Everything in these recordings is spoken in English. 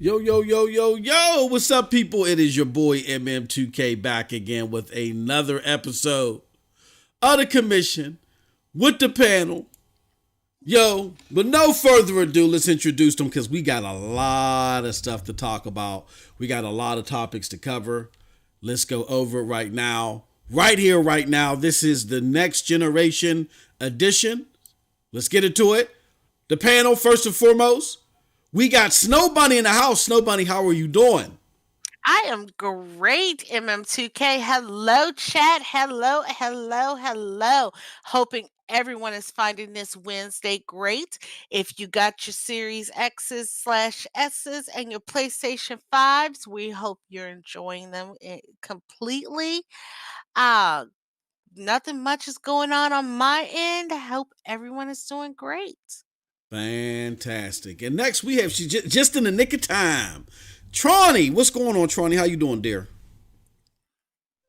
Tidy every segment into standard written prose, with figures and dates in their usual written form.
Yo, yo, yo, yo, yo. What's up, people? It is your boy MM2K back again with another episode of the commission with the panel. Yo, with no further ado, let's introduce them because we got a lot of stuff to talk about. We got a lot of topics to cover. Let's go over it right now. Right here, right now. This is the Next Generation edition. Let's get into it. The panel, first and foremost. We got Snow Bunny in the house. Snow Bunny, how are you doing? I am great, MM2K. Hello, chat. Hello, hello, hello. Hoping everyone is finding this Wednesday great. If you got your Series X's/S's and your PlayStation 5s, we hope you're enjoying them completely. Uh, Nothing much is going on my end. I hope everyone is doing great. Fantastic. And next we have, she's just in the nick of time, Tronny. What's going on, Tronny? How you doing, dear?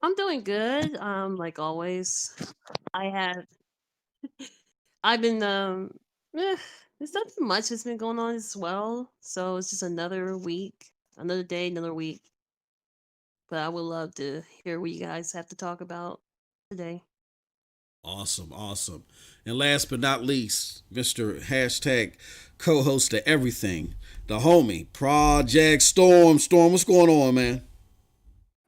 I'm doing good. Like always. I've been there's nothing much that's been going on as well. So it's just another week, another day, another week. But I would love to hear what you guys have to talk about today. Awesome, awesome. And last but not least, Mr. Hashtag co-host to everything, the homie, Project Storm. Storm, what's going on, man?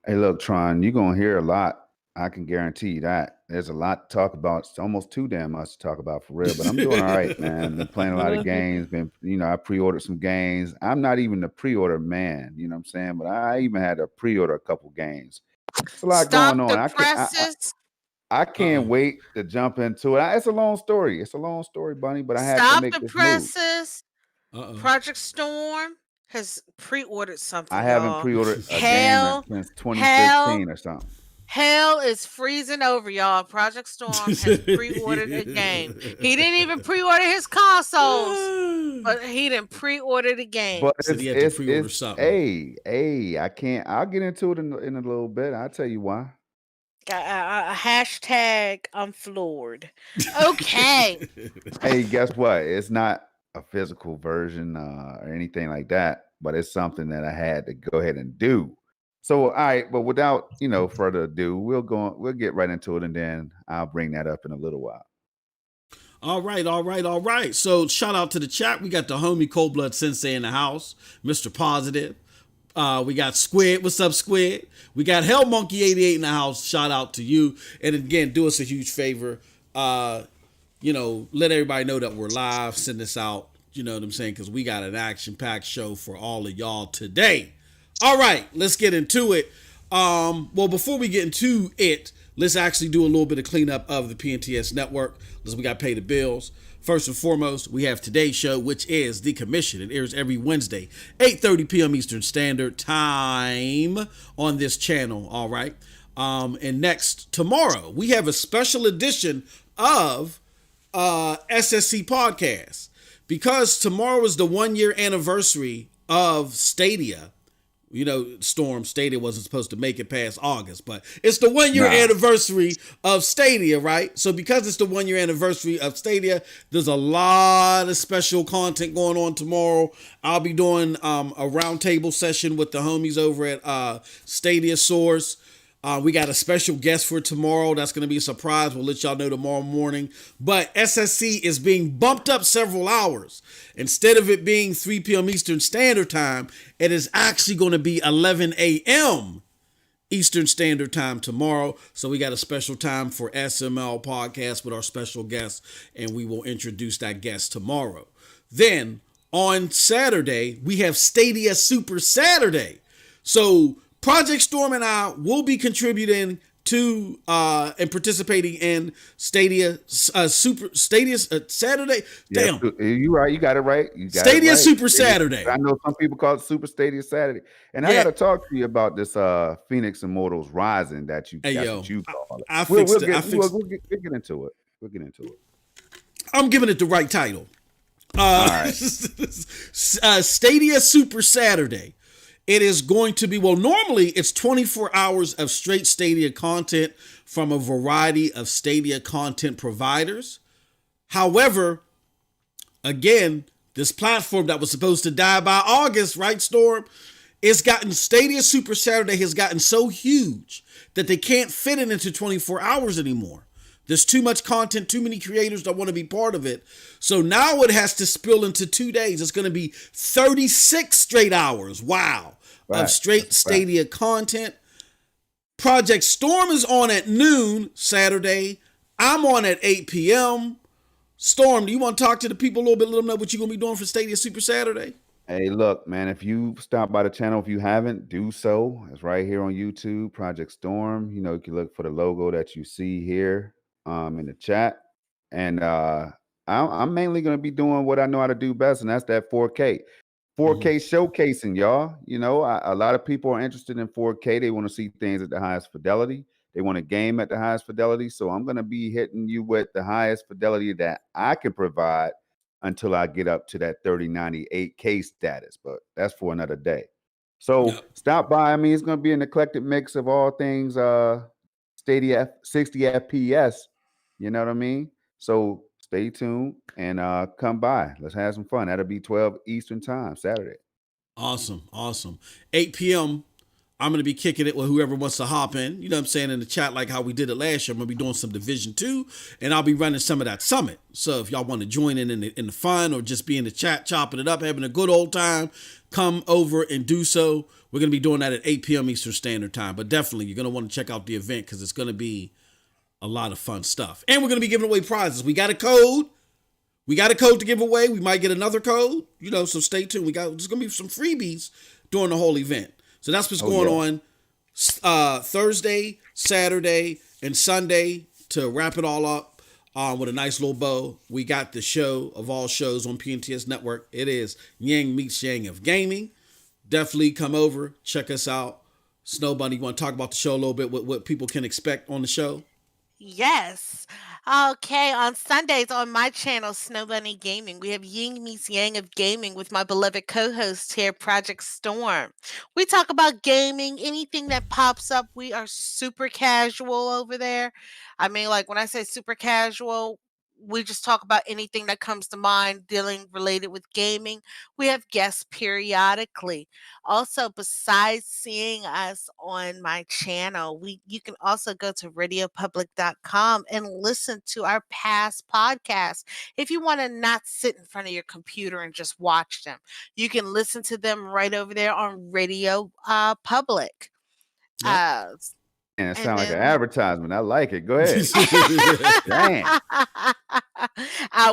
Hey, look, Tron, you're going to hear a lot. I can guarantee you that. There's a lot to talk about. It's almost too damn much to talk about for real, but I'm doing all right, man. Been playing a lot of games. I pre-ordered some games. I'm not even the pre-order man, you know what I'm saying? But I even had to pre-order a couple games. It's a lot Stop going on. the presses. I can't wait to jump into it. It's a long story. It's a long story, Bunny, but I have to make Stop the this presses. move. Project Storm has pre-ordered something. I haven't pre-ordered a game since 2015 or something. Hell is freezing over, y'all. Project Storm has pre-ordered a game. He didn't even pre-order his consoles, but he didn't pre-order the game. But So he had to pre-order something. I can't. I'll get into it in a little bit. I'll tell you why. Hashtag I'm floored. Okay. Hey, guess what? It's not a physical version or anything like that, but it's something that I had to go ahead and do. So, all right, but without further ado, we'll get right into it, and then I'll bring that up in a little while. All right. So shout out to the chat. We got the homie Cold Blood Sensei in the house, Mr. Positive. We got Squid. What's up, Squid? We got Hell Monkey 88 in the house. Shout out to you. And again, do us a huge favor. Let everybody know that we're live. Send this out You know what I'm saying? Because we got an action-packed show for all of y'all today. All right, let's get into it. Well, before we get into it, let's actually do a little bit of cleanup of the PNTS network. Listen, we got to pay the bills. First and foremost, we have today's show, which is The Commission. It airs every Wednesday, 8:30 p.m. Eastern Standard Time on this channel, all right? And next, tomorrow, we have a special edition of SSC Podcast. Because tomorrow is the 1-year anniversary of Stadia. You know, Storm, Stadia wasn't supposed to make it past August, but it's the 1-year anniversary of Stadia, right? So because it's the 1-year anniversary of Stadia, there's a lot of special content going on tomorrow. I'll be doing a roundtable session with the homies over at Stadia Source. We got a special guest for tomorrow. That's going to be a surprise. We'll let y'all know tomorrow morning. But SSC is being bumped up several hours. Instead of it being 3 p.m. Eastern Standard Time, it is actually going to be 11 a.m. Eastern Standard Time tomorrow. So we got a special time for SML podcast with our special guest, and we will introduce that guest tomorrow. Then on Saturday, we have Stadia Super Saturday. So Project Storm and I will be contributing to and participating in Stadia Stadia Saturday. Damn, you right. You got it right. You got Stadia it right. Super Saturday. I know some people call it Super Stadia Saturday, and I got to talk to you about this Phoenix Immortals Rising that you call it. We'll get into it. We'll get into it. I'm giving it the right title. All right. Stadia Super Saturday. It is going to be, well, normally it's 24 hours of straight Stadia content from a variety of Stadia content providers. However, again, this platform that was supposed to die by August, right, Storm? Stadia Super Saturday has gotten so huge that they can't fit it into 24 hours anymore. There's too much content, too many creators that want to be part of it. So now it has to spill into 2 days. It's going to be 36 straight hours. Wow. Of straight Stadia content. Project Storm is on at noon Saturday. I'm on at 8 p.m. Storm, do you want to talk to the people a little bit, let them know what you're going to be doing for Stadia Super Saturday? Hey, look, man, if you stop by the channel, if you haven't, do so. It's right here on YouTube, Project Storm. You know, you can look for the logo that you see here in the chat. And I'm mainly going to be doing what I know how to do best, and that's that 4K. 4K showcasing, y'all. You know, a lot of people are interested in 4K. They want to see things at the highest fidelity. They want to game at the highest fidelity. So I'm going to be hitting you with the highest fidelity that I can provide until I get up to that 3090 8K status. But that's for another day. So stop by. I mean, it's going to be an eclectic mix of all things Stadia 60 FPS. You know what I mean? So stay tuned and come by. Let's have some fun. That'll be 12 Eastern Time, Saturday. Awesome. 8 p.m. I'm going to be kicking it with whoever wants to hop in. You know what I'm saying? In the chat, like how we did it last year. I'm going to be doing some Division 2, and I'll be running some of that Summit. So if y'all want to join in the fun or just be in the chat, chopping it up, having a good old time, come over and do so. We're going to be doing that at 8 p.m. Eastern Standard Time. But definitely, you're going to want to check out the event because it's going to be a lot of fun stuff. And we're going to be giving away prizes. We got a code. To give away. We might get another code, you know, so stay tuned. There's going to be some freebies during the whole event. So that's what's going on Thursday, Saturday, and Sunday to wrap it all up with a nice little bow. We got the show of all shows on PNTS Network. It is Yang Meets Yang of Gaming. Definitely come over, check us out. Snow Bunny, you want to talk about the show a little bit, what people can expect on the show? Yes. Okay, on Sundays on my channel, Snow Bunny Gaming, we have Ying Meets Yang of Gaming with my beloved co-host here, Project Storm. We talk about gaming, anything that pops up. We are super casual over there. I mean, like when I say super casual, we just talk about anything that comes to mind dealing related with gaming. We have guests periodically. Also, besides seeing us on my channel, you can also go to radiopublic.com and listen to our past podcasts. If you want to not sit in front of your computer and just watch them, you can listen to them right over there on Radio Public. Yep. And it sounds like an advertisement. I like it. Go ahead. Damn.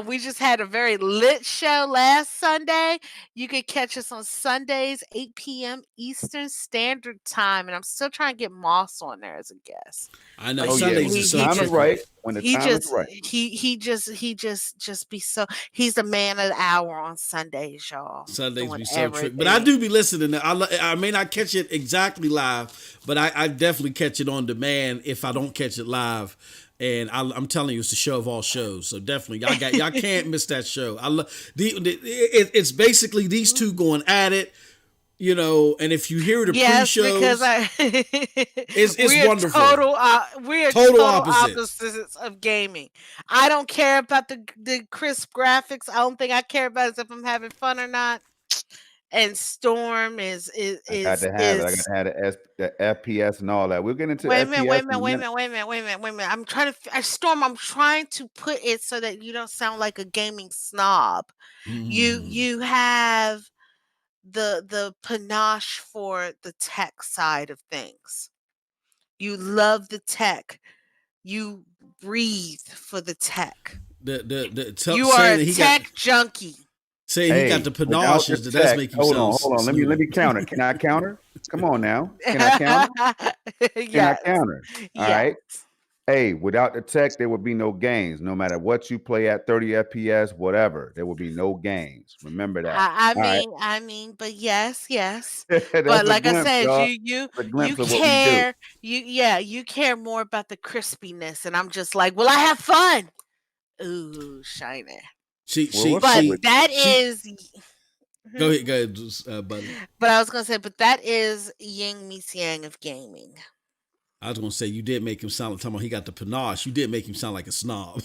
We just had a very lit show last Sunday. You could catch us on Sundays, 8 p.m. Eastern Standard Time, and I'm still trying to get Moss on there as a guest. I know But Oh yeah, Sundays when is the so time is tricky. right, when the he time is just right. he just be so he's the man of the hour on Sundays, y'all. Sundays Doing be so tricky, but I everything. do be listening. I may not catch it exactly live, but I definitely catch it on demand if I don't catch it live. And I'm telling you, it's the show of all shows. So definitely, y'all can't miss that show. I love it's basically these two going at it, And if you hear the Yes, because pre-shows, it's we're wonderful. Total total opposites. opposites of gaming. I don't care about the crisp graphics. I don't think I care about is if I'm having fun or not. And Storm I got to have it. I got to have the FPS and all that. We'll get into wait a minute, wait FPS a in minute, a wait a minute. minute, wait a minute, wait a minute, wait a minute. Storm, I'm trying to put it so that you don't sound like a gaming snob. You Mm. you have the panache for the tech side of things. You love the tech. You breathe for the tech. You are Saying a that he got tech junkie. saying he got Hey, the without panache the that's tech, make you hold sound on, hold on. Let snooty. me counter. Can I counter? Come on now. Can I counter? Can I Yes. counter? All Yes. right. Hey, without the tech, there would be no games. No matter what you play at 30 FPS, whatever, there will be no games. Remember that. I All right. mean, but yes. But That's a like I glimpse, said, y'all. you That's a you glimpse of what we do. care, you care more about the crispiness, and I'm just like, well, I have fun. Ooh, shiny. Well, what's up But with that she is go Mhm. ahead, buddy. But I was gonna say, but that is yin meets yang of gaming. I was gonna say you did make him sound like talking about he got the panache. You did make him sound like a snob.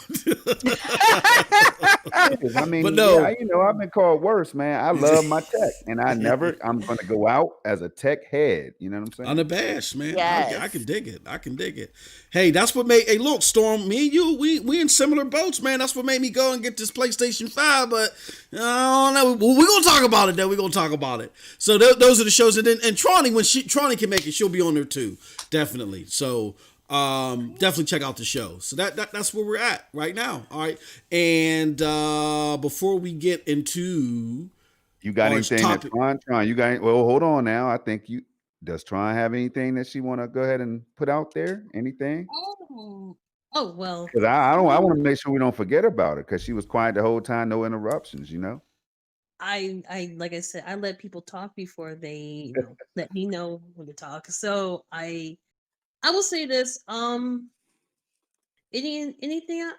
is? I But mean, yeah, no, I've been called worse, man. I love my tech, and I'm going to go out as a tech head. You know what I'm saying? unabashed, man. I can Yes. dig it. I can dig it. Hey, that's what made. Hey, look, Storm. Me and you, we in similar boats, man. That's what made me go and get this PlayStation 5. But I don't know. We're gonna talk about it. Then we're gonna talk about it. So those are the shows. And then Tronny, when Tronny can make it, she'll be on there too, definitely. So definitely check out the show. So that's where we're at right now. All right. And before we get into You got our anything that topic, Tron? You got well? Hold on now. I think you does Tron have anything that she want to go ahead and put out there? Anything? Oh, oh well. Because I don't. I want to make sure we don't forget about it because she was quiet the whole time, no interruptions. You know. I like I said, I let people talk before they, let me know when to talk. So I will say this. Anything?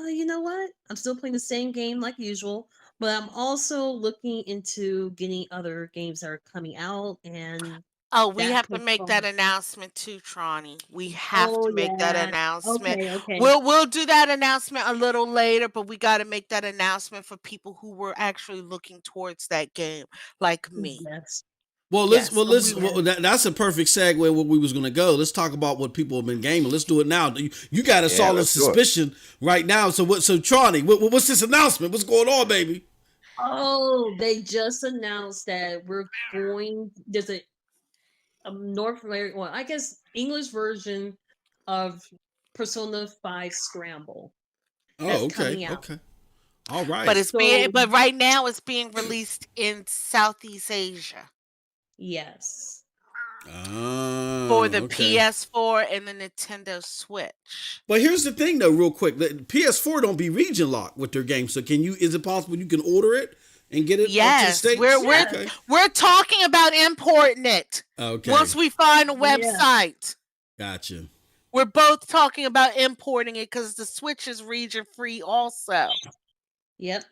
You know what? I'm still playing the same game like usual, but I'm also looking into getting other games that are coming out, and Oh, we that have to could make that fall. announcement too, Tronny. We have Oh to make that yeah. announcement. Okay. We'll do that announcement a little later, but we got to make that announcement for people who were actually looking towards that game, like me. Yes. Yes, so we Yes. that's a perfect segue where we was gonna go. Let's talk about what people have been gaming. Let's do it now. You got us Yeah, all in let's do it. suspicion right now. So Tronny, what's this announcement? What's going on, baby? Oh, they just announced that there's a North American, well, I guess English version of Persona 5 Scramble that's Oh, okay, coming out. okay, all but right. it's being So, but right now it's being released in Southeast Asia yes. for the Okay. PS4 and the Nintendo Switch. But here's the thing, though, real quick. The PS4 don't be region locked with their games. So can you? Is it possible you can order it and get it up to the Yes, states? Yeah. Okay. we're talking about importing it. Okay. Once we find a Yeah. website. Gotcha. We're both talking about importing it because the Switch is region free also. Yep.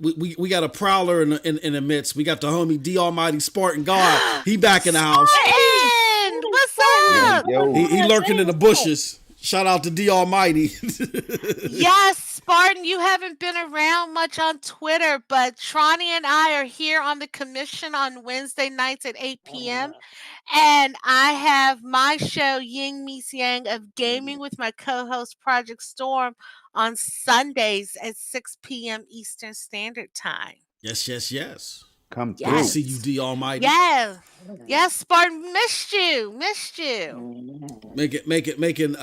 We got a prowler in the midst. We got the homie D Almighty Spartan God. He back in the house. Hey! Spartan! What's Yo, up? yo. He lurking in the bushes. Shout out to D Almighty. Yes, Spartan, you haven't been around much on Twitter, but Tronny and I are here on the commission on Wednesday nights at 8 p.m. And I have my show, Ying Meets Yang of Gaming, with my co host, Project Storm, on Sundays at 6 p.m. Eastern Standard Time. Yes. come Good to see through. you, Yes. D Almighty. Yes. Yes, Spartan, missed you. Missed you. Making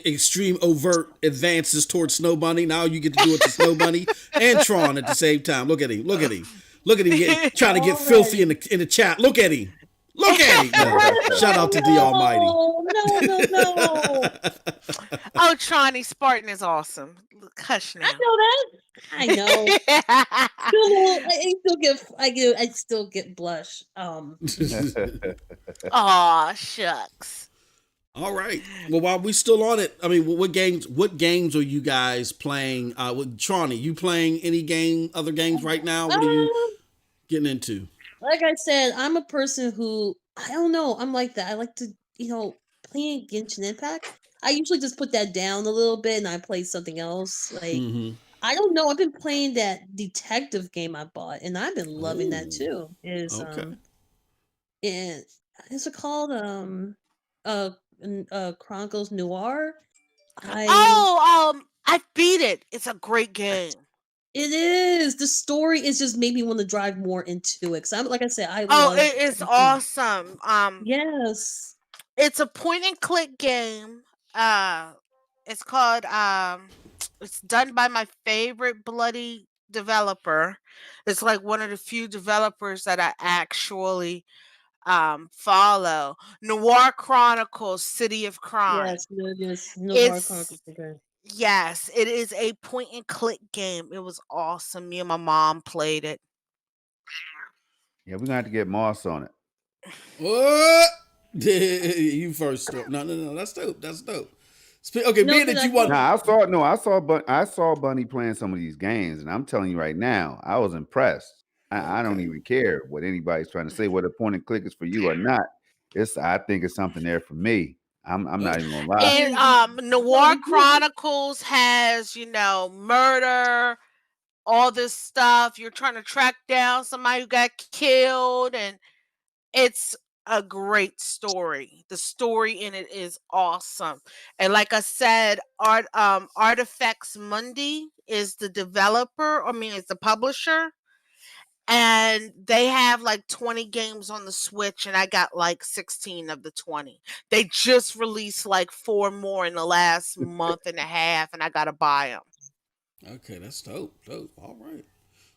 extreme overt advances towards Snow Bunny. Now you get to do it to Snow Bunny and Tron at the same time. Look at him. Look at him. Look at him trying to get filthy in the chat. Look at him. Look at him. Yo, shout out to D Almighty. No. Oh, Tronny Spartan is awesome. Hush I now. know that. I know. I still get blush. Aw, shucks. All right. Well, while we still on it, I mean, what games are you guys playing? With Tronny, you playing any other games right now? What are you getting into? Like I said, I'm a person who, I don't know, I'm like that. I like to, playing Genshin Impact. I usually just put that down a little bit and I play something else. Like, I don't know. I've been playing that detective game I bought, and I've been loving that too. Okay. And is it called Chronicles Noir? I beat it. It's a great game. It is. The story is just made me want to drive more into it. Cause like I said, I Oh, love. it is awesome. Yes. It's a point and click game. It's called it's done by my favorite bloody developer. It's like one of the few developers that I actually follow. Noir Chronicles, City of Crime. Yes. Noir Chronicles. It's yes, it is a point and click game. It was awesome. Me and my mom played it. Yeah, we're gonna have to get Moss on it. What? You first. No. That's dope. That's dope. Okay, No, being that you want. Nah, I saw Bunny playing some of these games, and I'm telling you right now, I was impressed. I don't even care what anybody's trying to say, whether point and click is for you or not. I think it's something there for me. I'm not even gonna lie. And Noir Chronicles has, murder, all this stuff. You're trying to track down somebody who got killed, and it's a great story. The story in it is awesome. And like I said, Artifacts Mundi is the developer, is the publisher. And they have like 20 games on the Switch, and I got like 16 of the 20. They just released like 4 more in the last month and a half, and I gotta buy them. Okay, that's dope. All right.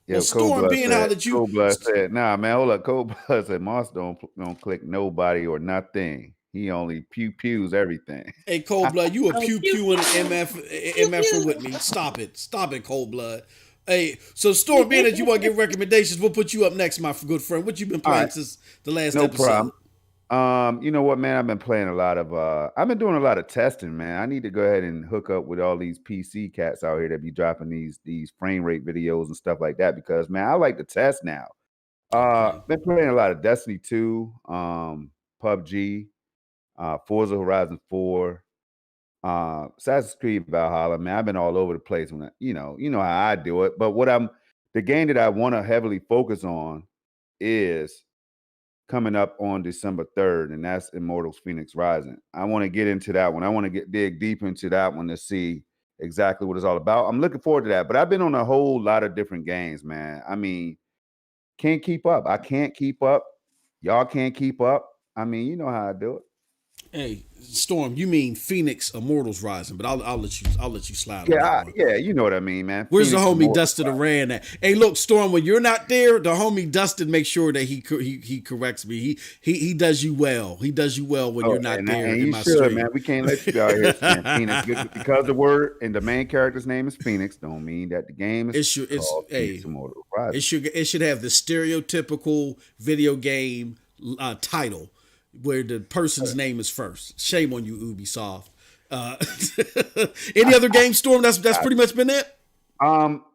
Yeah, Well, Storm, being how that you Cold Blood said, nah, man, hold up. Cold Blood said Moss don't click nobody or nothing. He only pews everything. Hey, Cold Blood, you a pew and MF with me. Stop it, Cold Blood. Hey, so Storm, being that you want to give recommendations, we'll put you up next, my good friend. What you been playing since the last episode? No problem. You know what, man? I've been playing I've been doing a lot of testing, man. I need to go ahead and hook up with all these PC cats out here that be dropping these frame rate videos and stuff like that because, man, I like to test now. Been playing a lot of Destiny 2, PUBG, Forza Horizon 4, Assassin's Creed Valhalla. Man, I've been all over the place when you know how I do it. But the game that I want to heavily focus on is coming up on December 3rd, and that's Immortals Phoenix Rising. I want to get into that one. I want to dig deep into that one to see exactly what it's all about. I'm looking forward to that. But I've been on a whole lot of different games, man. I mean, can't keep up. I can't keep up. Y'all can't keep up. I mean, you know how I do it. Hey, Storm, you mean Phoenix Immortals Rising, but I'll let you slide on that one. Yeah, you know what I mean, man. Where's Phoenix the homie Immortals Dustin Aran at? Hey, look, Storm, when you're not there, the homie Dustin makes sure that he corrects me. He does you well. He does you well when you're not there. And in you my should, stream. man. We can't let you out here saying Phoenix because the word and the main character's name is Phoenix. Don't mean that the game is called Phoenix Immortals Rising. It should have the stereotypical video game title where the person's name is first. Shame on you, Ubisoft. Any other game, Storm? That's pretty much been it.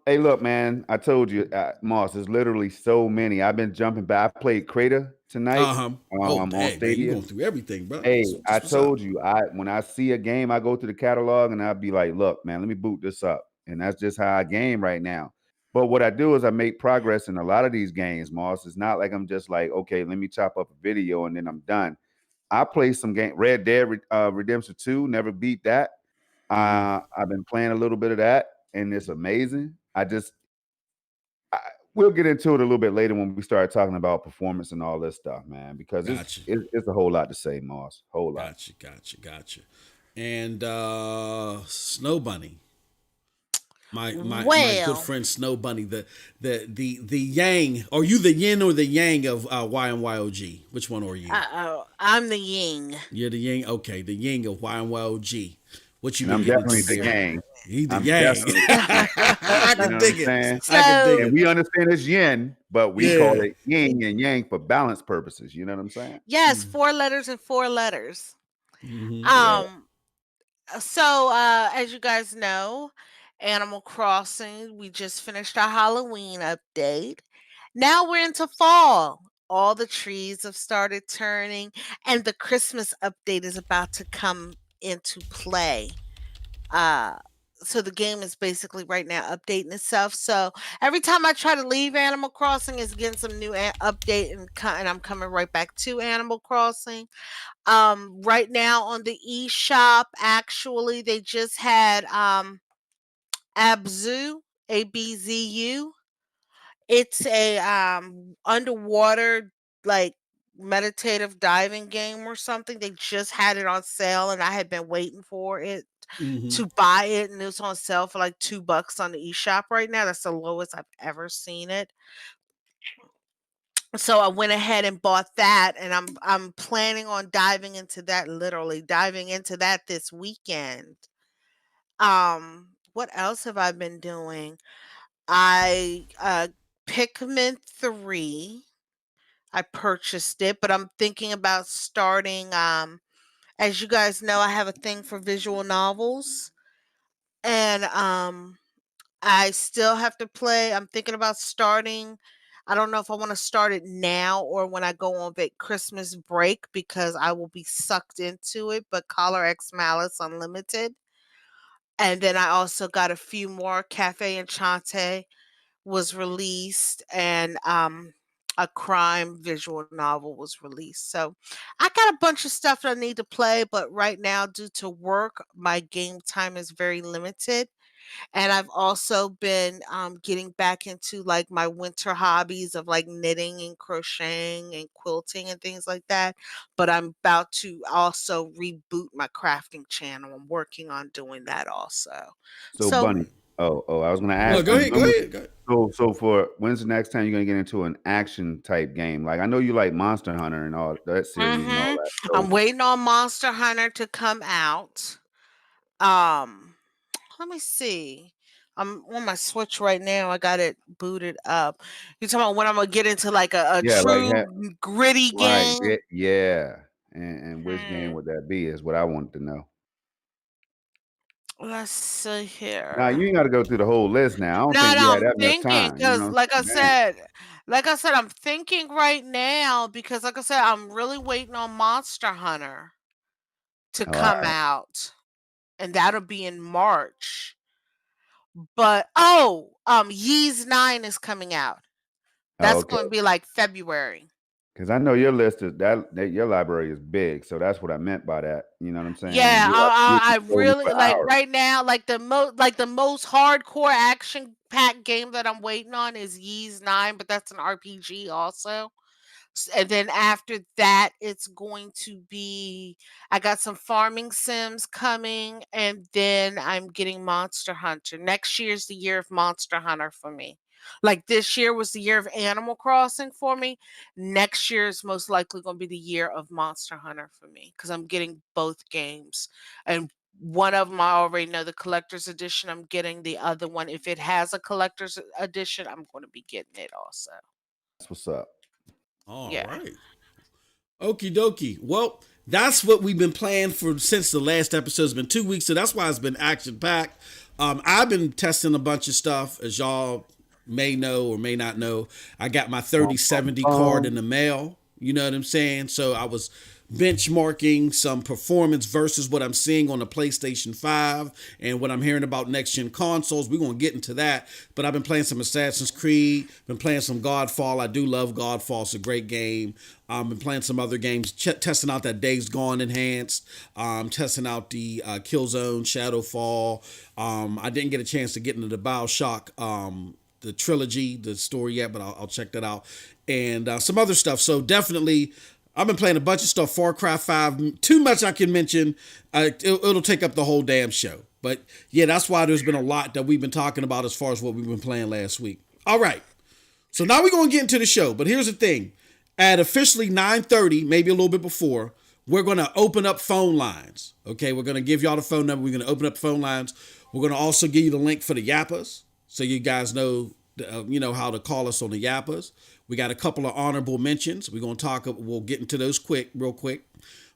Hey, look, man. I told you, Moss. There's literally so many. I've been jumping back. I played Crater tonight. On Stadia. Man, you going through everything, bro. Hey, I told you. When I see a game, I go through the catalog and I'll be like, look, man, let me boot this up. And that's just how I game right now. But what I do is I make progress in a lot of these games, Moss. It's not like I'm just like, okay, let me chop up a video and then I'm done. I play some game. Red Dead Redemption 2, never beat that. I've been playing a little bit of that, and it's amazing. we'll get into it a little bit later when we start talking about performance and all this stuff, man. Because Gotcha. it's a whole lot to say, Moss. Whole lot. Gotcha. And Snow Bunny. My good Well, friend Snow Bunny, the yang. Are you the yin or the yang of YMYOG? Which one are you? I'm the yin. You're the yang. Okay, the yang of YMYOG. What you And been I'm getting definitely into the here? yang. He the I'm yang. definitely I You can know dig what I'm it. saying? I can dig So And it. we understand it's yin, but we call Yeah. it yin and yang for balance purposes. You know what I'm saying? yes, 4 letters and 4 letters. Mm-hmm. Yeah. Um, so as you guys know, Animal Crossing, we just finished our Halloween update. Now we're into fall. All the trees have started turning, and the Christmas update is about to come into play. Uh so the game is basically right now updating itself. So every time I try to leave Animal Crossing, it's getting some new update, and I'm coming right back to Animal Crossing. Right now on the eShop, actually, they just had Abzu, ABZU. It's a underwater, like, meditative diving game or something. They just had it on sale, and I had been waiting for it Mm-hmm. to buy it, and it was on sale for like $2 on the eShop right now. That's the lowest I've ever seen it. So I went ahead and bought that, and I'm planning on diving into that, literally diving into that this weekend. What else have I been doing? I Pikmin 3. I purchased it, but I'm thinking about starting as you guys know, I have a thing for visual novels, and I still have to play. I'm thinking about starting. I don't know if I want to start it now or when I go on Christmas break, because I will be sucked into it. But Collar X Malice Unlimited. And then I also got a few more. Cafe Enchante was released, and a crime visual novel was released. So I got a bunch of stuff that I need to play, but right now, due to work, my game time is very limited. And I've also been getting back into like my winter hobbies of like knitting and crocheting and quilting and things like that. But I'm about to also reboot my crafting channel. I'm working on doing that also. So So Bunny. I was gonna No, ask go you. ahead. Go ahead. Go ahead. So for when's the next time you're gonna get into an action type game? Like I know you like Monster Hunter and all that series and all hmm that. I'm So waiting on Monster Hunter to come out. Um, Let me see. I'm on my Switch right now. I got it booted up. You talking about when I'm gonna get into like a yeah, like true gritty right, game? yeah. And which game Hmm. would that be? Is what I wanted to know. Let's see Now here. you ain't got to go through the whole list. Now I don't No, think we no, had I'm that much thinking time. You know because, what I'm saying? Dang. like I said, I'm thinking right now because, like I said, I'm really waiting on Monster Hunter to All come right. out, and that'll be in March. But Yeez 9 is coming out. Oh, That's okay. going to be like February. Because I know your list is that your library is big, so that's what I meant by that. You know what I'm saying? Yeah, You I over really for like hours. right now. Like the most hardcore action packed game that I'm waiting on is Yeez 9, but that's an RPG also. And then after that, it's going to be, I got some farming sims coming, and then I'm getting Monster Hunter. Next year's the year of Monster Hunter for me. Like this year was the year of Animal Crossing for me. Next year is most likely going to be the year of Monster Hunter for me, because I'm getting both games. And one of them I already know, the collector's edition. I'm getting the other one. If it has a collector's edition, I'm going to be getting it also. That's what's up. All Yeah. right. Okie dokie. Well, that's what we've been playing for since the last episode. It's been 2 weeks, so that's why it's been action packed. I've been testing a bunch of stuff, as y'all may know or may not know. I got my Bum, 3070 bum, card in bum. the mail. You know what I'm saying? So I was benchmarking some performance versus what I'm seeing on the PlayStation 5 and what I'm hearing about next gen consoles. We're going to get into that. But I've been playing some Assassin's Creed, been playing some Godfall. I do love Godfall. It's a great game. Been playing some other games, testing out that Days Gone enhanced, testing out the Killzone, Shadowfall. I didn't get a chance to get into the Bioshock the trilogy, the story yet, but I'll check that out, and some other stuff. So definitely, I've been playing a bunch of stuff. Far Cry 5, too much I can mention. It'll take up the whole damn show. But yeah, that's why there's been a lot that we've been talking about as far as what we've been playing last week. All right, so now we're gonna get into the show. But here's the thing: at officially 9:30, maybe a little bit before, we're gonna open up phone lines. Okay, we're gonna give y'all the phone number. We're gonna open up phone lines. We're gonna also give you the link for the Yappas, so you guys know, how to call us on the Yappas. We got a couple of honorable mentions. We'll get into those real quick.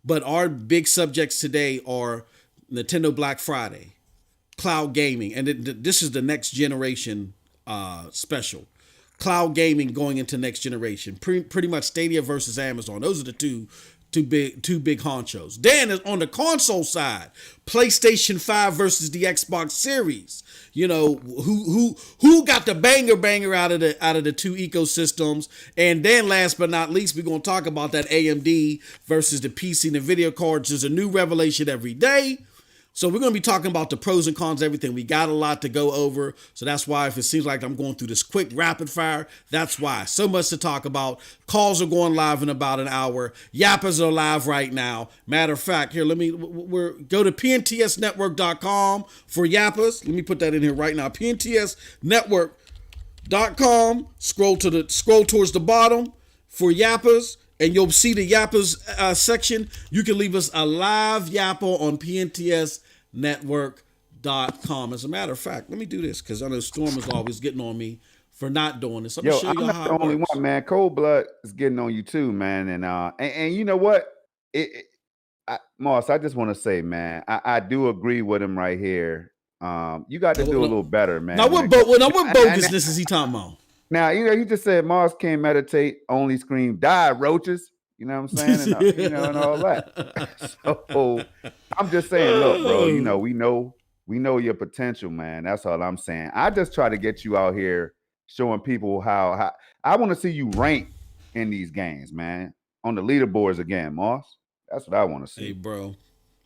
But our big subjects today are Nintendo Black Friday, cloud gaming, and this is the next generation special. Cloud gaming going into next generation. Pretty much Stadia versus Amazon. Those are the two big honchos. Then on the console side, PlayStation 5 versus the Xbox Series. Who got the banger out of the two ecosystems. And then last but not least, we're going to talk about that AMD versus the PC Nividia cards. There's a new revelation every day. So we're going to be talking about the pros and cons, everything. We got a lot to go over. So that's why if it seems like I'm going through this quick rapid fire, that's why. So much to talk about. Calls are going live in about an hour. Yappas are live right now. Matter of fact, here, go to pntsnetwork.com for Yappas. Let me put that in here right now. pntsnetwork.com. Scroll towards the bottom for Yappas. And you'll see the Yappas section. You can leave us a live Yappa on pntsnetwork.com. As a matter of fact, let me do this because I know Storm is always getting on me for not doing this. I'm not the only one, man. Cold Blood is getting on you too, man. And you know what? Moss, I just want to say, man, I do agree with him right here. You got to do a little better, man. Now, what bogusness is he talking about? Now, he just said Mars can't meditate, only scream, die, roaches. You know what I'm saying? And all that. So I'm just saying, look, bro, we know your potential, man. That's all I'm saying. I just try to get you out here showing people how I want to see you rank in these games, man. On the leaderboards again, Moss. That's what I want to see. Hey, bro,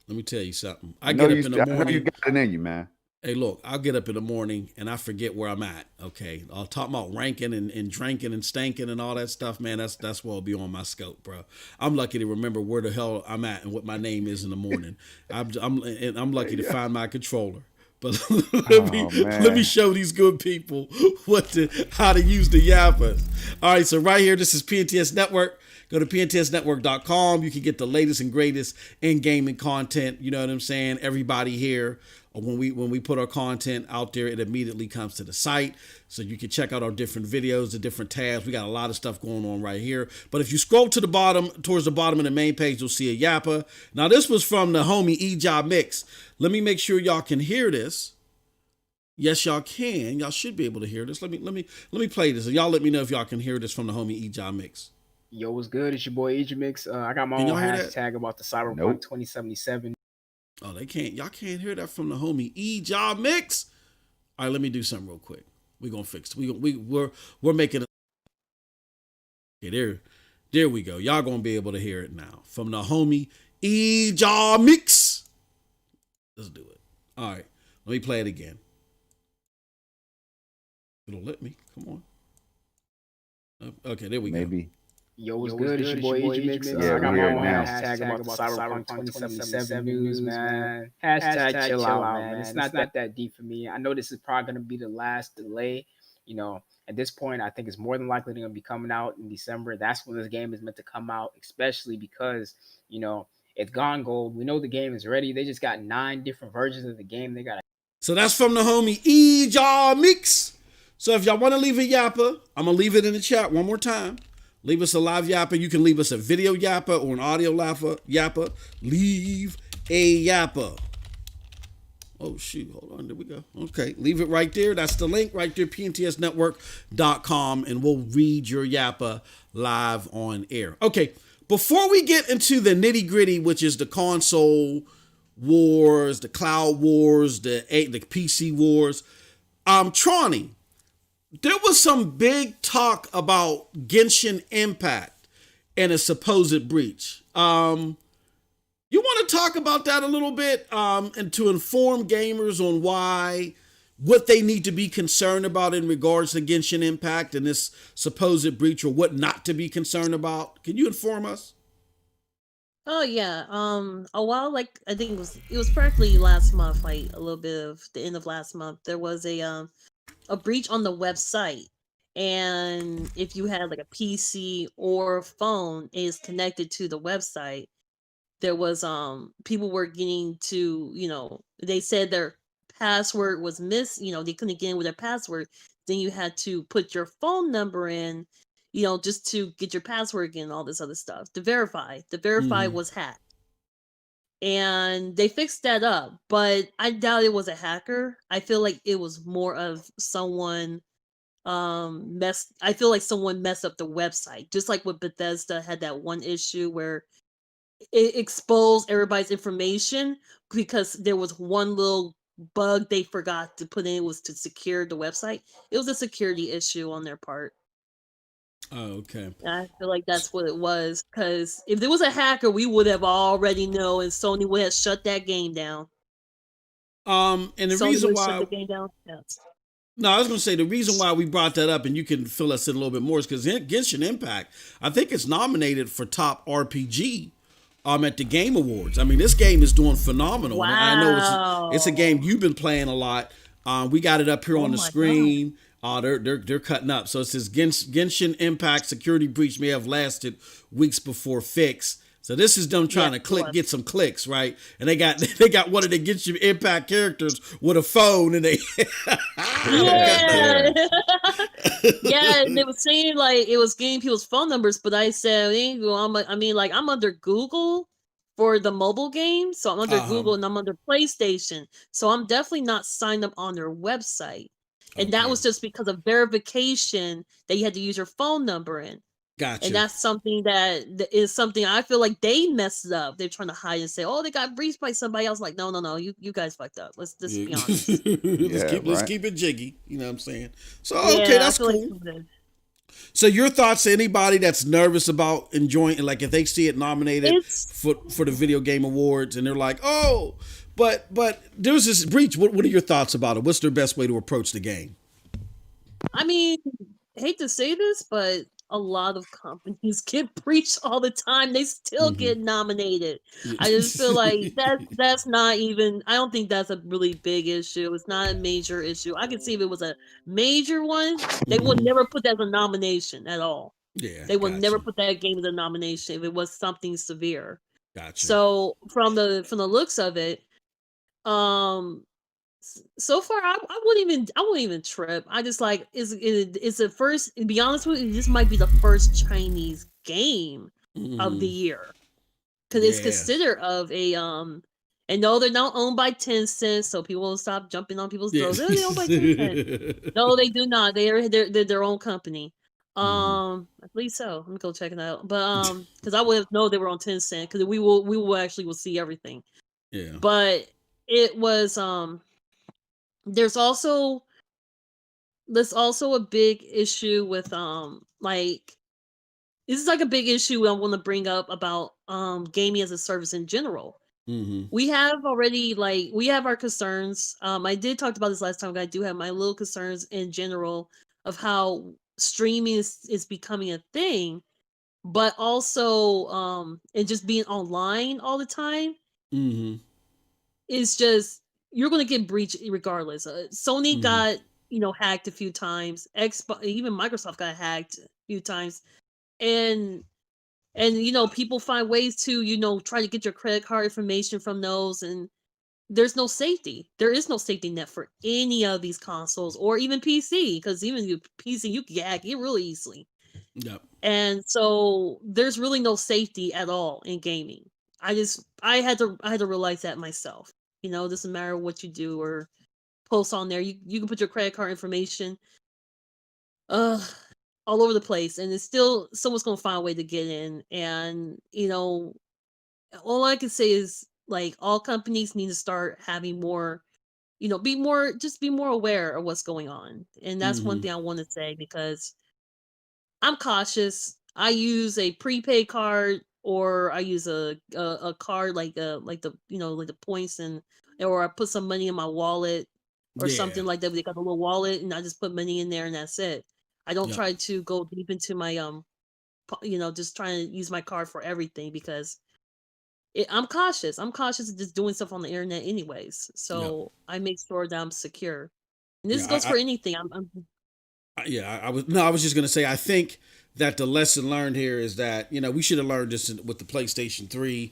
let me tell you something. I get up in the morning. I know you got it in you, man. Hey, look, I'll get up in the morning and I forget where I'm at. Okay, I'll talk about ranking and drinking and stanking and all that stuff, man. That's what'll be on my scope, bro. I'm lucky to remember where the hell I'm at and what my name is in the morning. I'm lucky to find my controller. But let me show these good people how to use the Yappas. All right, so right here, this is PNTS Network. Go to pntsnetwork.com. You can get the latest and greatest in gaming content. You know what I'm saying? Everybody here. When we put our content out there, it immediately comes to the site. So you can check out our different videos, the different tabs. We got a lot of stuff going on right here. But if you scroll to the bottom, towards the bottom of the main page, you'll see a Yappa. Now, this was from the homie E-Job Mix. Let me make sure y'all can hear this. Yes, y'all can. Y'all should be able to hear this. Let me play this. And y'all let me know if y'all can hear this from the homie E-Job Mix. Yo, what's good? It's your boy E-Job Mix. I got my own hashtag about the Cyberpunk 2077. Oh, y'all can't hear that from the homie E-Job Mix. All right, let me do something real quick. We're gonna fix it. We're making it. Okay, there we go. Y'all gonna be able to hear it now from the homie E-Job Mix. Let's do it. All right, let me play it again. It'll let me. Come on. Okay, there we go. Maybe. Yo, what's good? It's your boy E-Job Mix. I got my own hashtag about the Cyberpunk 2077 news, man. Hashtag chill out, man. It's not that deep for me. I know this is probably going to be the last delay. At this point, I think it's more than likely they're going to be coming out in December. That's when this game is meant to come out, especially because, it's gone gold. We know the game is ready. They just got 9 different versions of the game. So that's from the homie E-Job Mix. So if y'all want to leave a Yappa, I'm going to leave it in the chat one more time. Leave us a live Yappa. You can leave us a video Yappa or an audio Yappa. Leave a Yappa. Oh, shoot. Hold on. There we go. Okay. Leave it right there. That's the link right there, pntsnetwork.com, and we'll read your Yappa live on air. Okay. Before we get into the nitty gritty, which is the console wars, the cloud wars, the PC wars, Tronny. There was some big talk about Genshin Impact and a supposed breach. You want to talk about that a little bit and to inform gamers on why what they need to be concerned about in regards to Genshin Impact and this supposed breach, or what not to be concerned about? Can you inform us? Oh yeah. A while, like I think it was practically last month, like a little bit of the end of last month. There was a breach on the website, and if you had like a PC or phone is connected to the website, there was people were getting to, they said their password was they couldn't get in with their password. Then you had to put your phone number in, just to get your password again, all this other stuff. The verify was hacked. And they fixed that up, but I doubt it was a hacker. I feel like it was more of someone I feel like someone messed up the website, just like with Bethesda had that one issue where it exposed everybody's information because there was one little bug they forgot to put in, was to secure the website. It was a security issue on their part. Oh, okay. And I feel like that's what it was, because if there was a hacker, we would have already known, and Sony would have shut that game down. And the Sony reason would have why shut the game down. Yes. No, I was going to say the reason why we brought that up, and you can fill us in a little bit more, is because Genshin Impact, I think it's nominated for top RPG at the Game Awards. I mean, this game is doing phenomenal. Wow. I know it's a game you've been playing a lot. We got it up here on the screen. They're cutting up. So it says Genshin Impact security breach may have lasted weeks before fix. So this is them trying to get some clicks, right? And they got one of the Genshin Impact characters with a phone, and they yeah, yeah. And they were saying like it was getting people's phone numbers, but I said, I'm under Google for the mobile game, so I'm under Google and I'm under PlayStation, so I'm definitely not signed up on their website. And that was just because of verification that you had to use your phone number in. Gotcha. And that's something that is something I feel like they messed up. They're trying to hide and say, "Oh, they got breached by somebody else." Like, no, you guys fucked up. Let's just be honest. Let's keep it jiggy. You know what I'm saying? So okay, that's cool. So your thoughts to anybody that's nervous about enjoying, like if they see it nominated for the Video Game Awards and they're like, oh, but there's this breach. What are your thoughts about it? What's their best way to approach the game? I mean, I hate to say this, but a lot of companies get breached all the time. They still get nominated. I just feel like that's not even, I don't think that's a really big issue. It's not a major issue. I could see if it was a major one, they would never put that as a nomination at all. Yeah. They would never put that game as a nomination if it was something severe. Gotcha. So from the looks of it, so far I wouldn't even trip. I just like it's the first, to be honest with you, this might be the first Chinese game of the year, because it's considered of a and no, they're not owned by Tencent, so people will stop jumping on people's throats. Oh, they're owned by Tencent. No, they do not. They're their own company. I believe so. Let me go check it out. But because I would have known they were on Tencent, because we will actually see everything. Yeah. But it was there's also a big issue with like, this is like a big issue I want to bring up about gaming as a service in general. We have already, like, we have our concerns. I did talk about this last time, but I do have my little concerns in general of how streaming is becoming a thing, but also and just being online all the time is just, you're going to get breached regardless. Sony got, hacked a few times. Even Microsoft got hacked a few times. And people find ways to, try to get your credit card information from those. And there's no safety. There is no safety net for any of these consoles or even PC, because even your PC, you can get hacked really easily. Yep. And so there's really no safety at all in gaming. I had to realize that myself. It doesn't matter what you do or post on there. You can put your credit card information all over the place, and it's still someone's gonna find a way to get in. And all I can say is, like, all companies need to start having more, be more aware of what's going on. And that's one thing I want to say, because I'm cautious. I use a prepaid card, or I use a card like the like the points, or I put some money in my wallet or Yeah. something like that. They got a little wallet, and I just put money in there, and that's it. I don't Yep. try to go deep into my just trying to use my card for everything because I'm cautious. I'm cautious of just doing stuff on the internet, anyways. Yep. So I make sure that I'm secure. And this Yeah. goes for anything. I was just gonna say, I think that the lesson learned here is that we should have learned this with the PlayStation 3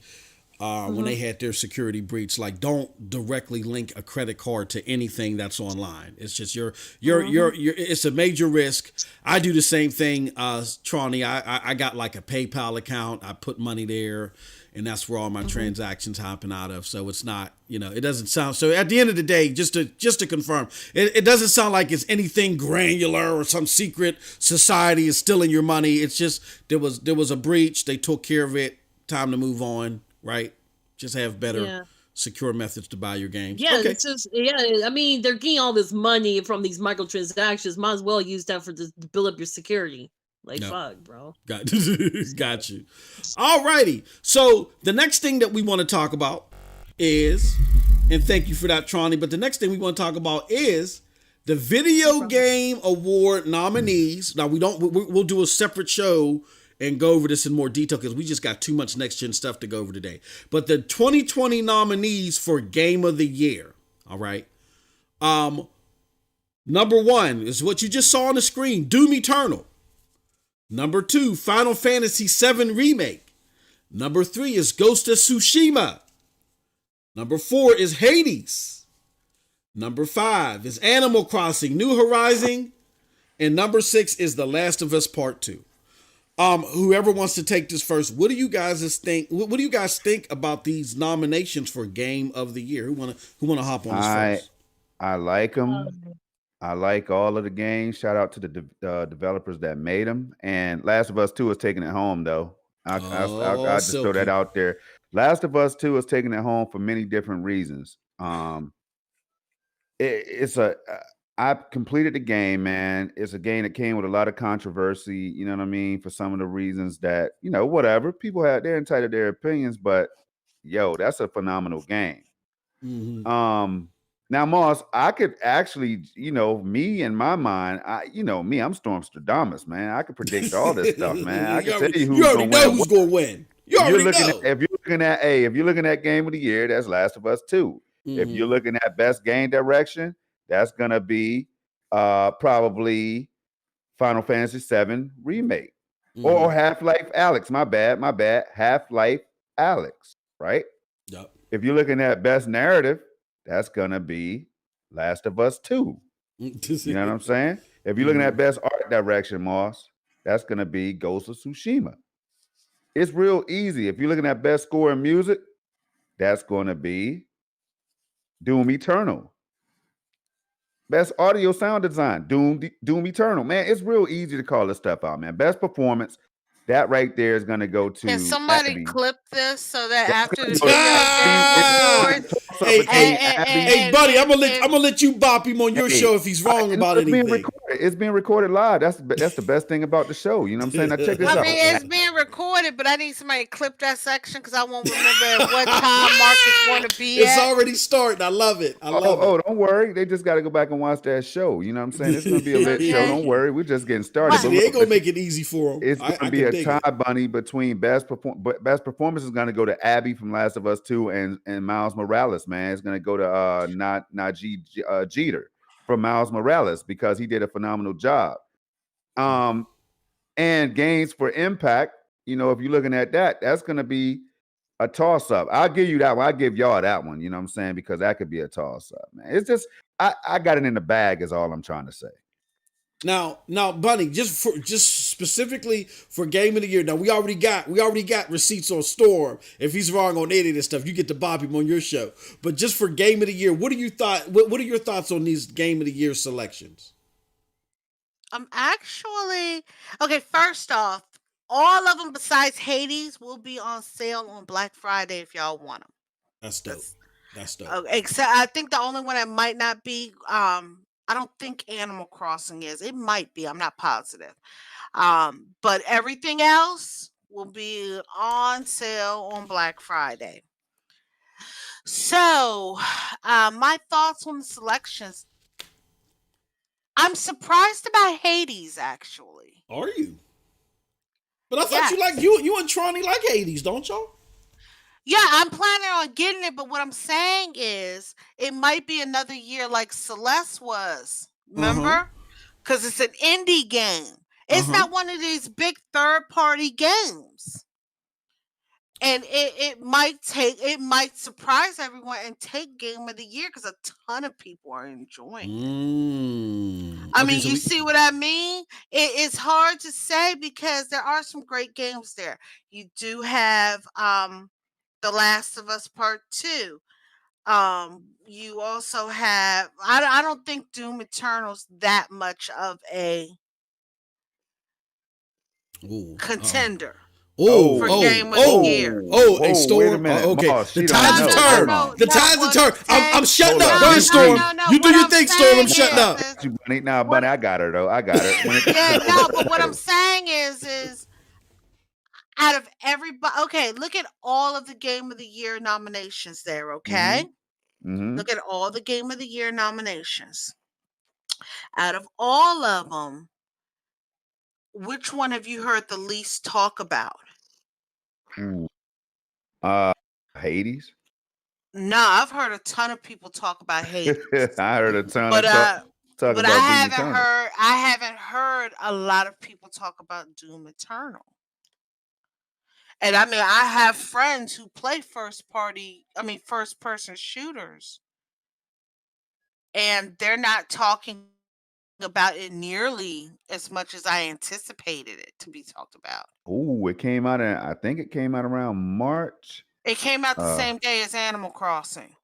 when they had their security breach. Like, don't directly link a credit card to anything that's online. It's just you're it's a major risk. I do the same thing, Tronny. I got like a PayPal account. I put money there, and that's where all my transactions happen out of. So it's not, it doesn't sound, so at the end of the day, just to confirm, it doesn't sound like it's anything granular or some secret society is stealing your money. It's just there was a breach. They took care of it. Time to move on, right? Just have better secure methods to buy your games. Yeah, Okay. it's just I mean, they're getting all this money from these microtransactions. Might as well use that to build up your security. Like, fuck, bro. Got you. All righty. So the next thing that we want to talk about is, and thank you for that, Tronny, but the next thing we want to talk about is the Video Game Award nominees. Now, we'll do a separate show and go over this in more detail because we just got too much next-gen stuff to go over today. But the 2020 nominees for Game of the Year, all right? Number 1 is what you just saw on the screen, Doom Eternal. Number 2, Final Fantasy VII Remake. Number 3 is Ghost of Tsushima. Number 4 is Hades. Number 5 is Animal Crossing New Horizon. And number 6 is The Last of Us Part 2. Whoever wants to take this first, what do you guys think? What do you guys think about these nominations for Game of the Year? Who wanna hop on this first? I like them. I like all of the games. Shout out to the developers that made them. And Last of Us 2 is taking it home, though. I just throw that out there. Last of Us 2 is taking it home for many different reasons. I completed the game, man. It's a game that came with a lot of controversy, you know what I mean? For some of the reasons that, whatever. People they're entitled to their opinions, but that's a phenomenal game. Now, Moss, I could actually, me in my mind, I'm Stormstradamus, man. I could predict all this stuff, man. I can tell you who's already know who's going to win. If you're looking at Game of the Year, that's Last of Us 2. If you're looking at Best Game Direction, that's gonna be probably Final Fantasy VII Remake or Half-Life Alyx. My bad. Half-Life Alyx, right? Yep. If you're looking at Best Narrative, that's gonna be Last of Us 2. You know what I'm saying? If you're looking at Best Art Direction, Moss, that's gonna be Ghost of Tsushima. It's real easy. If you're looking at Best Score and Music, that's gonna be Doom Eternal. Best Audio Sound Design, Doom Eternal. Man, it's real easy to call this stuff out, man. Best Performance, that right there is going to go to Can somebody Abby. clip this so that after the Hey, buddy, I'm gonna let you bop him on your show if he's wrong about anything. It's being recorded live. That's the best thing about the show. You know what I'm saying? Now check this out. I mean, it's being recorded, but I need somebody to clip that section because I won't remember at what time Mark is going to be It's already starting. I love it. Don't worry. They just got to go back and watch that show. You know what I'm saying? It's going to be a lit show. Don't worry. We're just getting started. They ain't going to make it easy for them. It's going to be a tie bunny between best performance is going to go to Abby from Last of Us 2 and Miles Morales, man. It's going to go to Najee Jeter from Miles Morales because he did a phenomenal job. And gains for impact, if you're looking at that, that's going to be a toss-up. I'll give you that one. I'll give y'all that one, you know what I'm saying? Because that could be a toss-up, man. It's just, I got it in the bag is all I'm trying to say. Now, Bunny, just specifically for Game of the Year. Now we already got receipts on Storm. If he's wrong on any of this stuff, you get to bop him on your show. But just for Game of the Year, what are your thoughts on these Game of the Year selections? Actually, okay. First off, all of them besides Hades will be on sale on Black Friday if y'all want them. That's dope. Except I think the only one that might not be, I don't think Animal Crossing is. It might be. I'm not positive. But everything else will be on sale on Black Friday. So, my thoughts on the selections. I'm surprised about Hades, actually. Are you? But I thought Yes. you like you and Tronny like Hades, don't y'all? Yeah, I'm planning on getting it, but what I'm saying is it might be another year like Celeste was. Remember? Because it's an indie game. It's not one of these big third-party games. And it might surprise everyone and take game of the year because a ton of people are enjoying it. I mean, you see what I mean? It's hard to say because there are some great games there. You do have The Last of Us Part 2. You also have I don't think Doom Eternal's that much of a contender. For game of the year. Hey, Storm. Wait a minute. Okay, Moss, the she tides don't have know. turned. Hold on. The tides have turned. I'm shutting Hold up. up. Go ahead, Storm. You do What your I'm thing, Storm. I'm saying shutting up. is- You, Bunny. Nah, Bunny, I got her though. I got her. When it comes Yeah, to no, those but what I'm titles. saying is out of everybody, okay, look at all of the Game of the Year nominations there, okay? Look at all the Game of the Year nominations. Out of all of them, which one have you heard the least talk about? Ooh. Hades. No, I've heard a ton of people talk about Hades. I heard a ton But of talk but about I Doom haven't Eternal. heard a lot of people talk about Doom Eternal. And I mean, I have friends who play first person shooters, and they're not talking about it nearly as much as I anticipated it to be talked about. Ooh, it came out I think it came out around March. It came out the same day as Animal Crossing,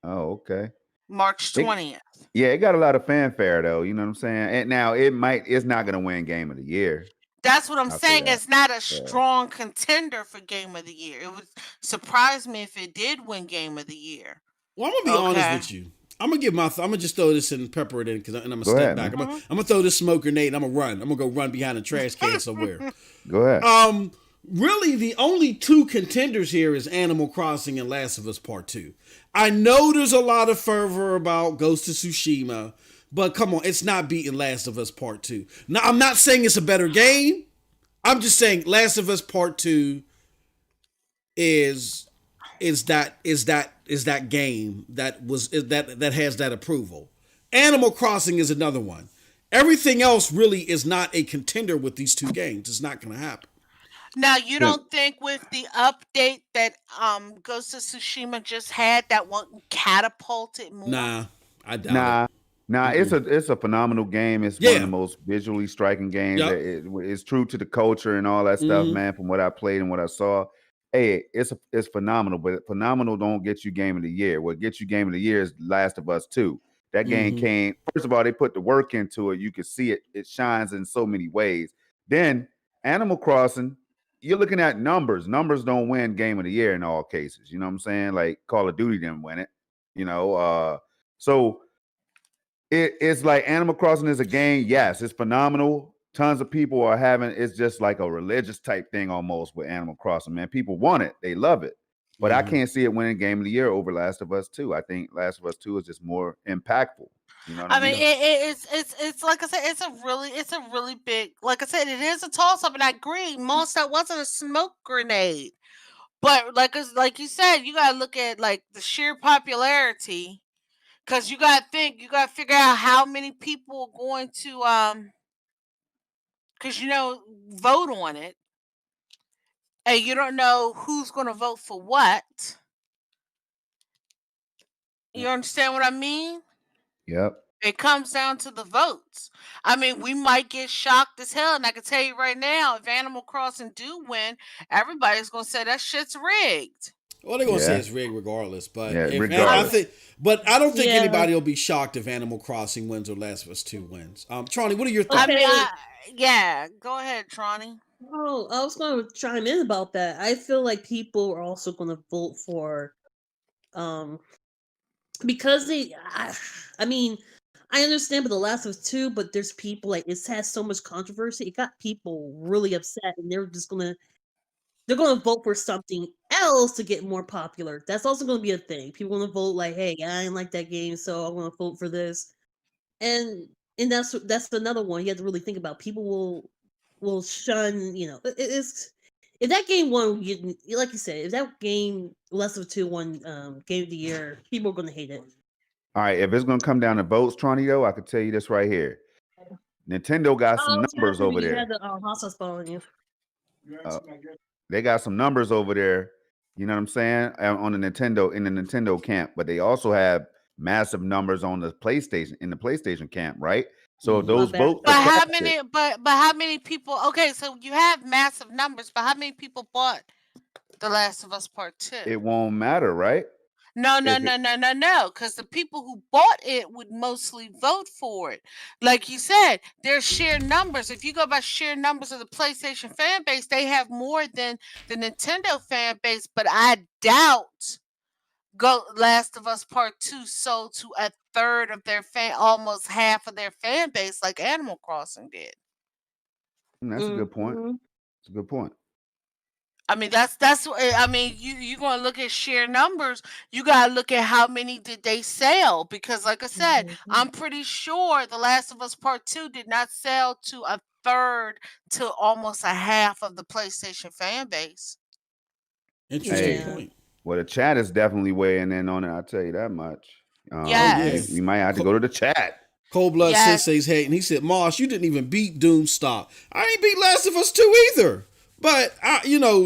Oh, okay. March 20th. Yeah, it got a lot of fanfare though. You know what I'm saying? And now it's not gonna win Game of the Year. That's what I'm I'll say saying. that. It's not a strong contender for Game of the Year. It would surprise me if it did win Game of the Year. Well, I'm gonna be honest with you. I'm gonna I'm gonna just throw this and pepper it in because I'm gonna Go step ahead, back. man. I'm gonna throw this smoke grenade. And I'm gonna run. I'm gonna go run behind a trash can somewhere. Go ahead. Really, the only two contenders here is Animal Crossing and Last of Us Part 2. I know there's a lot of fervor about Ghost of Tsushima, but come on, it's not beating Last of Us Part 2. Now, I'm not saying it's a better game. I'm just saying Last of Us Part 2 is that game that has that approval. Animal Crossing is another one. Everything else really is not a contender with these two games. It's not going to happen. Now, you don't think with the update that Ghost of Tsushima just had that won't catapult it more? Nah, I doubt it. Nah, it's a phenomenal game. It's one of the most visually striking games. Yep. It's true to the culture and all that stuff, man. From what I played and what I saw, hey, it's phenomenal. But phenomenal don't get you Game of the Year. What gets you Game of the Year is Last of Us 2. That game came. First of all, they put the work into it. You can see it. It shines in so many ways. Then Animal Crossing. You're looking at numbers. Numbers don't win Game of the Year in all cases. You know what I'm saying? Like Call of Duty didn't win it. You know, so it's like Animal Crossing is a game. Yes, it's phenomenal. Tons of people are having. It's just like a religious type thing almost with Animal Crossing. Man, people want it. They love it. But I can't see it winning Game of the Year over Last of Us 2. I think Last of Us 2 is just more impactful. You know what I mean? It's like I said, it's a really big, like I said, it is a toss up, and I agree. Most that wasn't a smoke grenade, but like you said, you gotta look at like the sheer popularity, because you gotta figure out how many people are going to because vote on it, and you don't know who's going to vote for what. You understand what I mean? Yep. It comes down to the votes. I mean, we might get shocked as hell, and I can tell you right now, if Animal Crossing do win, everybody's gonna say that shit's rigged. Well, they're gonna say it's rigged regardless, but regardless. I don't think anybody will be shocked if Animal Crossing wins or Last of Us 2 wins. Tronny, what are your thoughts? I mean, go ahead, Tronny. Oh, I was going to chime in about that. I feel like people are also going to vote for, because I mean, I understand, but The Last of Us 2, but there's people like it's had so much controversy. It got people really upset, and they're gonna vote for something else to get more popular. That's also gonna be a thing. People gonna vote like, "Hey, I didn't like that game, so I'm gonna vote for this." And and that's another one you have to really think about. People will shun. It's if that game won, like you said, if that game Last of Us 2 won Game of the Year, people are going to hate it. All right, if it's gonna come down to votes, Tronio, I could tell you this right here. Nintendo got some numbers over there. You had the hostile spawn on you. They got some numbers over there. You know what I'm saying? On the Nintendo camp, but they also have massive numbers on the PlayStation camp, right? So those votes. But how many? But how many people? Okay, so you have massive numbers, but how many people bought The Last of Us Part 2? It won't matter, right? No, because the people who bought it would mostly vote for it. Like you said, there's sheer numbers. If you go by sheer numbers of the PlayStation fan base, they have more than the Nintendo fan base, but I doubt Last of Us Part 2 sold to a third of their almost half of their fan base like Animal Crossing did. That's a good point. It's a good point. I mean, that's I mean, you're going to look at sheer numbers. You got to look at how many did they sell, because like I said, I'm pretty sure The Last of Us Part 2 did not sell to a third to almost a half of the PlayStation fan base. Interesting point. Well, the chat is definitely weighing in on it. I'll tell you that much. Yes. You might have to go to the chat. Cold Blood Sensei's hating. He said, Moss, you didn't even beat Doom Stop. I ain't beat Last of Us 2 either. But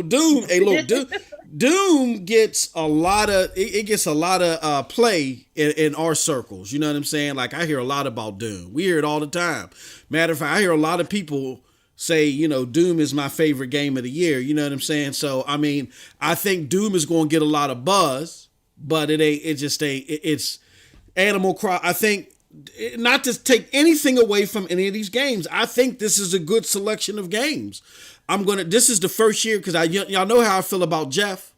Doom. Hey, look, Doom gets a lot of play in our circles. You know what I'm saying? Like, I hear a lot about Doom. We hear it all the time. Matter of fact, I hear a lot of people say, Doom is my favorite game of the year. You know what I'm saying? So, I mean, I think Doom is going to get a lot of buzz, but it's Animal Crossing. I think, not to take anything away from any of these games, I think this is a good selection of games. This is the first year, because y'all know how I feel about Jeff,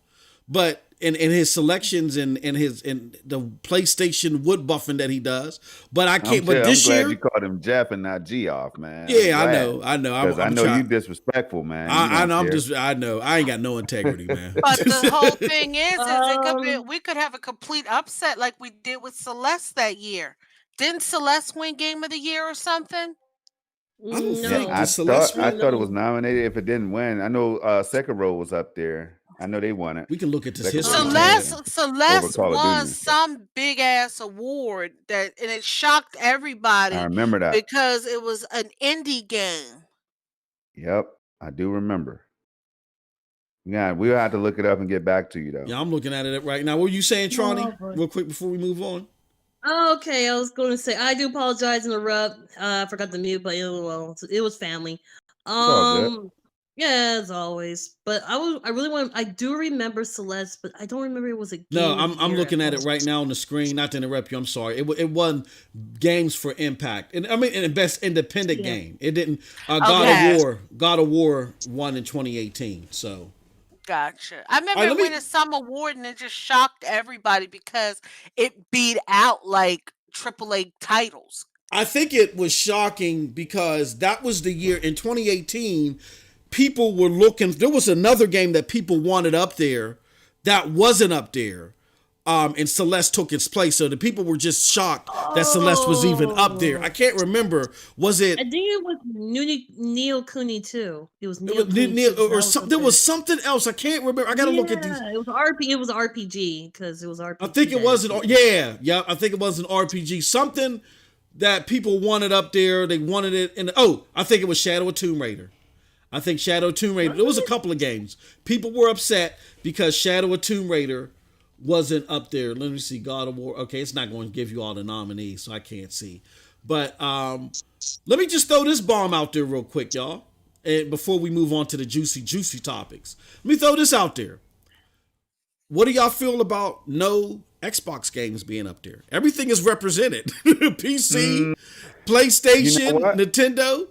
but in his selections and the PlayStation wood buffing that he does. But I can't. But this year, you called him Jeff and not Geoff, man. Yeah, I know. Because I know you disrespectful, man. I know. I know. I ain't got no integrity, man. But the whole thing is we could have a complete upset like we did with Celeste that year. Didn't Celeste win Game of the Year or something? I don't think I thought it was nominated. If it didn't win, I know Sekiro was up there. I know they won it. We can look at this history. Celeste won some big ass award and it shocked everybody. I remember that because it was an indie game. Yep, I do remember. Yeah, we'll have to look it up and get back to you though. Yeah, I'm looking at it right now. What were you saying, Tronny? Real quick before we move on. Okay, I was going to say I do apologize and interrupt. I forgot to mute, but it was family. Yeah, as always. But I do remember Celeste, but I don't remember it was a game. No, I'm looking at it right now on the screen. Not to interrupt you, I'm sorry. It won games for impact, and I mean, best independent game. It didn't. God of War won in 2018. So. Gotcha. I remember winning some award and it just shocked everybody because it beat out like AAA titles. I think it was shocking because that was the year in 2018. People were looking. There was another game that people wanted up there that wasn't up there. And Celeste took its place. So the people were just shocked that Celeste was even up there. I can't remember. Was it? I think it was Neo Kuni too. It was Neo there was something else. I can't remember. I gotta look at these. It was RPG because it was RPG. I think it was I think it was an RPG. Something that people wanted up there. They wanted it I think it was Shadow of Tomb Raider. I think Shadow of Tomb Raider. There was a couple of games. People were upset because Shadow of Tomb Raider wasn't up there. Let me see. God of War. Okay, it's not going to give you all the nominees, so I can't see. But let me just throw this bomb out there real quick, y'all. And before we move on to the juicy topics, let me throw this out there. What do y'all feel about no Xbox games being up there? Everything is represented. PC, PlayStation, Nintendo.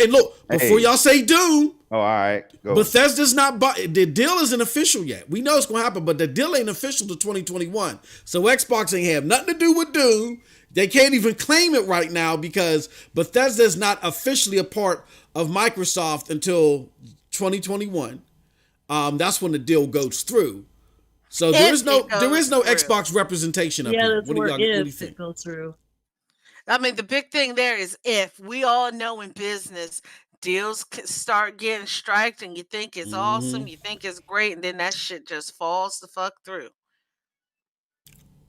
And look, before y'all say Doom. Oh, all right. Go. Bethesda's not the deal isn't official yet. We know it's gonna happen, but the deal ain't official to 2021. So Xbox ain't have nothing to do with Doom. They can't even claim it right now because Bethesda's not officially a part of Microsoft until 2021. That's when the deal goes through. So there is no Xbox representation up here. What do you think? It goes through. I mean, the big thing there is if we all know in business, deals start getting striked and you think it's awesome, Mm-hmm. you think it's great, and then that shit just falls the fuck through.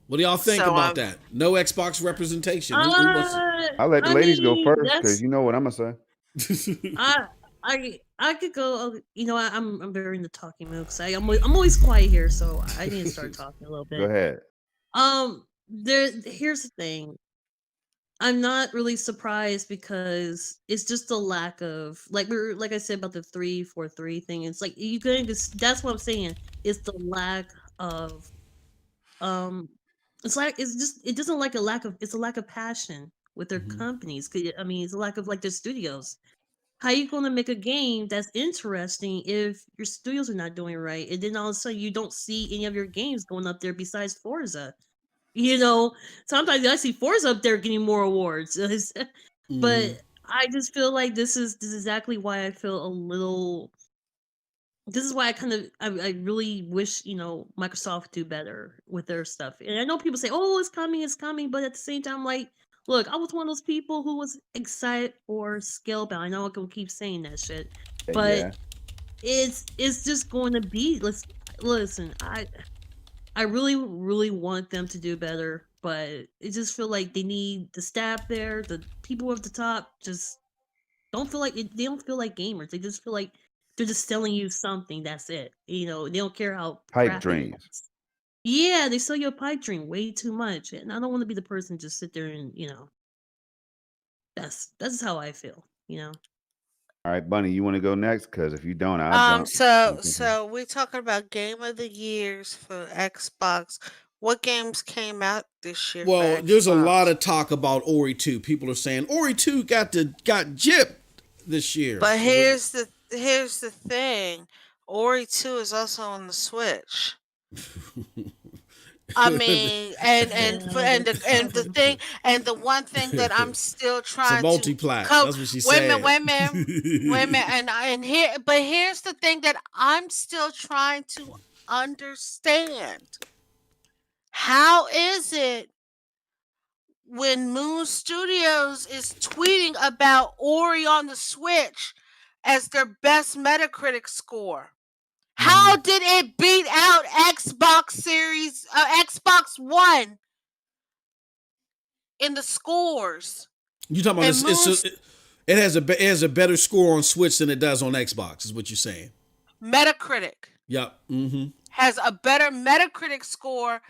What do y'all think So about that? No Xbox representation. Who wants to? I'll let the I ladies go mean, first because that's you know what I'm gonna say. I could go. You know, I'm very in the talking mood because I'm always quiet here, so I need to start talking a little Go bit. ahead. Here's the thing. I'm not really surprised because it's just a lack of like I said about the 3-4-3 thing. It's like you can just that's what I'm saying. It's the lack of um it doesn't like a lack of it's a lack of passion with their Mhm. companies. 'Cause, I mean, it's a lack of like their studios. How you going to make a game that's interesting if your studios are not doing right, and then all of a sudden you don't see any of your games going up there besides Forza? You know, sometimes I see Forza up there getting more awards. Mhm. But I just feel like this is exactly why I feel a little. This is why I really wish Microsoft would do better with their stuff. And I know people say, "Oh, it's coming," but at the same time, like, look, I was one of those people who was excited for Scalebound. I know I can keep saying that shit, but Yeah. it's just going to be. Listen. I really, really want them to do better, but it just feel like they need the staff there, the people at the top just don't feel like they don't feel like gamers. They just feel like they're just selling you something. That's it. They don't care how Pipe crappy it dreams. is. Yeah, they sell you a pipe dream way too much, and I don't want to be the person to just sit there and that's how I feel. All right, Bunny, you want to go next? Because if you don't, I'll jump. so we're talking about game of the years for Xbox. What games came out this year for Well, there's a lot Xbox? of talk about Ori 2. People are saying Ori 2 got gypped this year. But So what? here's the thing. Ori 2 is also on the Switch. I mean, and the thing and the one thing that I'm still It's a trying to multi-plat. co That's what she wait a minute, said. wait a minute, and here's the thing that I'm still trying to understand. How is it when Moon Studios is tweeting about Ori on the Switch as their best Metacritic score? How did it beat out Xbox One in the scores? You talking about And it has a better score on Switch than it does on Xbox, is what you're saying. Metacritic Yep. Mm-hmm. has a better Metacritic score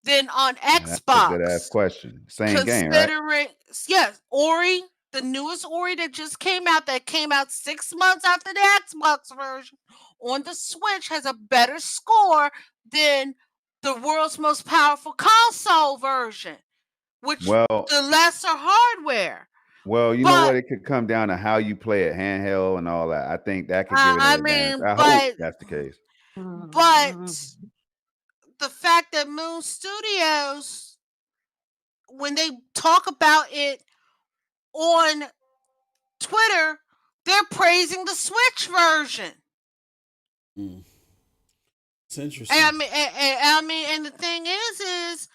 than on That's a good ass Xbox. question. Same game, right? Considering, yes, Ori, the newest Ori that just came out, that came out 6 months after the Xbox version, on the Switch has a better score than the world's most powerful console version, which Well, the lesser hardware. you know what? But It could come down to how you play it, handheld and all that. I think that could give it I an advantage. mean, I hope that's the case. but the fact that Moon Studios, when they talk about it on Twitter, they're praising the Switch version. It's interesting. And the thing is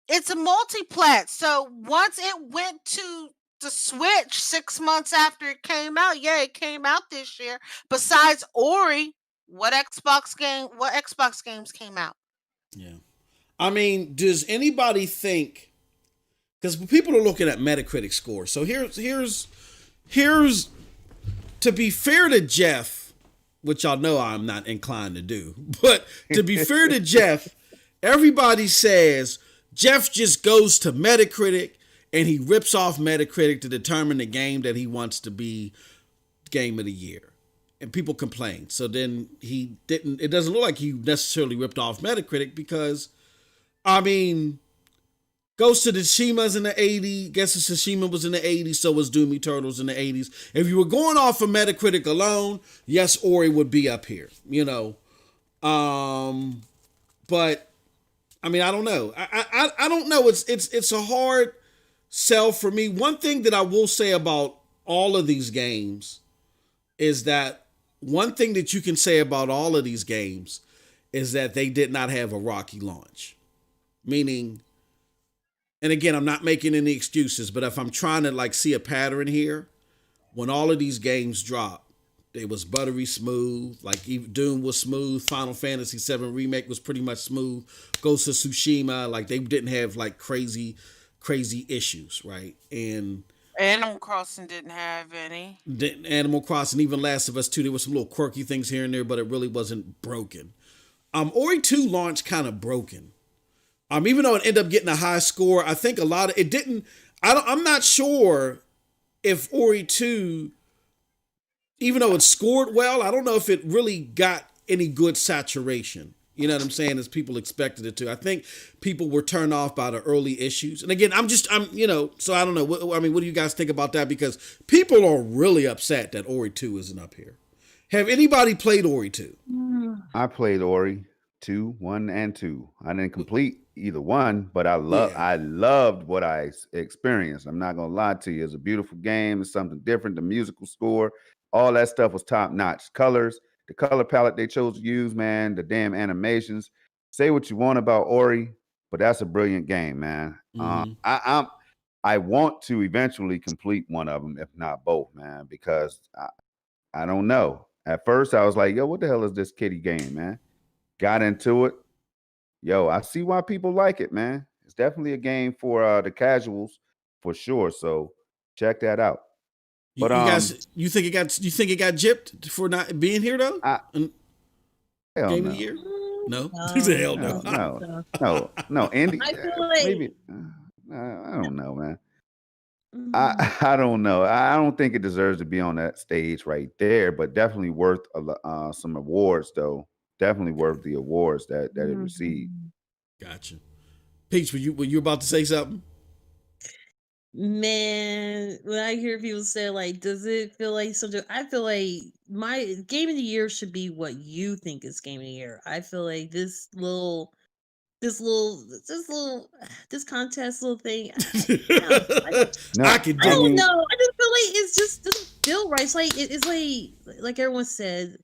it's a multi-plat. So once it went to the Switch 6 months after it came out, yeah, it came out this year. Besides Ori, what Xbox games came out? Yeah. I mean, does anybody think? Because people are looking at Metacritic scores. So here's to be fair to Jeff, which y'all know I'm not inclined to do, but to be fair to Jeff, everybody says Jeff just goes to Metacritic and he rips off Metacritic to determine the game that he wants to be game of the year. And people complain. So then it doesn't look like he necessarily ripped off Metacritic because, I mean, Ghost of Tsushima's in the 80s. Guess Tsushima was in the 80s, so was Doom Eternal's in the 80s. If you were going off of Metacritic alone, yes, Ori would be up here, But I mean, I don't know. I don't know. It's a hard sell for me. One thing that I will say about all of these games is that one thing that you can say about all of these games is that they did not have a rocky launch. Meaning, and again, I'm not making any excuses, but if I'm trying to like see a pattern here, when all of these games drop, it was buttery smooth. Like Doom was smooth. Final Fantasy VII Remake was pretty much smooth. Ghost of Tsushima, like they didn't have like crazy issues, right? And Animal Crossing didn't have any. Animal Crossing, even Last of Us 2, there were some little quirky things here and there, but it really wasn't broken. Ori 2 launched kind of broken. Even though it ended up getting a high score, I think a lot of it didn't. I'm not sure if Ori 2, even though it scored well, I don't know if it really got any good saturation. You know what I'm saying? As people expected it to. I think people were turned off by the early issues. And again, so I don't know. What do you guys think about that? Because people are really upset that Ori 2 isn't up here. Have anybody played Ori 2? I played Ori 2, 1 and 2. I didn't complete either one, but I loved what I experienced. I'm not gonna lie to you. It's a beautiful game. It's something different. The musical score, all that stuff was top notch. Colors, the color palette they chose to use, man, the damn animations. Say what you want about Ori, but that's a brilliant game, man. I want to eventually complete one of them, if not both, man, because I don't know. At first, I was like, yo, what the hell is this kiddie game, man? Got into it. Yo, I see why people like it, man. It's definitely a game for the casuals, for sure. So check that out. But you guys, you think it got gypped for not being here though? Hell Game no. of the year? No. Hell no. Andy, I feel like maybe. I don't know, man. I don't know. I don't think it deserves to be on that stage right there, but definitely worth some awards, though. Definitely worth the awards that it received. Gotcha. Peach, were you about to say something? Man, when I hear people say like, does it feel like something? I feel like my game of the year should be what you think is game of the year. I feel like this contest little thing. I can I don't know. I just feel like it's just doesn't feel right. It's like it's like everyone said.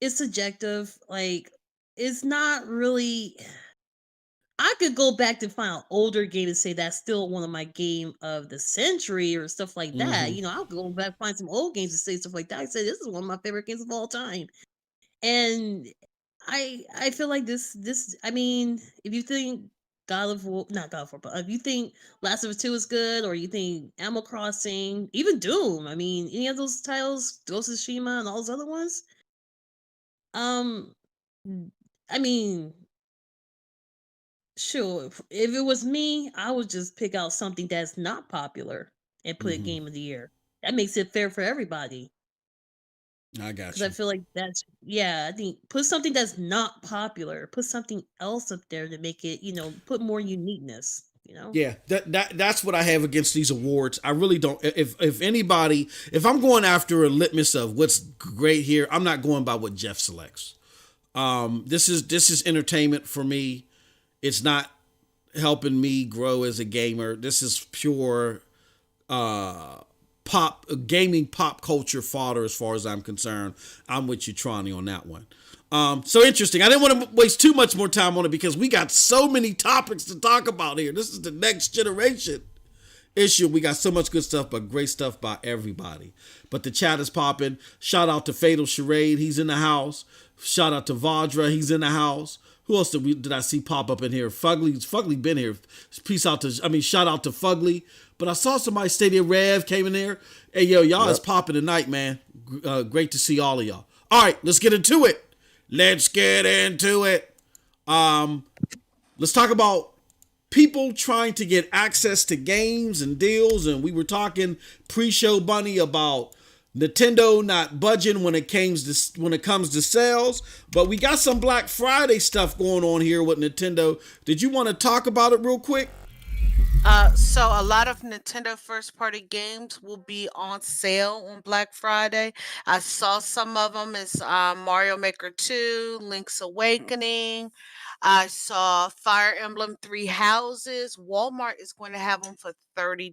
It's subjective. Like it's not really. I could go back to find an older game and say that's still one of my game of the century or stuff like that. Mhm. You know, I'll go back and find some old games and say stuff like that. I say this is one of my favorite games of all time. And I feel like this I mean, if you think God of War, not God of War, but if you think Last of Us 2 is good, or you think Animal Crossing, even Doom, I mean, any of those titles, Ghost of Tsushima and all those other ones, I mean, sure, if it was me, I would just pick out something that's not popular and put it game of the year. That makes it fair for everybody. I got Because you. I feel like I think put something that's not popular, put something else up there to make it, put more uniqueness, Yeah, that's what I have against these awards. I really don't. If anybody, if I'm going after a litmus of what's great here, I'm not going by what Jeff selects. This is entertainment for me. It's not helping me grow as a gamer. This is pure gaming pop culture fodder as far as I'm concerned. I'm with you, Tronny, on that one. So interesting. I didn't want to waste too much more time on it because we got so many topics to talk about here. This is the next generation issue. We got so much good stuff, but great stuff by everybody. But the chat is popping. Shout out to Fatal Charade. He's in the house. Shout out to Vajra. He's in the house. Who else did I see pop up in here? Fugly been here. Shout out to Fugly. But I saw somebody, Stadia Rev came in there. Hey, yo, y'all is popping tonight, man. Great to see all of y'all. All right, let's get into it. Let's talk about people trying to get access to games and deals. And we were talking pre-show, Bunny, about Nintendo not budging when it comes to sales, but we got some Black Friday stuff going on here with Nintendo. Did you want to talk about it real quick? So a lot of Nintendo first party games will be on sale on Black Friday. I saw some of them is Mario Maker 2, Link's Awakening. I saw Fire Emblem Three Houses. Walmart is going to have them for $30.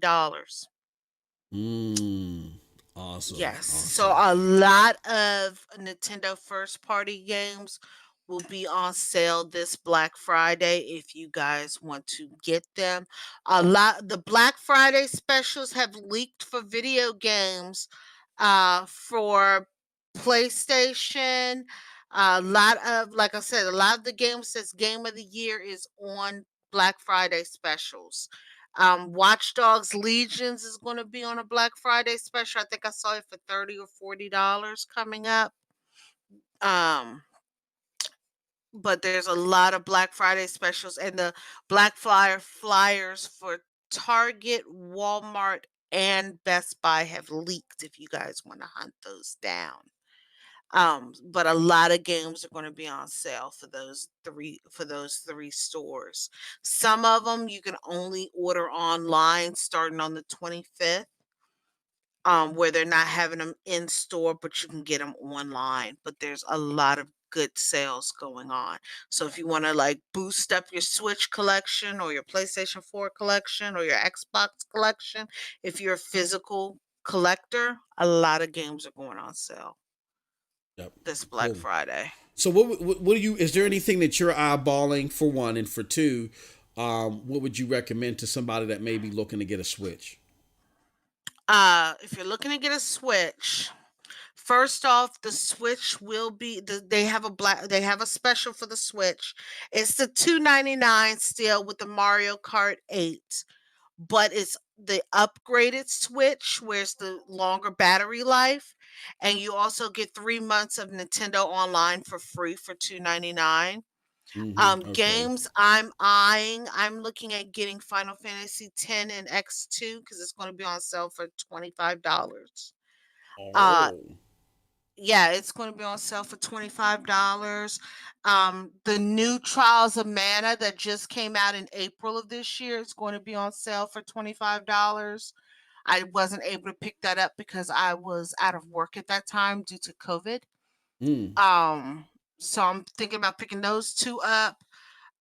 Awesome. Yes. Awesome. So a lot of Nintendo first party games will be on sale this Black Friday if you guys want to get them. The Black Friday specials have leaked for video games, for PlayStation. A lot of, like I said, a lot of the games says Game of the Year is on Black Friday specials. Watch Dogs Legions is going to be on a Black Friday special. I think I saw it for $30 or $40 coming up. Um, but there's a lot of Black Friday specials, and the Black Flyer flyers for Target, Walmart, and Best Buy have leaked if you guys want to hunt those down. But a lot of games are going to be on sale for those three stores. Some of them you can only order online starting on the 25th, where they're not having them in store, but you can get them online. But there's a lot of good sales going on. So if you want to like boost up your Switch collection or your PlayStation 4 collection or your Xbox collection, if you're a physical collector, a lot of games are going on sale Yep. this Black Cool. Friday. So what do you, is there anything that you're eyeballing, for one, and for two, what would you recommend to somebody that may be looking to get a Switch? If you're looking to get a Switch, first off, the Switch will be they have a special for the Switch. It's the $299 still with the Mario Kart 8, but it's the upgraded Switch where it's the longer battery life, and you also get 3 months of Nintendo Online for free for $299. Okay. Games I'm looking at getting Final Fantasy X and X2 because it's going to be on sale for $25. Uh, Oh. yeah, it's going to be on sale for $25. The new Trials of Mana that just came out in April of this year is going to be on sale for $25. I wasn't able to pick that up because I was out of work at that time due to COVID. Mm. So I'm thinking about picking those two up.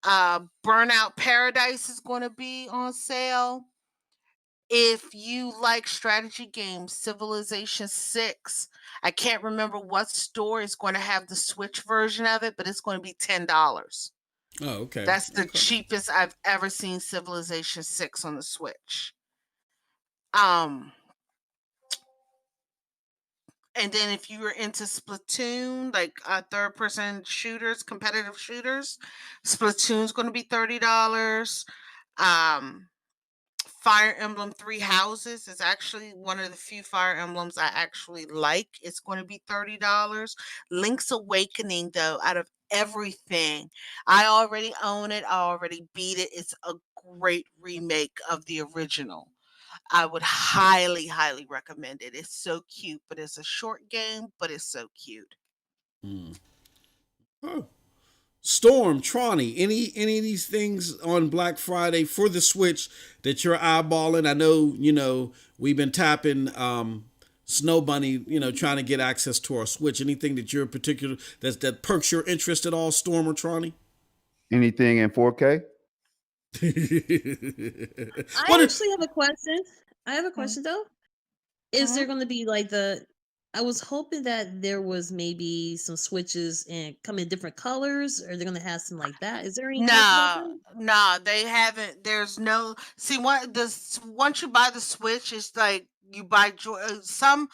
Burnout Paradise is going to be on sale. If you like strategy games, Civilization 6, I can't remember what store is going to have the Switch version of it, but it's going to be $10. Oh, okay. That's the Okay. cheapest I've ever seen Civilization 6 on the Switch. Um, and then if you were into Splatoon, like third person shooters, competitive shooters, Splatoon's going to be $30. Um, Fire Emblem Three Houses is actually one of the few Fire Emblems I actually like. It's going to be $30. Link's Awakening, though, out of everything, I already own it. I already beat it. It's a great remake of the original. I would highly, highly recommend it. It's so cute, but it's a short game, but it's so cute. Mm. Oh. Storm, Tronny, any of these things on Black Friday for the Switch that you're eyeballing? I know, we've been tapping Snow Bunny, trying to get access to our Switch. Anything that you're particular that perks your interest at all, Storm or Tronny? Anything in 4K? I actually have a question. I have a question though. Is there going to be like I was hoping that there was maybe some switches and come in different colors, or they're going to have some like that. Is there any talk about that? No, they haven't. There's no. See, once you buy the Switch, it's like you buy some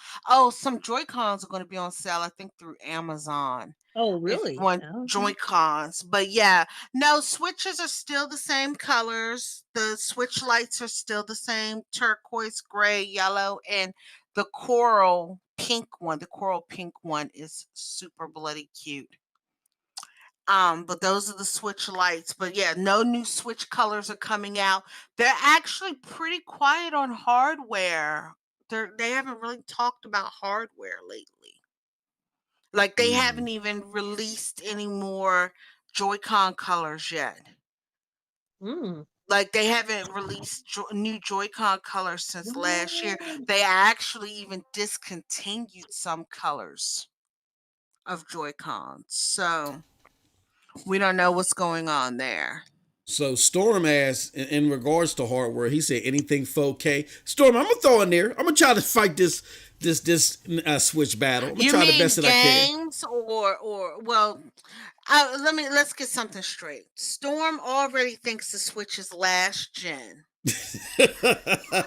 Joy-Cons are going to be on sale, I think, through Amazon. Oh, If really? you want Oh, okay. Joy-Cons. But yeah, no, Switches are still the same colors. The Switch lights are still the same: turquoise, gray, yellow, and the coral pink one. The coral pink one is super bloody cute. But those are the Switch lights. But yeah, no new Switch colors are coming out. They're actually pretty quiet on hardware. They haven't really talked about hardware lately. Like they haven't even released any more Joy-Con colors yet. Mm. Like they haven't released new Joy-Con colors since last year. They actually even discontinued some colors of Joy-Cons. So we don't know what's going on there. So Storm asked in regards to hardware, he said anything 4K. Storm, I'm gonna throw in there. I'm gonna try to fight this Switch battle. I'm gonna You try the mean best that I can. games or well, Let's get something straight. Storm already thinks the Switch is last gen.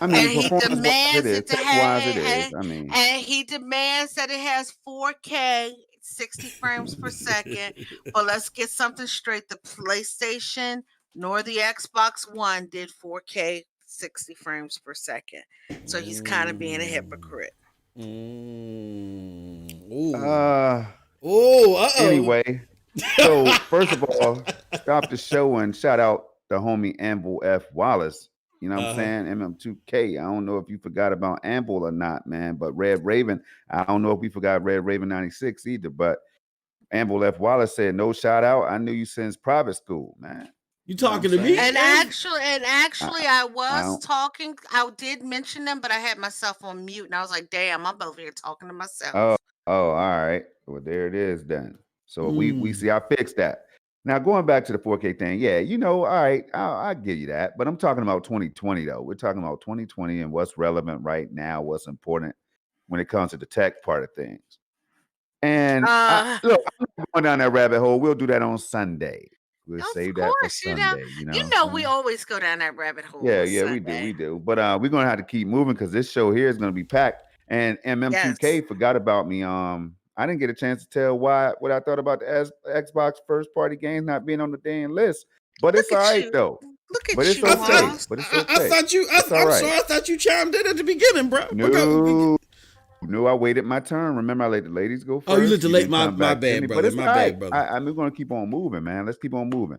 I And mean, he performance-wise, it demands is. it to Tech-wise, it have, is. I mean, and he demands that it has 4K, 60 frames per second. But let's get something straight: the PlayStation nor the Xbox One did 4K, 60 frames per second. So he's kind of being a hypocrite. uh, Oh, anyway, so first of all, stop the show and shout out the homie Anvil F. Wallace. You know what I'm saying? MM2K. I don't know if you forgot about Anvil or not, man. But Red Raven, I don't know if we forgot Red Raven 96 either. But Anvil F. Wallace said, no shout out. I knew you since private school, man. You You know what I'm talking to me? saying? And actually, I I was don't. talking. I did mention them, but I had myself on mute, and I was like, "Damn, I'm over here talking to myself." Oh, all right. Well, there it is then. So we Mm. see I fixed that. Now going back to the 4K thing, yeah, all right, I'll give you that. But I'm talking about 2020 though. We're talking about 2020 and what's relevant right now, what's important when it comes to the tech part of things. And look, I'm not going down that rabbit hole. We'll do that on Sunday. We'll Of save that for course, Sunday. You know what I'm we saying? always go down that rabbit hole Yeah, on yeah, we Sunday. do. But we're gonna have to keep moving because this show here is gonna be packed. And Yes. MM2K forgot about me. I didn't get a chance to tell what I thought about the Xbox first party games not being on the damn list. But Look it's all at right you. though. Look But at it's you, okay. Moss. But it's I okay. thought you. It's all I'm right. sorry. I thought you chimed in at the beginning, bro. No, I waited my turn. Remember, I let the ladies go first. Oh, you let the late. didn't My come back to bad, me, but brother. it's My all right. bad, brother. I'm gonna keep on moving, man. Let's keep on moving.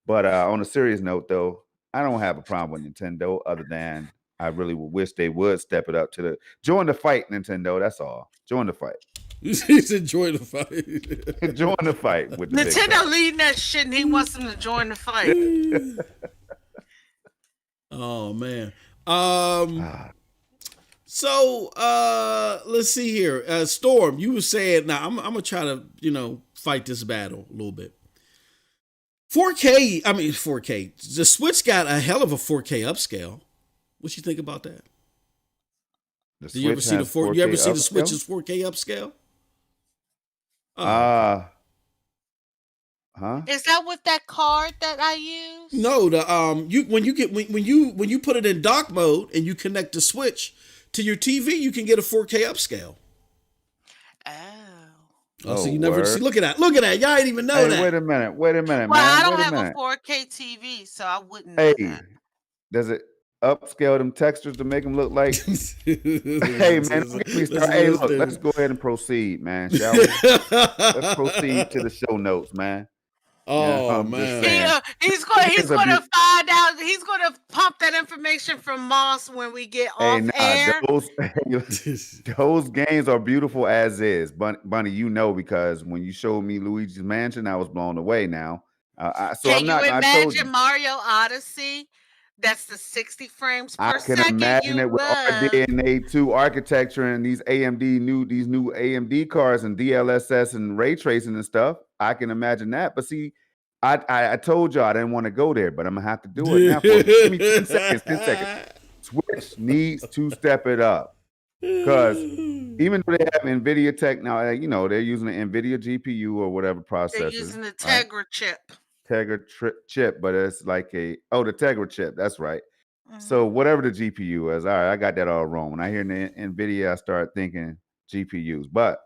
But on a serious note, though, I don't have a problem with Nintendo, other than I really wish they would step it up to join the fight, Nintendo. That's all. Join the fight. He's enjoying the fight. Join the fight with the big Nintendo dog. leading that shit, and he wants them to join the fight. Oh man. Ah, So let's see here. Storm, you were saying now I'm gonna try to, fight this battle a little bit. 4K, I mean 4K. The Switch got a hell of a 4K upscale. What you think about that? the Do you ever Switch see the has four? You ever 4K see the upscale? Switch's 4K upscale? Oh, Huh? Is that with that card that I use? no. The you when you put it in dock mode and you connect the Switch to your TV, you can get a 4K upscale. Oh. Oh, so Oh, you never see? word. Look at that! Look at that! Y'all ain't even know Hey, that. wait a minute, Well, man. I don't Wait a have a minute. 4K TV, so I wouldn't know that. Hey, does it upscale them textures to make them look like? Hey, man, don't get me started. Hey, look, let's go ahead and proceed, man, shall we? Let's proceed to the show notes, man. Oh I'm just man. saying. He's going Here's a to beau- find out. He's going to pump that information from Moss when we get Hey, off nah, air. those games are beautiful as is. Bunny, you know, because when you showed me Luigi's Mansion, I was blown away now. So Can I'm you not, I told you. imagine Mario Odyssey? That's the 60 frames I per can second imagine you it with love. RDNA2 architecture and these new AMD cards and DLSS and ray tracing and stuff. I can imagine that. But see, I told y'all I didn't want to go there, but I'm gonna have to do it now. Give me 10 seconds. 10 seconds. Switch needs to step it up because even though they have NVIDIA tech now, they're using the NVIDIA GPU or whatever processor. They're using the right? Tegra chip. Tegra chip, but it's like the Tegra chip. That's right. Mhm. So whatever the GPU is, all right, I got that all wrong. When I hear NVIDIA, I start thinking GPUs, but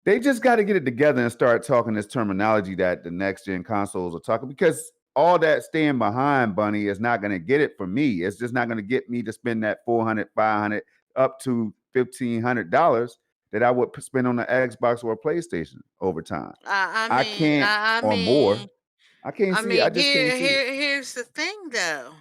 they just got to get it together and start talking this terminology that the next gen consoles are talking, because all that staying behind, Bunny, is not going to get it for me. It's just not going to get me to spend that $400, $500, up to $1,500 that I would spend on the Xbox or a PlayStation over time. I can't, or more. I can't see it. I just can't see it. Here's the thing, though.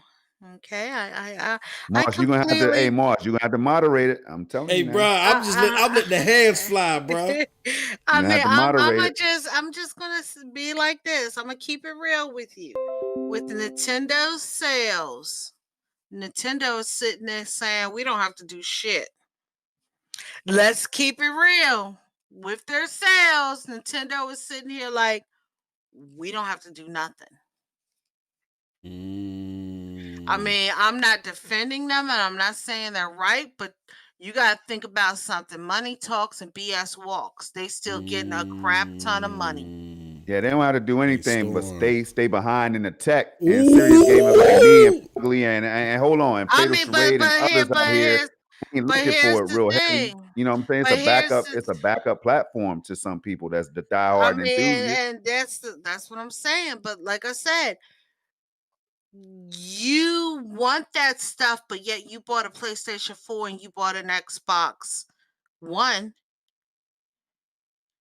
Okay, I Mars, you're gonna have to. Hey, completely. Mars, you're gonna have to moderate it. I'm telling Hey, you bro, now. I'm letting the hands fly, bro. I You're gonna mean, have to moderate it. I'm just gonna be like this. I'm gonna keep it real with you. With the Nintendo sales, Nintendo is sitting there saying we don't have to do shit. Let's keep it real. With their sales, Nintendo is sitting here like we don't have to do nothing. I mean, I'm not defending them and I'm not saying they're right, but you got to think about something. Money talks and BS walks. They still getting a crap ton of money. Yeah, they don't have to do anything but Storm. stay behind in the tech and serious gamers like me and Ugly and hold on and I Fatal mean, Charade and others out here ain't looking here's for it the real heavy. thing. You know what I'm saying? But here's the It's a backup platform to some people that's the I diehard mean, enthusiast. and that's what I'm saying. But like I said, you want that stuff, but yet you bought a PlayStation 4 and you bought an Xbox One,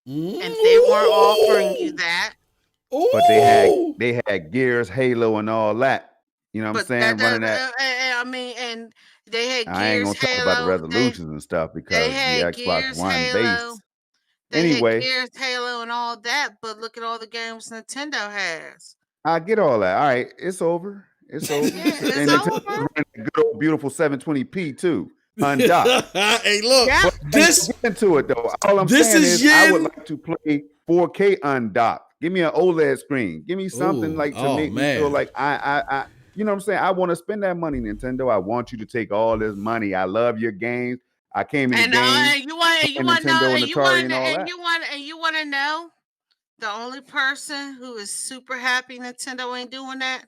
and they weren't offering you that. But they had Gears, Halo, and all that. You know what I'm But saying? Running that. I mean, and they had I ain't Gears, gonna talk about the Halo. resolutions and stuff They because the had Xbox Gears, One Halo. base. They had Anyway, Gears, Halo, and all that. But look at all the games Nintendo has. I get all that. All right, it's over. It's over. Yeah, it's And Nintendo's over. running a good old beautiful 720p too, undocked. Hey, look, Yeah. this Get into it though. All I'm this saying is is I Yin. would like to play 4K undocked. Give me an OLED screen. Give me something Ooh, like to oh, make me feel man. like I you know what I'm saying? I want to spend that money, Nintendo. I want you to take all this money. I love your games. I came in the game And you want to Nintendo know, and and Atari and all that. you want to know the only person who is super happy Nintendo ain't doing that?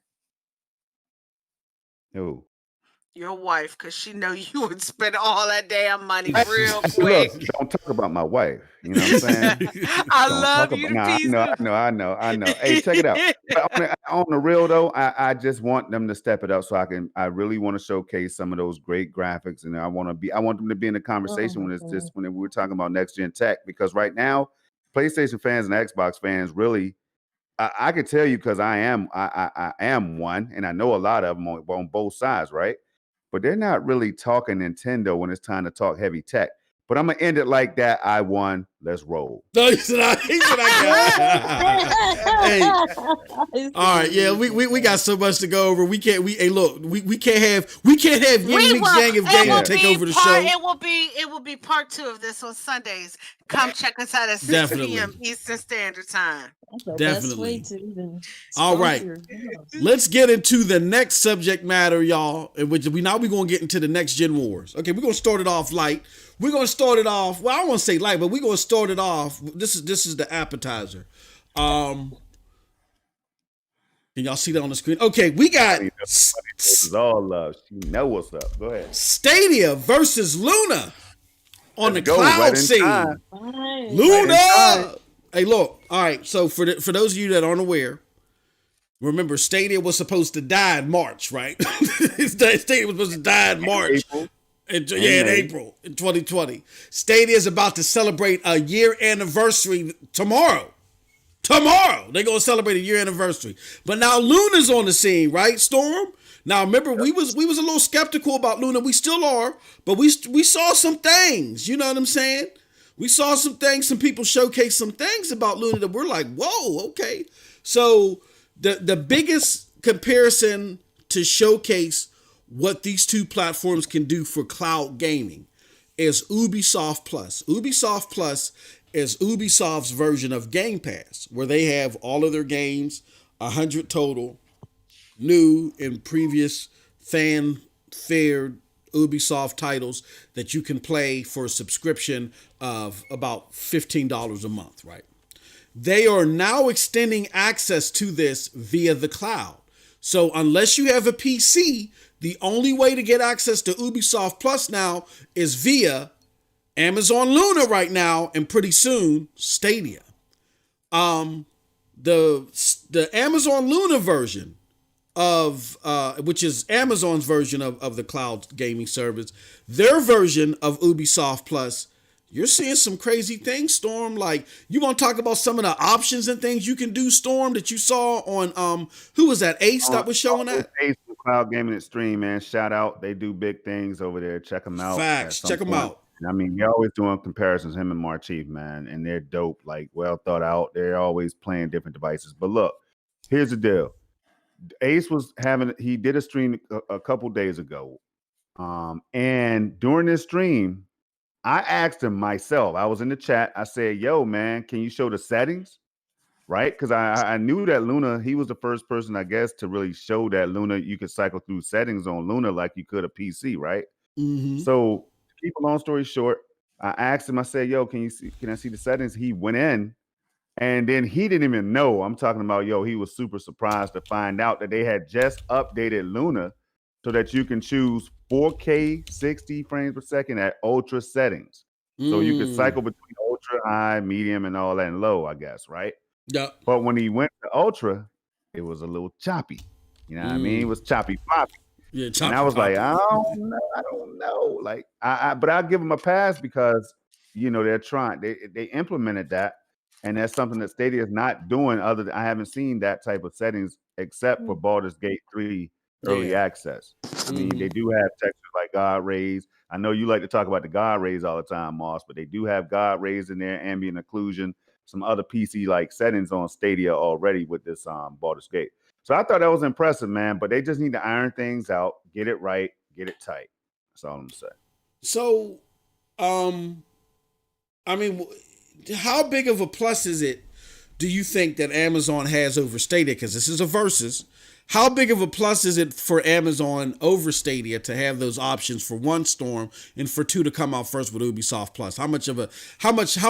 Who? Your wife, because she know you would spend all that damn money Hey, real look, quick. don't talk about my wife. You know what I'm saying? I Don't love talk you about. to pieces. I know. Hey, check it out. But on the real though, I just want them to step it up so I really want to showcase some of those great graphics, and I want them to be in the conversation when we're talking about next gen tech, because right now, PlayStation fans and Xbox fans really. I can tell you because I am one, and I know a lot of them on both sides, right? But they're not really talking Nintendo when it's time to talk heavy tech. But I'm gonna end it like that. I won. Let's roll. No, he said I got. Hey. All right, yeah, we got so much to go over. We can't have Yin Mix Yang of Gang take over the show. It will be part 2 of this on Sundays. Come check us out at 6 p.m. Eastern Standard Time. Definitely. All right, let's get into the next subject matter, y'all. Which we're gonna get into the next gen wars. Okay, we're gonna start it off light. We're gonna start it off. Well, I don't want to say light, but we're gonna start it off. This is the appetizer. Can y'all see that on the screen? Okay, we got This is all love. She know what's up. Go ahead. Stadia versus Luna on the cloud right scene. Luna. Hey, look. All right. So for those of you that aren't aware, remember Stadia was supposed to die in March, right? Stadia was supposed to die in March. In April in 2020. Stadia is about to celebrate a year anniversary tomorrow. They're going to celebrate a year anniversary. But now Luna's on the scene, right, Storm? Now remember, we was a little skeptical about Luna. We still are, but we saw some things. You know what I'm saying? We saw some things. Some people showcase some things about Luna that we're like, whoa, okay. So the biggest comparison to showcase what these two platforms can do for cloud gaming is Ubisoft Plus. Ubisoft Plus is Ubisoft's version of Game Pass, where they have all of their games, 100 total, new and previous fan-fared Ubisoft titles that you can play for a subscription of about $15 a month, right? They are now extending access to this via the cloud. So unless you have a PC, the only way to get access to Ubisoft Plus now is via Amazon Luna right now, and pretty soon Stadia. The Amazon Luna version of which is Amazon's version of the cloud gaming service, their version of Ubisoft Plus, you're seeing some crazy things, Storm. Like, you want to talk about some of the options and things you can do, Storm, that you saw on who was that, Ace that was showing that? Ace Cloud Gaming Extreme, man. Shout out. They do big things over there. Check them out. Facts. Check them out. I mean, they're always doing comparisons, him and Marchief, man, and they're dope, like well thought out. They're always playing different devices. But look, here's the deal. Ace he did a stream a couple days ago. And during this stream, I asked him myself, I was in the chat. I said, yo, man, can you show the settings? Right? Because I knew that Luna, he was the first person, I guess, to really show that Luna, you could cycle through settings on Luna like you could a PC, right? Mm-hmm. So to keep a long story short, I asked him, I said, yo, can I see the settings? He went in And then he didn't even know. I'm talking about, he was super surprised to find out that they had just updated Luna so that you can choose 4K 60 frames per second at ultra settings. So you could cycle between ultra, high, medium, and all that, and low, I guess, right? Yeah. But when he went to ultra, it was a little choppy. You know what I mean? It was choppy floppy. Yeah, And I was like, I don't know. Like, but I'll give them a pass because, they're trying. They implemented that. And that's something that Stadia is not doing. I haven't seen that type of settings except for Baldur's Gate 3 early access. I mean, they do have textures like God rays. I know you like to talk about the God rays all the time, Moss, but they do have God rays in there, ambient occlusion, some other PC like settings on Stadia already with this Baldur's Gate. So I thought that was impressive, man. But they just need to iron things out, get it right, get it tight. That's all I'm saying. So, I mean, how big of a plus is it, do you think, that Amazon has over Stadia? Because this is a versus. How big of a plus is it for Amazon over Stadia to have those options for one, Storm, and for two to come out first with Ubisoft Plus? How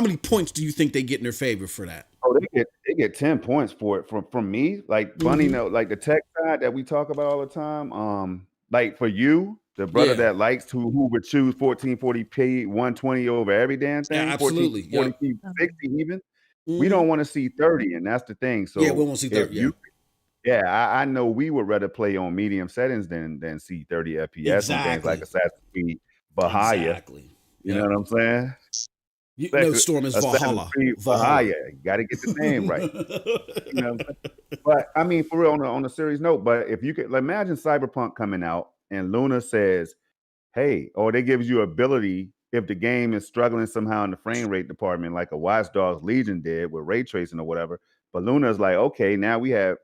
many points do you think they get in their favor for that? Oh, they get 10 points for it from me. Like Bunny, like the tech side that we talk about all the time. Like for you, the brother that likes who would choose 1440p 120 over every damn thing, absolutely, 1440p 60 even. We don't want to see 30, and that's the thing. So we won't see 30. I know we would rather play on medium settings than see 30 FPS on games like Assassin's Creed Valhalla. Exactly. You know what I'm saying? No, Storm is Valhalla. Valhalla. You got to get the name right. But I mean, for real, on a serious note, but if you could imagine Cyberpunk coming out and Luna says, hey, or they gives you ability if the game is struggling somehow in the frame rate department, like a Watch Dogs Legion did with ray tracing or whatever. But Luna's like, okay, now we have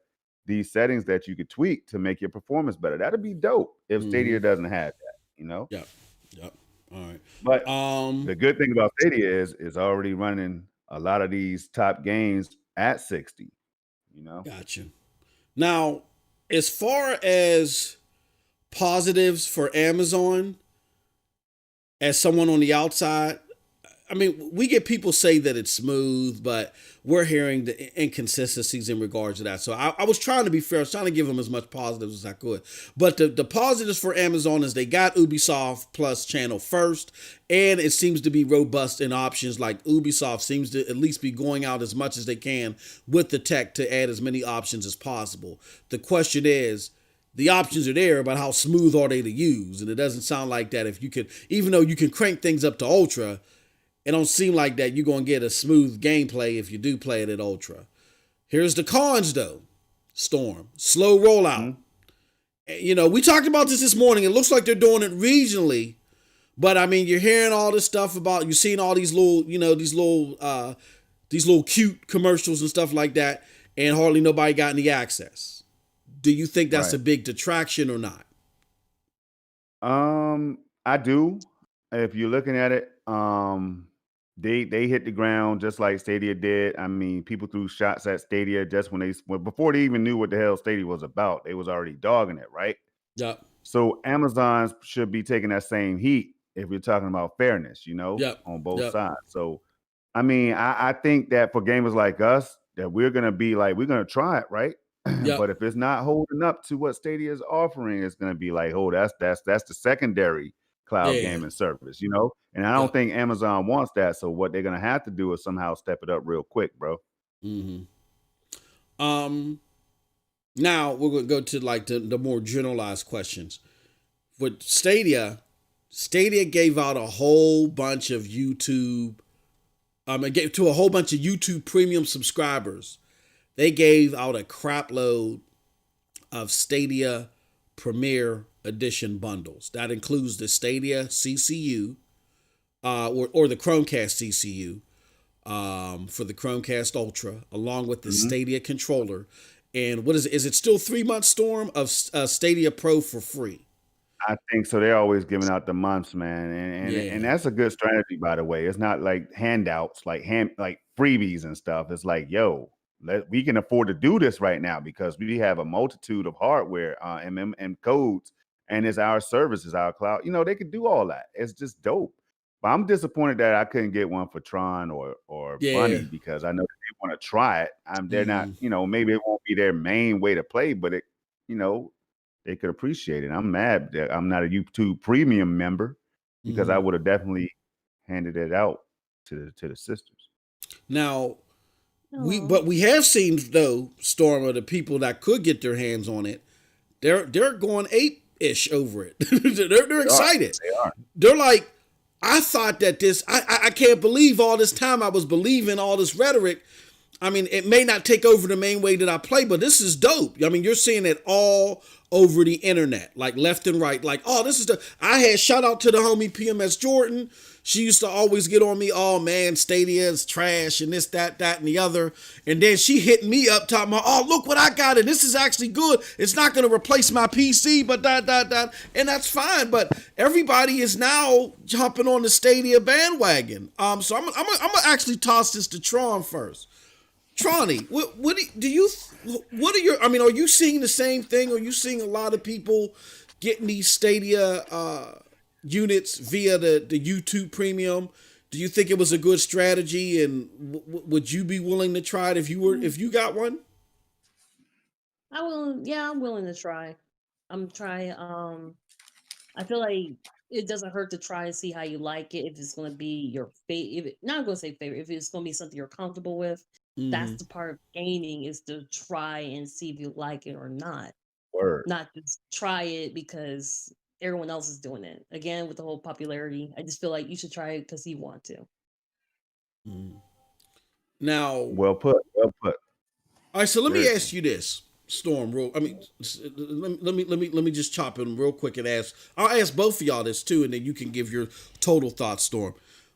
these settings that you could tweak to make your performance better. That'd be dope if Stadia doesn't have that, Yep. All right. But the good thing about Stadia is already running a lot of these top games at 60, Gotcha. Now, as far as positives for Amazon, as someone on the outside, I mean, we get people say that it's smooth, but we're hearing the inconsistencies in regards to that. So I was trying to be fair. I was trying to give them as much positives as I could. But the positives for Amazon is they got Ubisoft Plus channel first, and it seems to be robust in options. Like Ubisoft seems to at least be going out as much as they can with the tech to add as many options as possible. The question is, the options are there, but how smooth are they to use? And it doesn't sound like that. If you could, even though you can crank things up to ultra, it don't seem like that you're going to get a smooth gameplay if you do play it at ultra. Here's the cons, though. Storm. Slow rollout. We talked about this morning. It looks like they're doing it regionally. But, I mean, you're hearing all this stuff about, you're seeing all these little, these little cute commercials and stuff like that, and hardly nobody got any access. Do you think that's a big detraction or not? I do. If you're looking at it, they hit the ground just like Stadia did. I mean, people threw shots at Stadia just before they even knew what the hell Stadia was about. They was already dogging it, right? Yeah. So Amazon should be taking that same heat if you're talking about fairness, on both sides. So, I mean, I think that for gamers like us, that we're gonna be like, we're gonna try it, right? But if it's not holding up to what Stadia is offering, it's gonna be like, oh, that's the secondary cloud gaming service, And I don't think Amazon wants that. So what they're gonna have to do is somehow step it up real quick, bro. Now we're gonna go to like the more generalized questions. With Stadia gave out a whole bunch of YouTube. It gave to a whole bunch of YouTube premium subscribers. They gave out a crap load of Stadia Premier Edition bundles. That includes the Stadia CCU, or the Chromecast CCU, for the Chromecast Ultra, along with the Stadia controller. And what is it? Is it still 3 months, Storm, of Stadia Pro for free? I think so. They're always giving out the months, man, and that's a good strategy, by the way. It's not like handouts, like freebies and stuff. It's like, yo, we can afford to do this right now because we have a multitude of hardware and codes, and it's our services, our cloud. They could do all that. It's just dope. But I'm disappointed that I couldn't get one for Tron or Bunny because I know that they want to try it. They're not, maybe it won't be their main way to play, but it, they could appreciate it. I'm mad that I'm not a YouTube Premium member because I would have definitely handed it out to the sisters. Now, we have seen though, Storm, of the people that could get their hands on it, they're going ape-ish over it. they're excited. They are. They're like, I thought that I can't believe all this time I was believing all this rhetoric. I mean, it may not take over the main way that I play, but this is dope. I mean, you're seeing it all over the internet, like left and right. Like, oh, this is I had shout out to the homie PMS Jordan. She used to always get on me, oh man, Stadia is trash and this, that, and the other. And then she hit me up talking about, oh, look what I got, and this is actually good. It's not going to replace my PC, but that. And that's fine. But everybody is now jumping on the Stadia bandwagon. So I'm gonna actually toss this to Tron first. Tronny, are you seeing the same thing? Are you seeing a lot of people getting these Stadia units via the YouTube Premium? Do you think it was a good strategy, and would you be willing to try it if you got one? I'm willing to try. I feel like it doesn't hurt to try and see how you like it. If it's going to be your favorite, not going to say favorite, if it's going to be something you're comfortable with, that's the part of gaming, is to try and see if you like it or not. Word. Not just try it because everyone else is doing it. Again, with the whole popularity, I just feel like you should try it because you want to. Now, well put. All right, so let me ask you this, Storm. Let me just chop in real quick and ask. I'll ask both of y'all this too, and then you can give your total thoughts, Storm.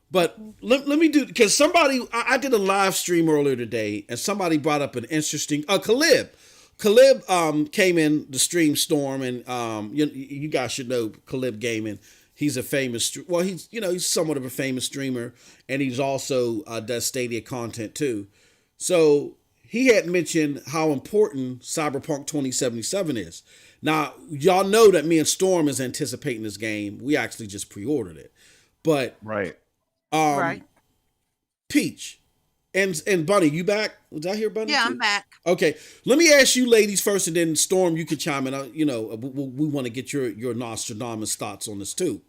But let me do, because I did a live stream earlier today, and somebody brought up an interesting Khalib came in the stream, Storm, and you guys should know Khalib Gaming. He's a famous, he's somewhat of a famous streamer, and he's also does Stadia content too. So he had mentioned how important Cyberpunk 2077 is. Now, y'all know that me and Storm is anticipating this game. We actually just pre-ordered it, but right. Right. Peach and Bunny, you back? Was I here, Bunny? Yeah, too? I'm back. Okay, let me ask you ladies first, and then Storm, you can chime in. We want to get your Nostradamus thoughts on this too.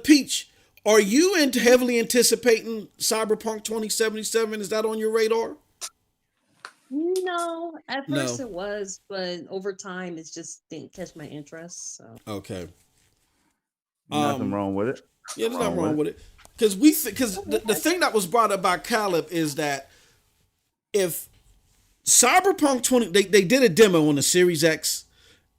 Peach, are you heavily anticipating Cyberpunk 2077? Is that on your radar? No, at first it was, but over time it just didn't catch my interest. So okay, nothing wrong with it. Yeah, there's nothing wrong with it. Because the thing that was brought up by Caleb is that if Cyberpunk 20, they did a demo on the Series X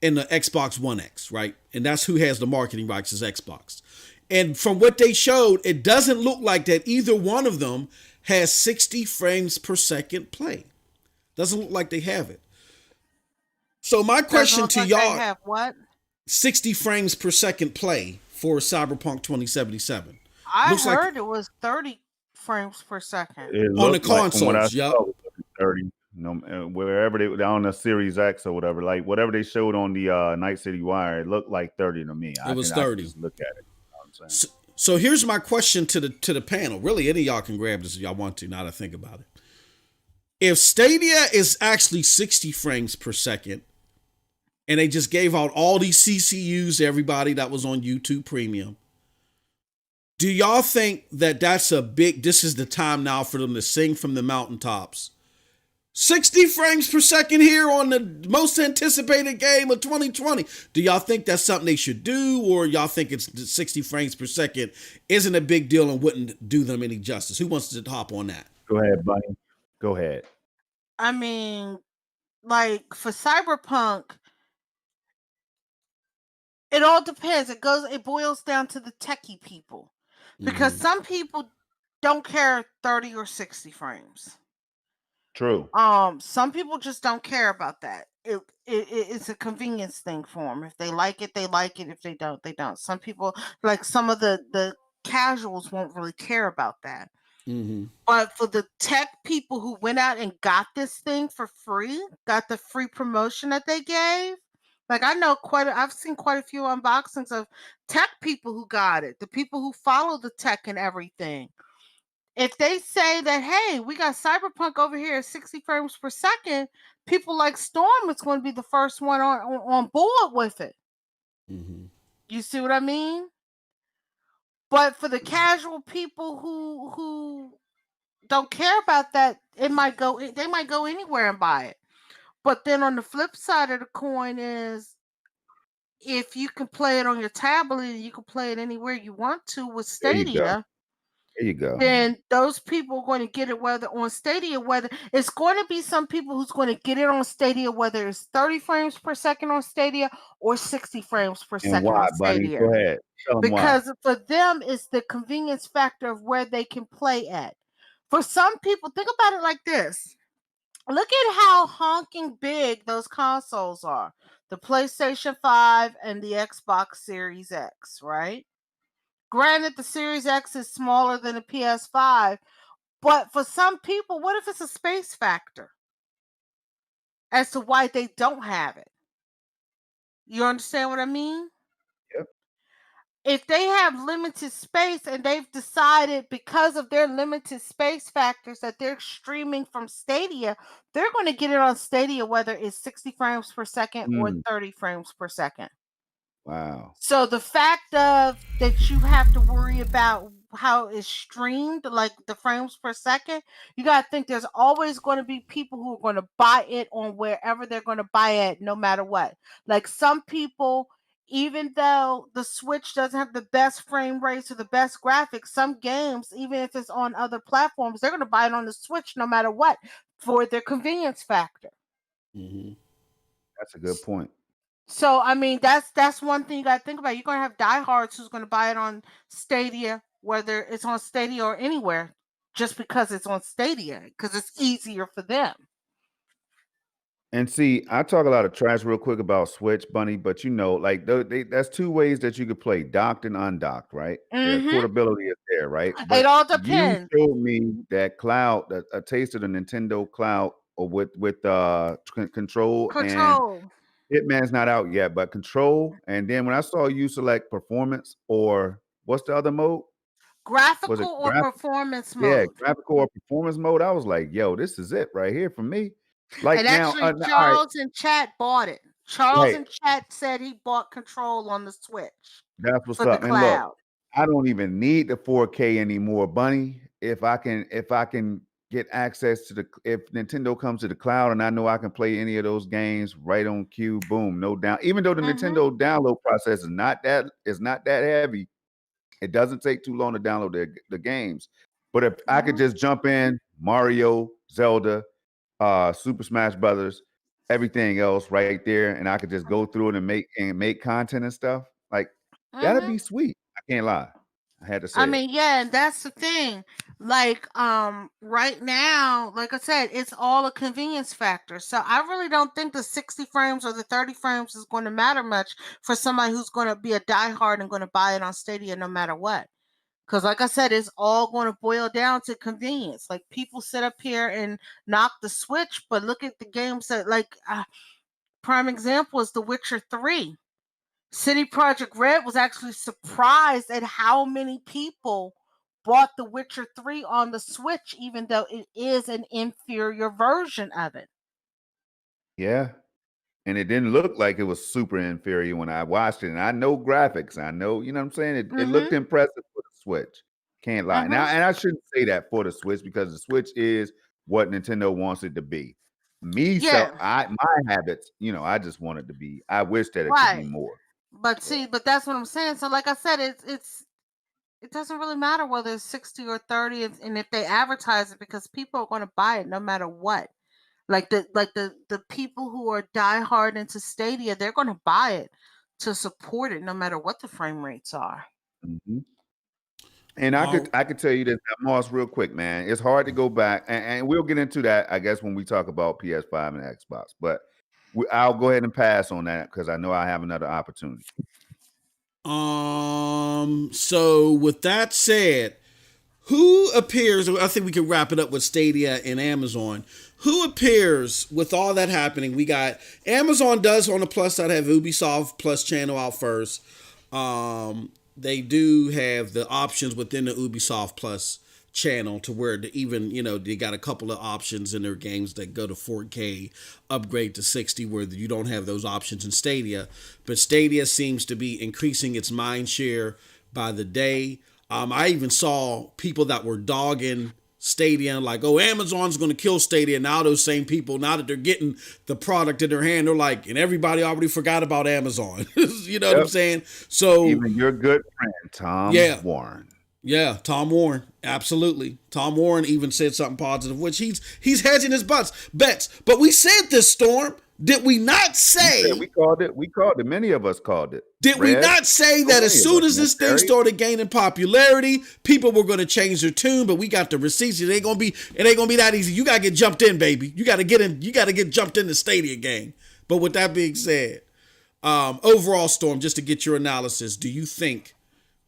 and the Xbox One X, right? And that's who has the marketing rights, is Xbox. And from what they showed, it doesn't look like that either one of them has 60 frames per second play. Doesn't look like they have it. So my question to y'all, they have what? 60 frames per second play for Cyberpunk 2077. I heard it was 30 frames per second on the consoles. Yep. 30. Wherever they on the Series X or whatever, like whatever they showed on the Night City Wire, it looked like 30 to me. It was 30. Just look at it. You know so here's my question to the panel. Really, any of y'all can grab this if y'all want to. Now that I think about it, if Stadia is actually 60 frames per second, and they just gave out all these CCUs to everybody that was on YouTube Premium, do y'all think that this is the time now for them to sing from the mountaintops? 60 frames per second here on the most anticipated game of 2020. Do y'all think that's something they should do, or y'all think it's 60 frames per second isn't a big deal and wouldn't do them any justice? Who wants to hop on that? Go ahead, Bunny. Go ahead. I mean, like for Cyberpunk, it all depends. It boils down to the techie people, because some people don't care 30 or 60 frames. True. Some people just don't care about that. It's a convenience thing for them. If they like it, they like it. If they don't, they don't. Some people, like some of the casuals, won't really care about that. But for the tech people who went out and got this thing for free, got the free promotion that they gave, Like I've seen quite a few unboxings of tech people who got it, the people who follow the tech and everything. If they say that, hey, we got Cyberpunk over here at 60 frames per second, people like Storm is going to be the first one on board with it. Mm-hmm. You see what I mean? But for the casual people who don't care about that, they might go anywhere and buy it. But then on the flip side of the coin is, if you can play it on your tablet, you can play it anywhere you want to with There you go. Stadia. There you go. Then those people are going to get it whether on Stadia, whether it's going to be some people who's going to get it on Stadia, whether it's 30 frames per second on Stadia or 60 frames per And second why, on buddy? Stadia. Go ahead. Tell them why. Because for them, it's the convenience factor of where they can play at. For some people, think about it like this. Look at how honking big those consoles are. The PlayStation 5 and the Xbox Series X, right? Granted, the Series X is smaller than the PS5, but for some people, what if it's a space factor as to why they don't have it? You understand what I mean? Yep. If they have limited space and they've decided because of their limited space factors that they're streaming from Stadia, they're going to get it on Stadia whether it's 60 frames per second or 30 frames per second. Wow. So the fact of that you have to worry about how it's streamed, like the frames per second, you got to think there's always going to be people who are going to buy it on wherever they're going to buy it, no matter what. Like some people, even though the Switch doesn't have the best frame rates or the best graphics, some games, even if it's on other platforms, they're going to buy it on the Switch no matter what for their convenience factor. Mm-hmm. That's a good point. So I mean, that's one thing you got to think about. You're going to have diehards who's going to buy it on Stadia, whether it's on Stadia or anywhere, just because it's on Stadia, because it's easier for them. And see, I talk a lot of trash real quick about Switch, Bunny, but like that's two ways that you could play, docked and undocked, right? The portability is there, right? But it all you depends. showed me that cloud, a taste of the Nintendo Cloud, or with Control, and Hitman's not out yet, but Control. And then when I saw you select performance, or what's the other mode? Graphical or performance mode? Yeah, graphical or performance mode. I was like, yo, this is it right here for me. Like, and now, actually, Charles in chat bought it. Charles in chat said he bought Control on the Switch. That's what's up. And look, I don't even need the 4K anymore, Bunny. If I can get access to if Nintendo comes to the cloud and I know I can play any of those games right on cue, boom, no down. Even though the Nintendo download process is not that heavy, it doesn't take too long to download the games. But if I could just jump in, Mario, Zelda, Super Smash Brothers, everything else right there, and I could just go through it and make content and stuff, like that'd be sweet. I can't lie. I had to say. I mean, yeah, and that's the thing. Like, right now, like I said, it's all a convenience factor. So I really don't think the 60 frames or the 30 frames is going to matter much for somebody who's going to be a diehard and going to buy it on Stadia no matter what. Because, like I said, it's all going to boil down to convenience. Like, people sit up here and knock the Switch, but look at the games that, like, prime example is The Witcher 3. City Project Red was actually surprised at how many people bought The Witcher 3 on the Switch, even though it is an inferior version of it. Yeah. And it didn't look like it was super inferior when I watched it. And I know graphics. I know, you know what I'm saying? It looked impressive for the Switch. Can't lie. Now, and I shouldn't say that for the Switch, because the Switch is what Nintendo wants it to be. My habits, I just want it to be. I wish that it could be more. But see, but that's what I'm saying. So, like I said, it doesn't really matter whether it's 60 or 30, and if they advertise it, because people are going to buy it no matter what. Like the people who are diehard into Stadia, they're going to buy it to support it no matter what the frame rates are. Mm-hmm. And I could tell you this, Moss, real quick, man. It's hard to go back, and we'll get into that, I guess, when we talk about PS5 and Xbox. But I'll go ahead and pass on that because I know I have another opportunity. So with that said, who appears, I think we can wrap it up with Stadia and Amazon. Who appears with all that happening? We got Amazon does on the plus side have Ubisoft Plus channel out first. They do have the options within the Ubisoft Plus channel to where even, they got a couple of options in their games that go to 4K, upgrade to 60, where you don't have those options in Stadia. But Stadia seems to be increasing its mind share by the day. I even saw people that were dogging Stadia, like, oh, Amazon's going to kill Stadia. Now those same people, now that they're getting the product in their hand, they're like, and everybody already forgot about Amazon. You know what I'm saying? So even your good friend, Tom Warren. Yeah, Tom Warren. Absolutely. Tom Warren even said something positive, which he's hedging his bets. But we said this, Storm. Did we not say? We called it. Many of us called it. Did we not say that as soon as this thing started gaining popularity, people were going to change their tune? But we got the receipts. It ain't gonna be that easy. You gotta get jumped in, baby. You gotta get in. You gotta get jumped in the Stadia game. But with that being said, overall, Storm, just to get your analysis, do you think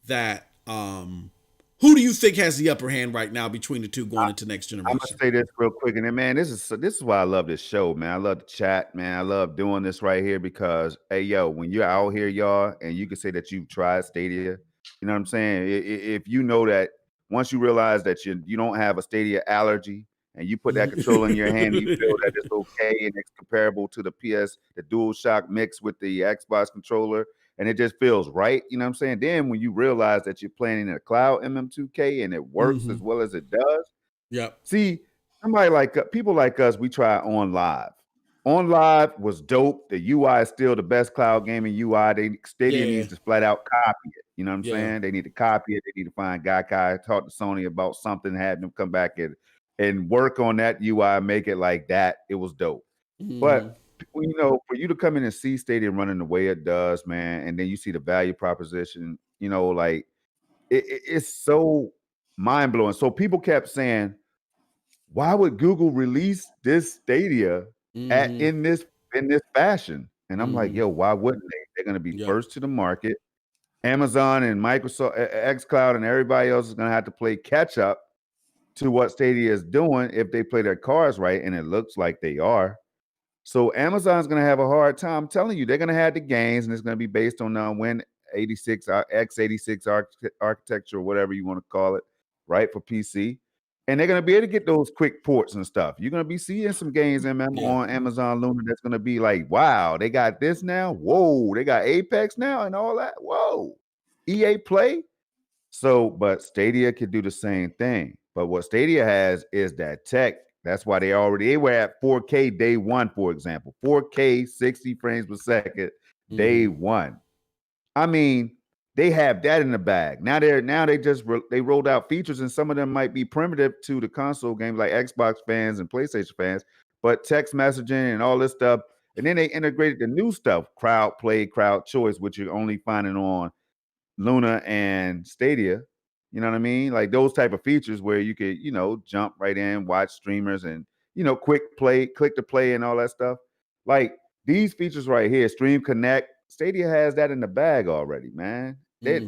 that who do you think has the upper hand right now between the two going into next generation? I'm gonna say this real quick, and then, man, this is why I love this show, man. I love the chat, man. I love doing this right here because, hey, yo, when you're out here, y'all, and you can say that you've tried Stadia, you know what I'm saying? If you know that once you realize that you don't have a Stadia allergy, and you put that controller in your hand, and you feel that it's okay and it's comparable to the DualShock mix with the Xbox controller, and it just feels right, you know what I'm saying? Then when you realize that you're playing in a cloud MM2K and it works as well as it does. Yep. See, people like us, we try on live. On live was dope. The UI is still the best cloud gaming UI. Stadia needs to flat out copy it. You know what I'm saying? They need to copy it. They need to find Gaikai, talk to Sony about something, have them come back and work on that UI, make it like that. It was dope. But for you to come in and see Stadia running the way it does, man, and then you see the value proposition, like it's so mind blowing. So people kept saying, why would Google release this Stadia in this fashion? And I'm like, yo, why wouldn't they? They're going to be first to the market. Amazon and Microsoft, Xcloud, and everybody else is going to have to play catch up to what Stadia is doing if they play their cards right, and it looks like they are. So Amazon's going to have a hard time. I'm telling you, they're going to have the games, and it's going to be based on x86 architecture, or whatever you want to call it, right, for PC. And they're going to be able to get those quick ports and stuff. You're going to be seeing some games on Amazon Luna that's going to be like, wow, they got this now. Whoa, they got Apex now and all that. Whoa, EA Play. So, but Stadia could do the same thing. But what Stadia has is that tech. That's why they were at 4K day one, for example. 4K, 60 frames per second, day one. I mean, they have that in the bag. Now they rolled out features, and some of them might be primitive to the console games like Xbox fans and PlayStation fans, but text messaging and all this stuff. And then they integrated the new stuff, crowd play, crowd choice, which you're only finding on Luna and Stadia. You know what I mean? Like those type of features where you could, jump right in, watch streamers and, quick play, click to play and all that stuff. Like these features right here, Stream Connect, Stadia has that in the bag already, man. They're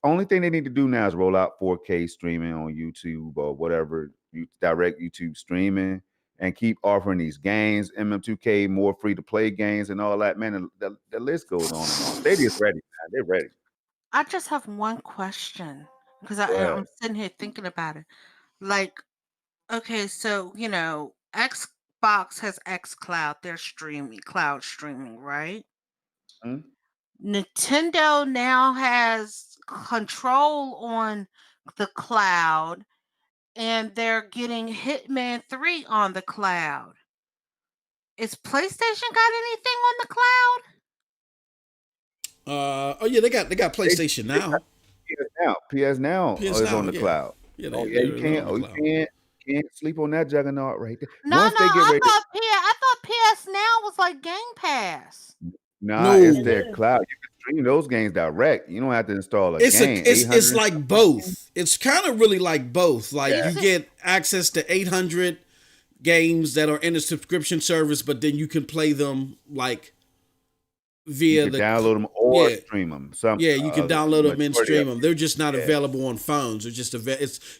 only thing they need to do now is roll out 4K streaming on YouTube or whatever, direct YouTube streaming, and keep offering these games, MM2K, more free to play games and all that, man. The list goes on and on. Stadia's ready, man. They're ready. I just have one question because I'm sitting here thinking about it. Like, okay, so Xbox has Xcloud, they're cloud streaming, right? Nintendo now has control on the cloud, and they're getting Hitman 3 on the cloud. Is PlayStation got anything on the cloud? They got PlayStation now. PS Now is on the cloud. You can't sleep on that juggernaut right there. I thought PS Now was like Game Pass. No, it's their cloud. You can stream those games direct. You don't have to install a game. It's like both. It's kind of really like both. Like you get access to 800 games that are in the subscription service, but then you can play them like via You could download them or yeah. stream them. Some Yeah, you can download them and majority stream of them. They're just not yeah. available on phones. They're just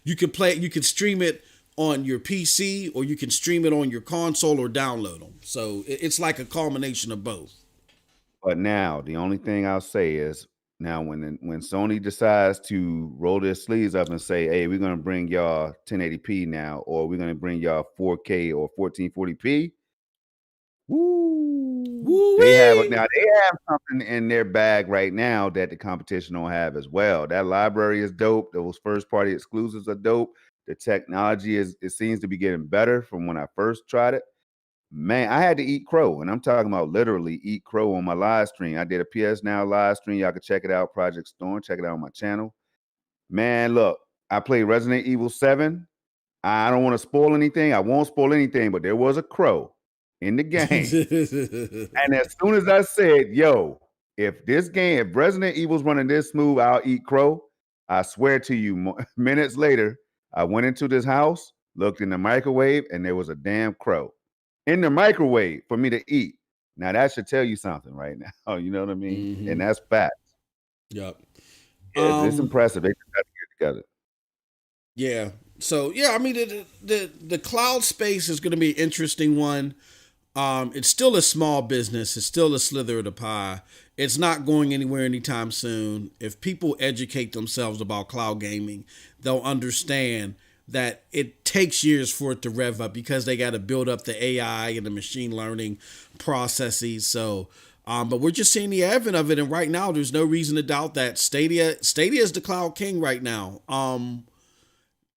you can stream it on your PC or you can stream it on your console or download them. So it's like a culmination of both. But now the only thing I'll say is now when Sony decides to roll their sleeves up and say, "Hey, we're gonna bring y'all 1080p now, or we're gonna bring y'all 4K or 1440p," woo, they have something in their bag right now that the competition don't have as well. That library is dope. Those first party exclusives are dope. The technology it seems to be getting better from when I first tried it. Man, I had to eat crow, and I'm talking about literally eat crow on my live stream. I did a PS Now live stream. Y'all can check it out, Project Storm. Check it out on my channel. Man, look, I played Resident Evil 7. I don't want to spoil anything. I won't spoil anything, but there was a crow in the game. And as soon as I said, yo, if Resident Evil's running this smooth, I'll eat crow. I swear to you, minutes later, I went into this house, looked in the microwave, and there was a damn crow in the microwave for me to eat. Now that should tell you something right now. You know what I mean? Mm-hmm. And that's facts. Yep. It's impressive. They just got to get together. Yeah. So yeah, I mean the cloud space is going to be an interesting one. It's still a small business. It's still a slither of the pie. It's not going anywhere anytime soon. If people educate themselves about cloud gaming, they'll understand that it takes years for it to rev up because they got to build up the AI and the machine learning processes. So, but we're just seeing the advent of it, and right now, there's no reason to doubt that Stadia is the cloud king right now.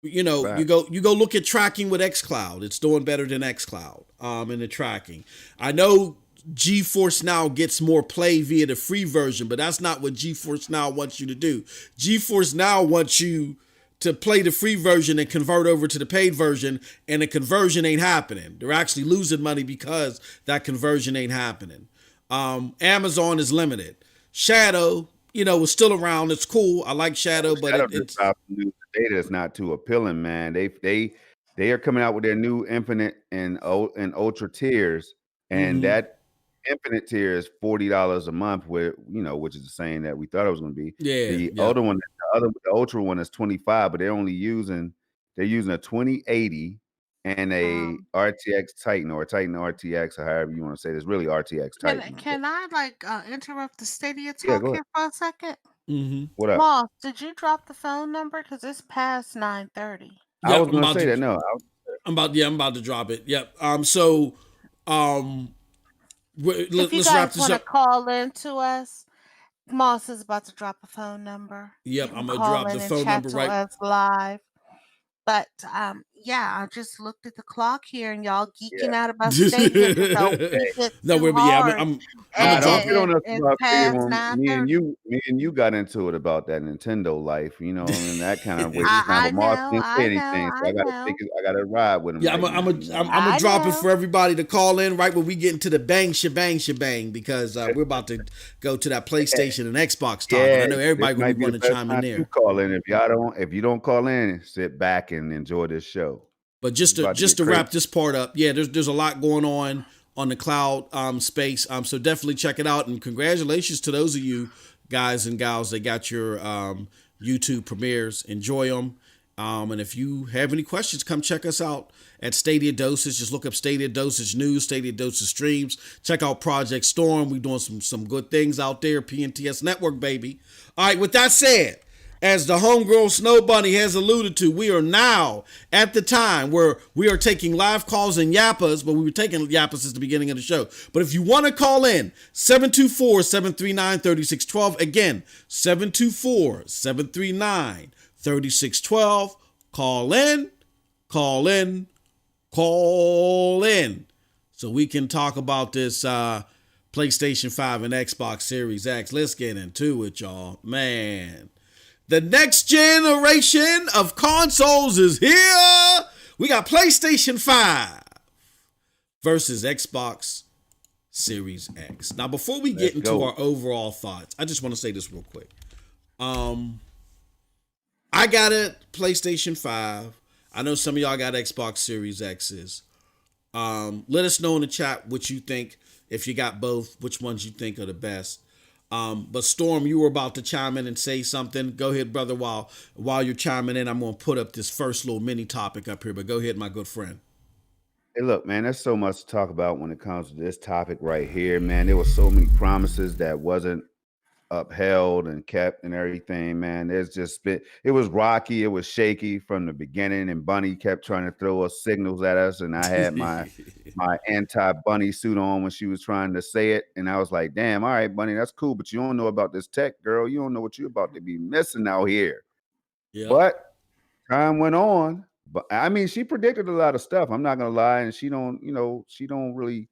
You know, Right. you go look at tracking with Xcloud. It's doing better than Xcloud in the tracking. I know GeForce Now gets more play via the free version, but that's not what GeForce Now wants you to do. GeForce Now wants you to play the free version and convert over to the paid version, and the conversion ain't happening. They're actually losing money because that conversion ain't happening. Amazon is limited. Shadow, is still around. It's cool. I like Shadow, but it's new data is not too appealing, man. They are coming out with their new Infinite and Ultra tiers, and that Infinite tier is $40 a month, which is the same that we thought it was going to be. The other one, the Ultra one is $25, but they're using a 2080 and a RTX Titan or a Titan RTX, or however you want to say it. It's really RTX Titan. Can I interrupt the Stadia Yeah, talk go here for a second? What up? Moss, did you drop the phone number? Because it's past 9:30. I was going to say that. No, I'm about to drop it. Yep. So, If you let's wrap guys this want to up. call in to us, Moss is about to drop a phone number. Yep, You can I'm gonna call drop in the and phone chat number to right. us live. But yeah, I just looked at the clock here, and y'all geeking out about Stadia because y'all week it No, too hard. I'm Nah, gonna don't drop get on it. us It's about past me and you got into it about that Nintendo life, and that kind of waste of time. I But Mars know, didn't say I know, anything, so I I gotta know. I gotta ride with him Yeah, right now. I'm I gonna drop it know. for everybody to call in right when we get into the bang shebang because we're about to go to that PlayStation and Xbox talk, and I know this everybody gonna might be be the wanting to best chime in time there. to call in. If you don't call in, sit back and enjoy this show. But just to wrap this part up, yeah, there's a lot going on the cloud space. So definitely check it out, and congratulations to those of you guys and gals that got your YouTube premieres. Enjoy them. And if you have any questions, come check us out at Stadia Dosage. Just look up Stadia Dosage News, Stadia Dosage Streams. Check out Project Storm. We're doing some good things out there. PNTS Network, baby. All right, with that said, as the homegirl Snow Bunny has alluded to, we are now at the time where we are taking live calls and yappas, but we were taking yappas since the beginning of the show. But if you want to call in, 724-739-3612. Again, 724-739-3612. Call in, call in, call in. So we can talk about this PlayStation 5 and Xbox Series X. Let's get into it, y'all. Man. The next generation of consoles is here. We got PlayStation 5 versus Xbox Series X. Now, before we get into our overall thoughts, I just want to say this real quick. I got a PlayStation 5. I know some of y'all got Xbox Series X's. Let us know in the chat what you think. If you got both, which ones you think are the best? But Storm, you were about to chime in and say something. Go ahead, brother. While you're chiming in, I'm gonna put up this first little mini topic up here. But go ahead, my good friend. Hey, look, man, there's so much to talk about when it comes to this topic right here, man. There were so many promises that wasn't upheld and kept and everything, man. It was rocky, it was shaky from the beginning, and Bunny kept trying to throw us signals at us, and I had my anti-Bunny suit on when she was trying to say it, and I was like, damn, all right, Bunny, that's cool, but you don't know about this tech, girl. You don't know what you're about to be missing out here. Yeah. But time went on. But I mean, she predicted a lot of stuff. I'm not gonna lie, and she don't really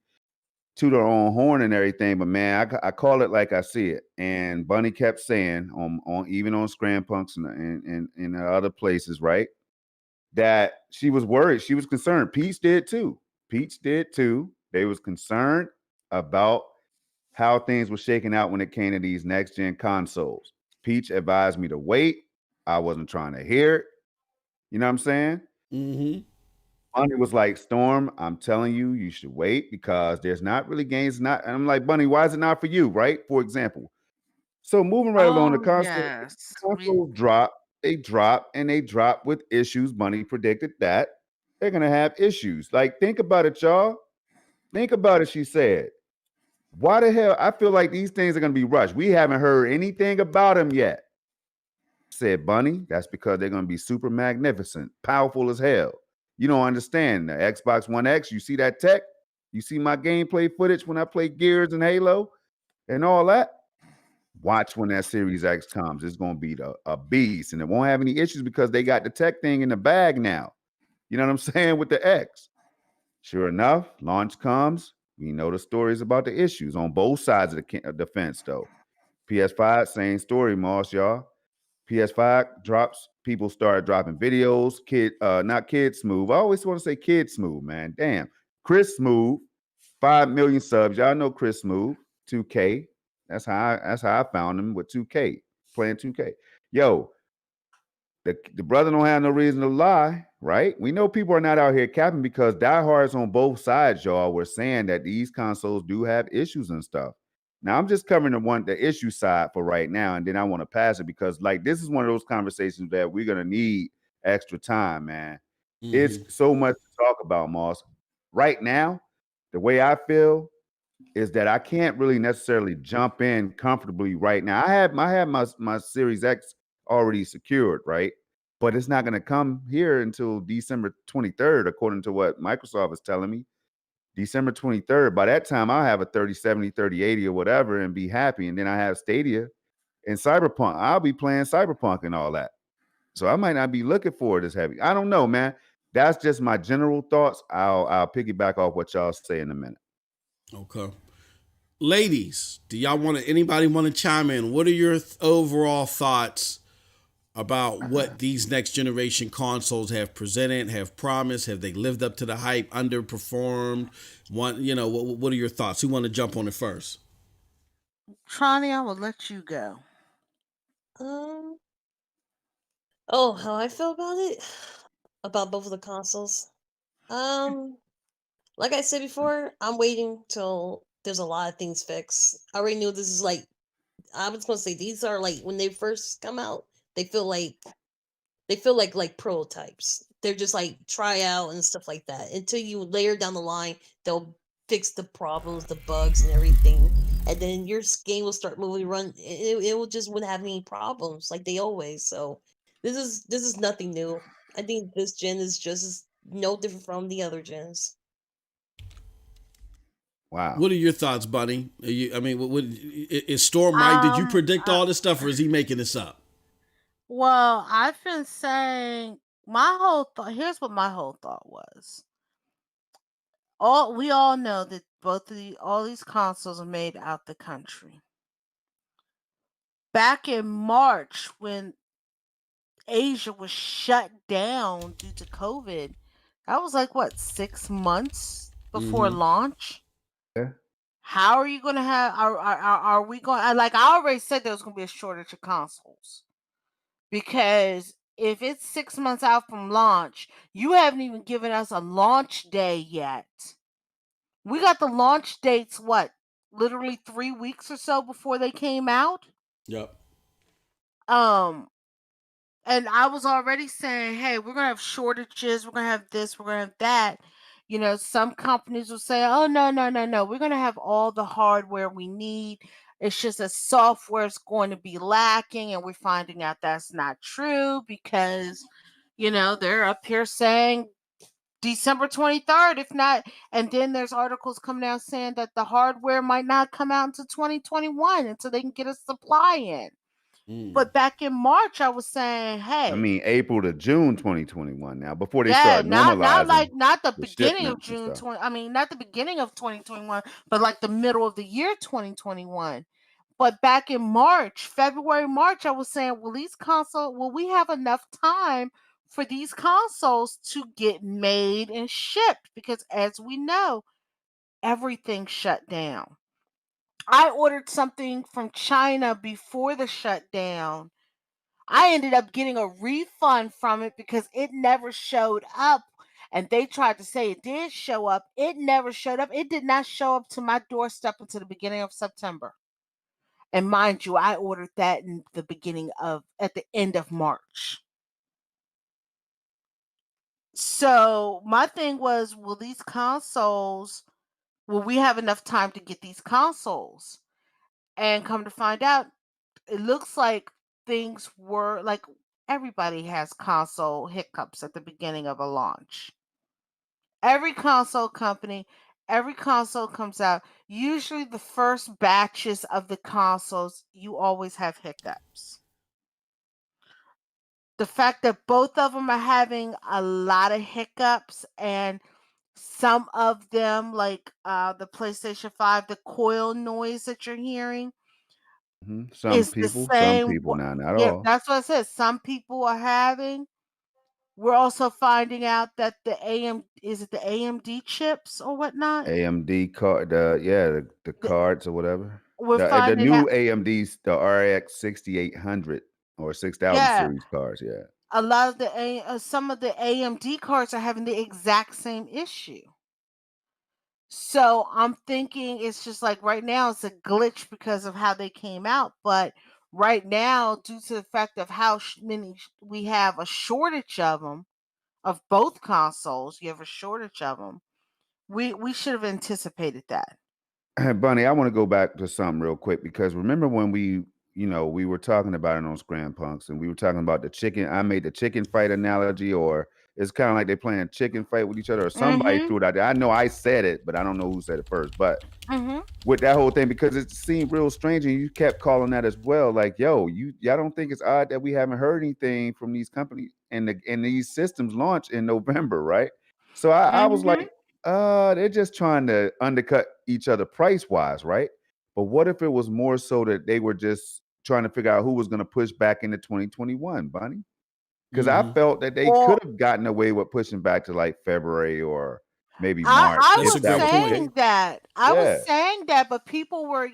toot her own horn and everything. But man, I call it like I see it. And Bunny kept saying on even on Scram Punks and other places, right, that she was worried. She was concerned. Peach did too. They was concerned about how things were shaking out when it came to these next gen consoles. Peach advised me to wait. I wasn't trying to hear it. You know what I'm saying? Mm-hmm. Bunny was like, Storm, I'm telling you, you should wait because there's not really games. Not, and I'm like, Bunny, why is it not for you? Right? For example. So moving right along, the Oh, console, yes. consoles drop. They drop and they drop with issues. Bunny predicted that they're gonna have issues. Like, think about it, y'all. Think about it. She said, "Why the hell? I feel like these things are gonna be rushed. We haven't heard anything about them yet." Said Bunny, that's because they're going to be super magnificent, powerful as hell. You don't understand. The Xbox One X, you see that tech? You see my gameplay footage when I play Gears and Halo and all that? Watch when that Series X comes. It's going to be a beast, and it won't have any issues because they got the tech thing in the bag now. You know what I'm saying? With the X. Sure enough, launch comes. We know the stories about the issues on both sides of the fence, though. PS5, same story, Moss, y'all. PS5 drops, people started dropping videos. Not Kid Smooth. I always want to say Kid Smooth, man. Damn. Chris Smooth, 5 million subs. Y'all know Chris Smooth, 2K. That's how I found him with 2K, playing 2K. Yo, the brother don't have no reason to lie, right? We know people are not out here capping because diehards on both sides, y'all, were saying that these consoles do have issues and stuff. Now I'm just covering the issue side for right now, and then I want to pass it because like this is one of those conversations that we're gonna need extra time, man. It's so much to talk about, Moss. Right now, the way I feel is that I can't really necessarily jump in comfortably right now. I had my Series X already secured, right? But it's not going to come here until December 23rd, according to what Microsoft is telling me. December 23rd. By that time, I'll have a 3070, 3080 or whatever and be happy. And then I have Stadia and Cyberpunk. I'll be playing Cyberpunk and all that. So I might not be looking for it as heavy. I don't know, man. That's just my general thoughts. I'll piggyback off what y'all say in a minute. Okay. Ladies, anybody want to chime in? What are your overall thoughts about what these next generation consoles have presented, have promised? Have they lived up to the hype, underperformed? What are your thoughts? Who want to jump on it first? Tronny, I will let you go. How I feel about it? About both of the consoles? Like I said before, I'm waiting till there's a lot of things fixed. I already knew this is like, I was gonna say these are like when they first come out, they feel like prototypes. They're just like try out and stuff like that. Until you layer down the line, they'll fix the problems, the bugs, and everything, and then your game will start moving. It will just wouldn't have any problems like they always. So this is nothing new. I think this gen is just no different from the other gens. Wow. What are your thoughts, Bunny? Is Storm right? Did you predict all this stuff, or is he making this up? Well, I've been saying my whole thought. Here's what my whole thought was. We all know that all these consoles are made out the country. Back in March, when Asia was shut down due to COVID, that was like what 6 months before launch. Yeah. How are you going to have? Are we going? Like I already said, there was going to be a shortage of consoles because if it's 6 months out from launch, you haven't even given us a launch day yet. We got the launch dates, what, literally 3 weeks or so before they came out. Yep. Um, and I was already saying, hey, we're gonna have shortages, we're gonna have this, we're gonna have that. Some companies will say, oh, no, no, no, no, we're gonna have all the hardware we need. It's just that software is going to be lacking, and we're finding out that's not true because, they're up here saying December 23rd, if not, and then there's articles coming out saying that the hardware might not come out until 2021 until they can get a supply in. But back in March, I was saying, I hey, mean, April to June 2021 now, before they yeah, start not normalizing not the the beginning of shipments and June stuff. 20. I mean, not the beginning of 2021, but like the middle of the year 2021. But back in March, February, March, I was saying, will we have enough time for these consoles to get made and shipped? Because as we know, everything shut down. I ordered something from China before the shutdown. I ended up getting a refund from it because it never showed up. And they tried to say it did show up. It never showed up. It did not show up to my doorstep until the beginning of September. And mind you, I ordered that at the end of March. So my thing was, will we have enough time to get these consoles? And come to find out, it looks like things were like everybody has console hiccups at the beginning of a launch. Every console company, every console comes out. Usually, the first batches of the consoles, you always have hiccups. The fact that both of them are having a lot of hiccups, and some of them, like the PlayStation 5, the coil noise that you're hearing Some is the people, same. now, not Yeah, all. that's what I said. Some people are having. We're also finding out that the AMD chips or whatnot. AMD card, the The, cards or whatever. we're The finding new out, AMD's, the RX 6800 or 6000 yeah, series cards. Yeah. a lot of some of the AMD cards are having the exact same issue. So I'm thinking it's just like right now it's a glitch because of how they came out, but right now, due to the fact of how many we have a shortage of them, of both consoles, you have a shortage of them. We should have anticipated that. Bunny, I want to go back to something real quick because remember when we were talking about it on Scram Punks and we were talking about the chicken. I made the chicken fight analogy, or it's kind of like they're playing chicken fight with each other, or somebody Mhm. threw it out there. I know I said it, but I don't know who said it first. But Mhm. with that whole thing, because it seemed real strange, and you kept calling that as well. Like, yo, y'all don't think it's odd that we haven't heard anything from these companies and these systems launch in November, right? So I was Mhm. like, they're just trying to undercut each other price wise, right? But what if it was more so that they were just trying to figure out who was going to push back into 2021, Bunny? Because I Mm-hmm. felt that they could Or have gotten away with pushing back to like February or maybe I March I That's if a was that great was the point. case. saying that. I was Yeah. saying that, but people were,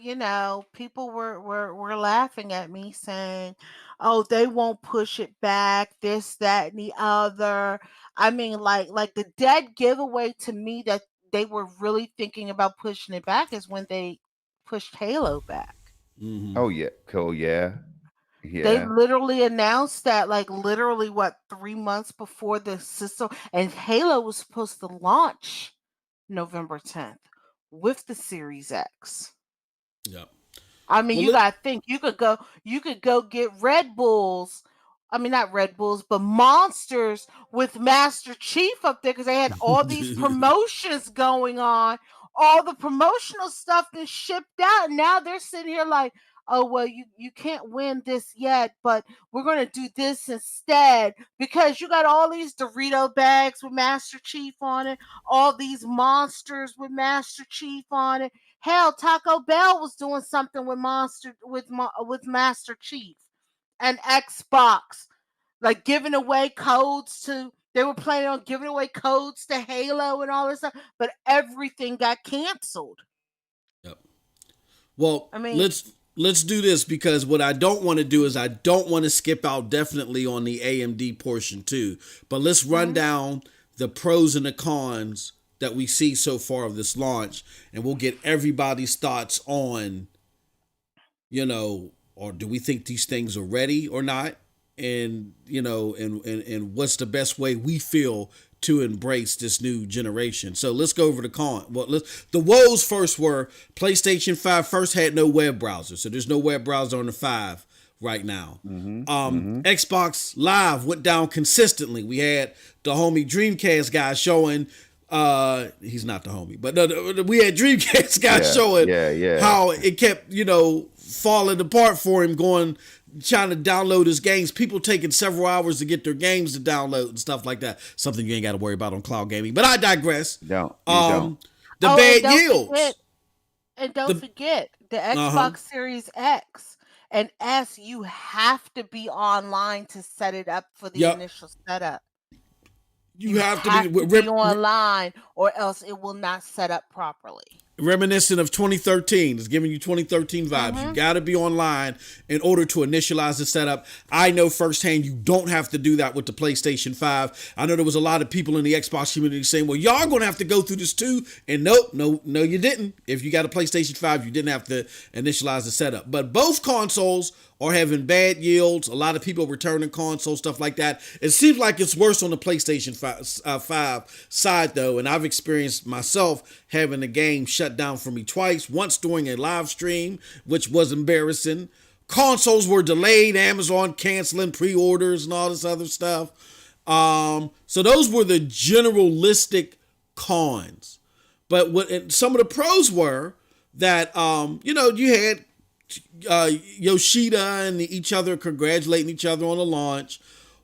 people were laughing at me saying, "Oh, they won't push it back, this, that, and the other." I mean, like the dead giveaway to me that they were really thinking about pushing it back is when they pushed Halo back. Mm-hmm. Oh yeah. Cool. Yeah. They Yeah. literally announced that, like, literally, what, 3 months before the system, and Halo was supposed to launch November 10th with the Series X. Yep. I mean, Well, you gotta think you could go get Red Bulls. I mean, not Red Bulls, but Monsters with Master Chief up there because they had all these promotions going on. All the promotional stuff is shipped out, and now they're sitting here like, oh well, you can't win this yet, but we're gonna do this instead because you got all these Dorito bags with Master Chief on it, all these monsters with Master Chief on it. Hell, Taco Bell was doing something with with Master Chief and Xbox, like giving away codes to. They were planning on giving away codes to Halo and all this stuff, but everything got canceled. yep. Well, I mean, let's do this because what I don't want to do is I don't want to skip out definitely on the AMD portion too. But let's run mhm. down the pros and the cons that we see so far of this launch, and we'll get everybody's thoughts on, or do we think these things are ready or not? And, and what's the best way we feel to embrace this new generation. So let's go over the con. Well, the woes first were PlayStation 5 first had no web browser. So there's no web browser on the 5 right now. Xbox Live went down consistently. We had the homie Dreamcast guy showing, he's not the homie, but we had Dreamcast guy showing how it kept, falling apart for him, trying to download his games. People taking several hours to get their games to download and stuff like that. Something you ain't got to worry about on cloud gaming. But I digress. Don't. The bad yields. Don't forget the Xbox Series X and S. You have to be online to set it up for the initial setup. You have to be online, or else it will not set up properly. Reminiscent of 2013. It's giving you 2013 vibes. You got to be online in order to initialize the setup. I know firsthand you don't have to do that with the PlayStation 5. I know there was a lot of people in the Xbox community saying, well, y'all going to have to go through this too. And no, you didn't. If you got a PlayStation 5, you didn't have to initialize the setup. But both consoles are having bad yields. A lot of people returning consoles, stuff like that. It seems like it's worse on the PlayStation 5 side, though. And I've experienced myself having the game shut down for me twice. Once during a live stream, which was embarrassing. Consoles were delayed. Amazon canceling pre-orders and all this other stuff. So those were the generalistic cons. But what some of the pros were that, you had Yoshida and each other congratulating each other on the launch.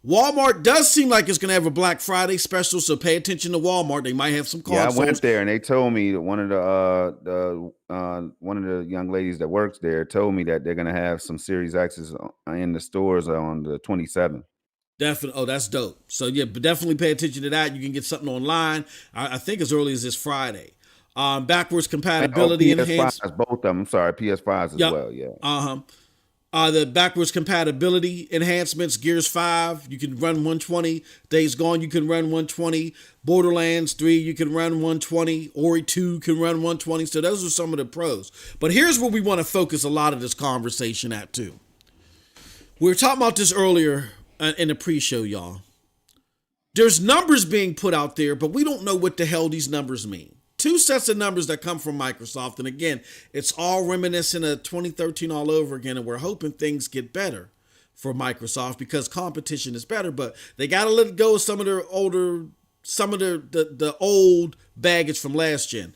Walmart does seem like it's going to have a Black Friday special, so pay attention to Walmart. They might have some consoles. Yeah, I went there and they told me that one of the young ladies that works there told me that they're going to have some Series X's in the stores on the 27th. Definitely. Oh, that's dope. So yeah, but definitely pay attention to that. You can get something online. I think as early as this Friday. Backwards compatibility enhancements. Both of them. I'm sorry, PS5s as well. Yeah. The backwards compatibility enhancements. Gears 5, you can run 120. Days Gone, you can run 120. Borderlands 3, you can run 120. Ori 2 can run 120. So those are some of the pros. But here's where we want to focus a lot of this conversation at too. We were talking about this earlier in the pre-show, y'all. There's numbers being put out there, but we don't know what the hell these numbers mean. Two sets of numbers that come from Microsoft. And again, it's all reminiscent of 2013 all over again. And we're hoping things get better for Microsoft because competition is better. But they got to let go of some of their the old baggage from last gen.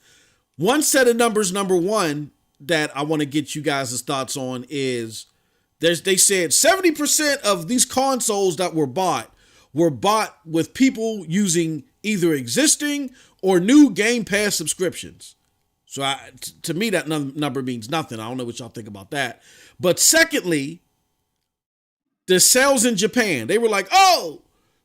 One set of numbers, number one, that I want to get you guys' thoughts on is they said 70% of these consoles that were bought with people using either existing or new Game Pass subscriptions. So to me, that number means nothing. I don't know what y'all think about that. But secondly, the sales in Japan. They were like, oh,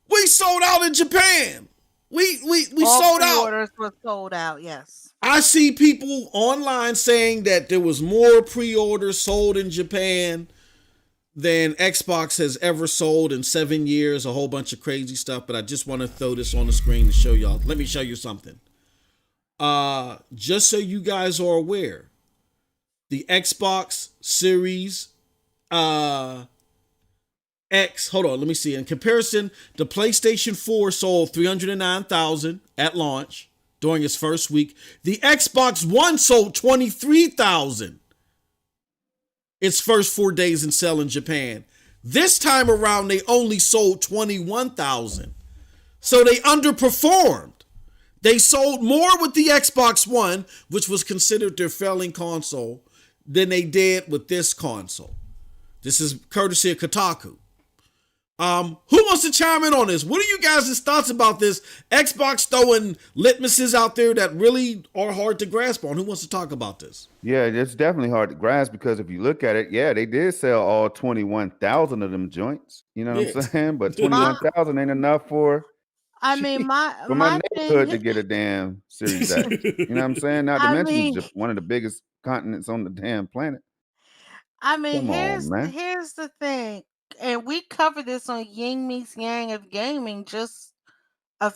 we sold out in Japan. We sold out. Orders were sold out, yes. I see people online saying that there was more pre-orders sold in Japan than Xbox has ever sold in 7 years, a whole bunch of crazy stuff, but I just want to throw this on the screen to show y'all. Let me show you something. Just so you guys are aware, the Xbox Series X, hold on, let me see. In comparison, the PlayStation 4 sold 309,000 at launch during its first week. The Xbox One sold 23,000. Its first 4 days in sale in Japan. This time around, they only sold 21,000. So they underperformed. They sold more with the Xbox One, which was considered their failing console, than they did with this console. This is courtesy of Kotaku. Who wants to chime in on this? What are you guys' thoughts about this? Xbox throwing litmuses out there that really are hard to grasp on. Who wants to talk about this? Yeah, it's definitely hard to grasp because if you look at it, yeah, they did sell all 21,000 of them joints. You know what I'm saying? But 21,000 ain't enough for my neighborhood to get a damn Series X. You know what I'm saying? Not to mention it's one of the biggest continents on the damn planet. Here's the thing. And we covered this on Ying Meets Yang of Gaming just a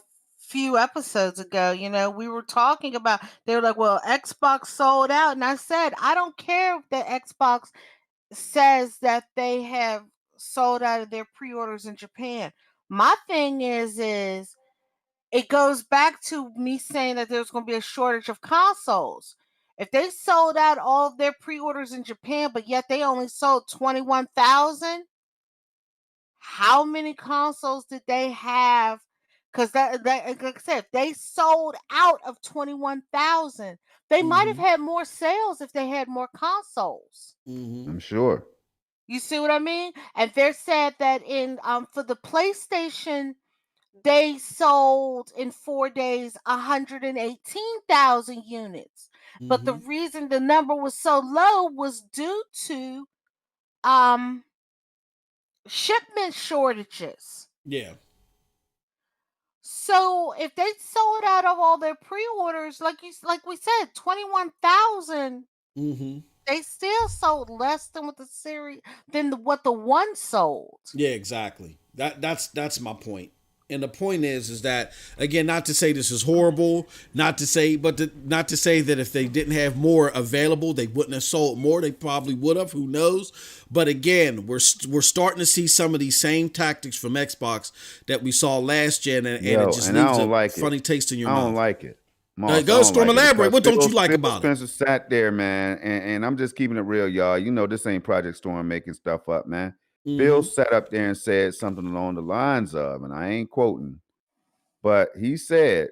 few episodes ago, we were talking about, they were like, well, Xbox sold out. And I said, I don't care if the Xbox says that they have sold out of their pre-orders in Japan. My thing is it goes back to me saying that there's going to be a shortage of consoles. If they sold out all of their pre-orders in Japan, but yet they only sold 21,000, how many consoles did they have? Because that, like I said, if they sold out of 21,000, they might have had more sales if they had more consoles. I'm sure. You see what I mean? And they're said that in for the PlayStation, they sold in 4 days 118,000 units. But the reason the number was so low was due to shipment shortages. Yeah. So if they sold out of all their pre-orders, like we said, 21,000, they still sold less than what what the one sold. Yeah, exactly. That's my point. And the point is that, again, not to say this is horrible, not to say that if they didn't have more available, they wouldn't have sold more. They probably would have. Who knows? But again, we're starting to see some of these same tactics from Xbox that we saw last gen, and it just leaves a funny taste in your mouth. I don't like it. Go, Storm, elaborate. What don't you like about it? Spencer sat there, man, and I'm just keeping it real, y'all. You know, this ain't Project Storm making stuff up, man. Bill sat up there and said something along the lines of, and I ain't quoting, but he said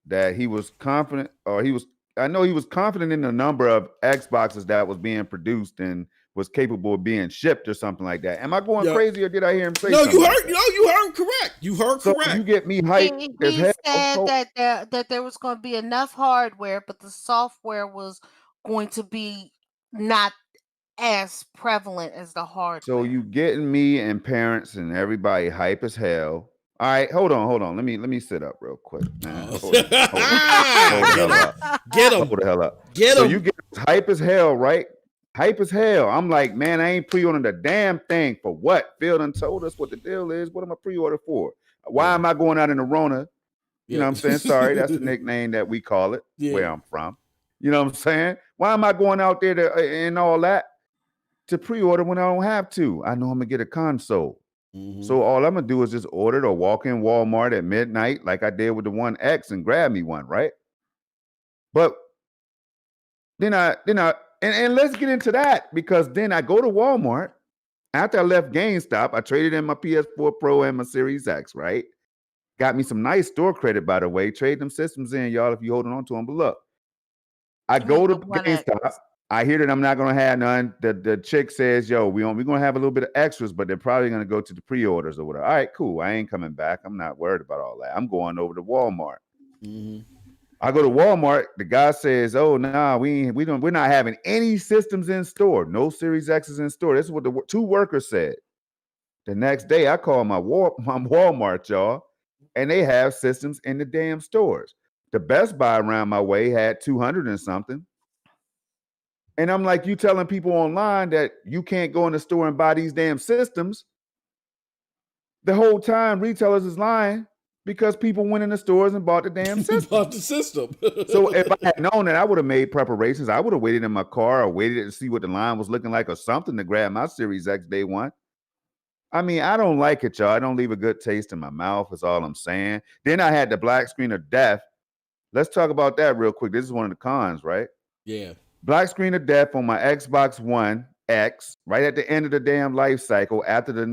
that he was confident, I know he was confident in the number of Xboxes that was being produced and was capable of being shipped or something like that. Am I going crazy, or did I hear him say something? You heard correct. You heard correct. You get me hyped. He said that there was going to be enough hardware, but the software was going to be not as prevalent as the hardware. So you getting me and parents and everybody hype as hell. All right, hold on. Let me sit up real quick, man. Hold the hell up. Get him. Hold the hell up. Get him. So you get hype as hell, right? Hype as hell. I'm like, man, I ain't pre-ordering the damn thing for what? Phil done told us what the deal is. What am I pre-order for? Why am I going out in the Rona? You know what I'm saying? Sorry, that's the nickname that we call it where I'm from. You know what I'm saying? Why am I going out there and all that to pre-order when I don't have to? I know I'm gonna get a console. So all I'm gonna do is just order it or walk in Walmart at midnight like I did with the One X and grab me one, right? But then and let's get into that, because then I go to Walmart after I left GameStop. I traded in my PS4 Pro and my Series X, right? Got me some nice store credit, by the way. Trade them systems in, y'all, if you're holding on to them. But look, I go to GameStop. I hear that I'm not going to have none. The chick says, yo, we're going to have a little bit of extras, but they're probably going to go to the pre-orders or whatever. All right, cool. I ain't coming back. I'm not worried about all that. I'm going over to Walmart. I go to Walmart. The guy says, oh, nah, we're not having any systems in store. No Series X's in store. This is what the two workers said. The next day, I call my Walmart, y'all, and they have systems in the damn stores. The Best Buy around my way had 200 and something. And I'm like, you telling people online that you can't go in the store and buy these damn systems. The whole time retailers is lying because people went in the stores and bought the damn system. Bought the system. So if I had known that, I would have made preparations. I would have waited in my car or waited to see what the line was looking like or something to grab my Series X day one. I mean, I don't like it, y'all. I don't leave a good taste in my mouth, is all I'm saying. Then I had the black screen of death. Let's talk about that real quick. This is one of the cons, right? Yeah. Black screen of death on my Xbox One X, right at the end of the damn life cycle, after the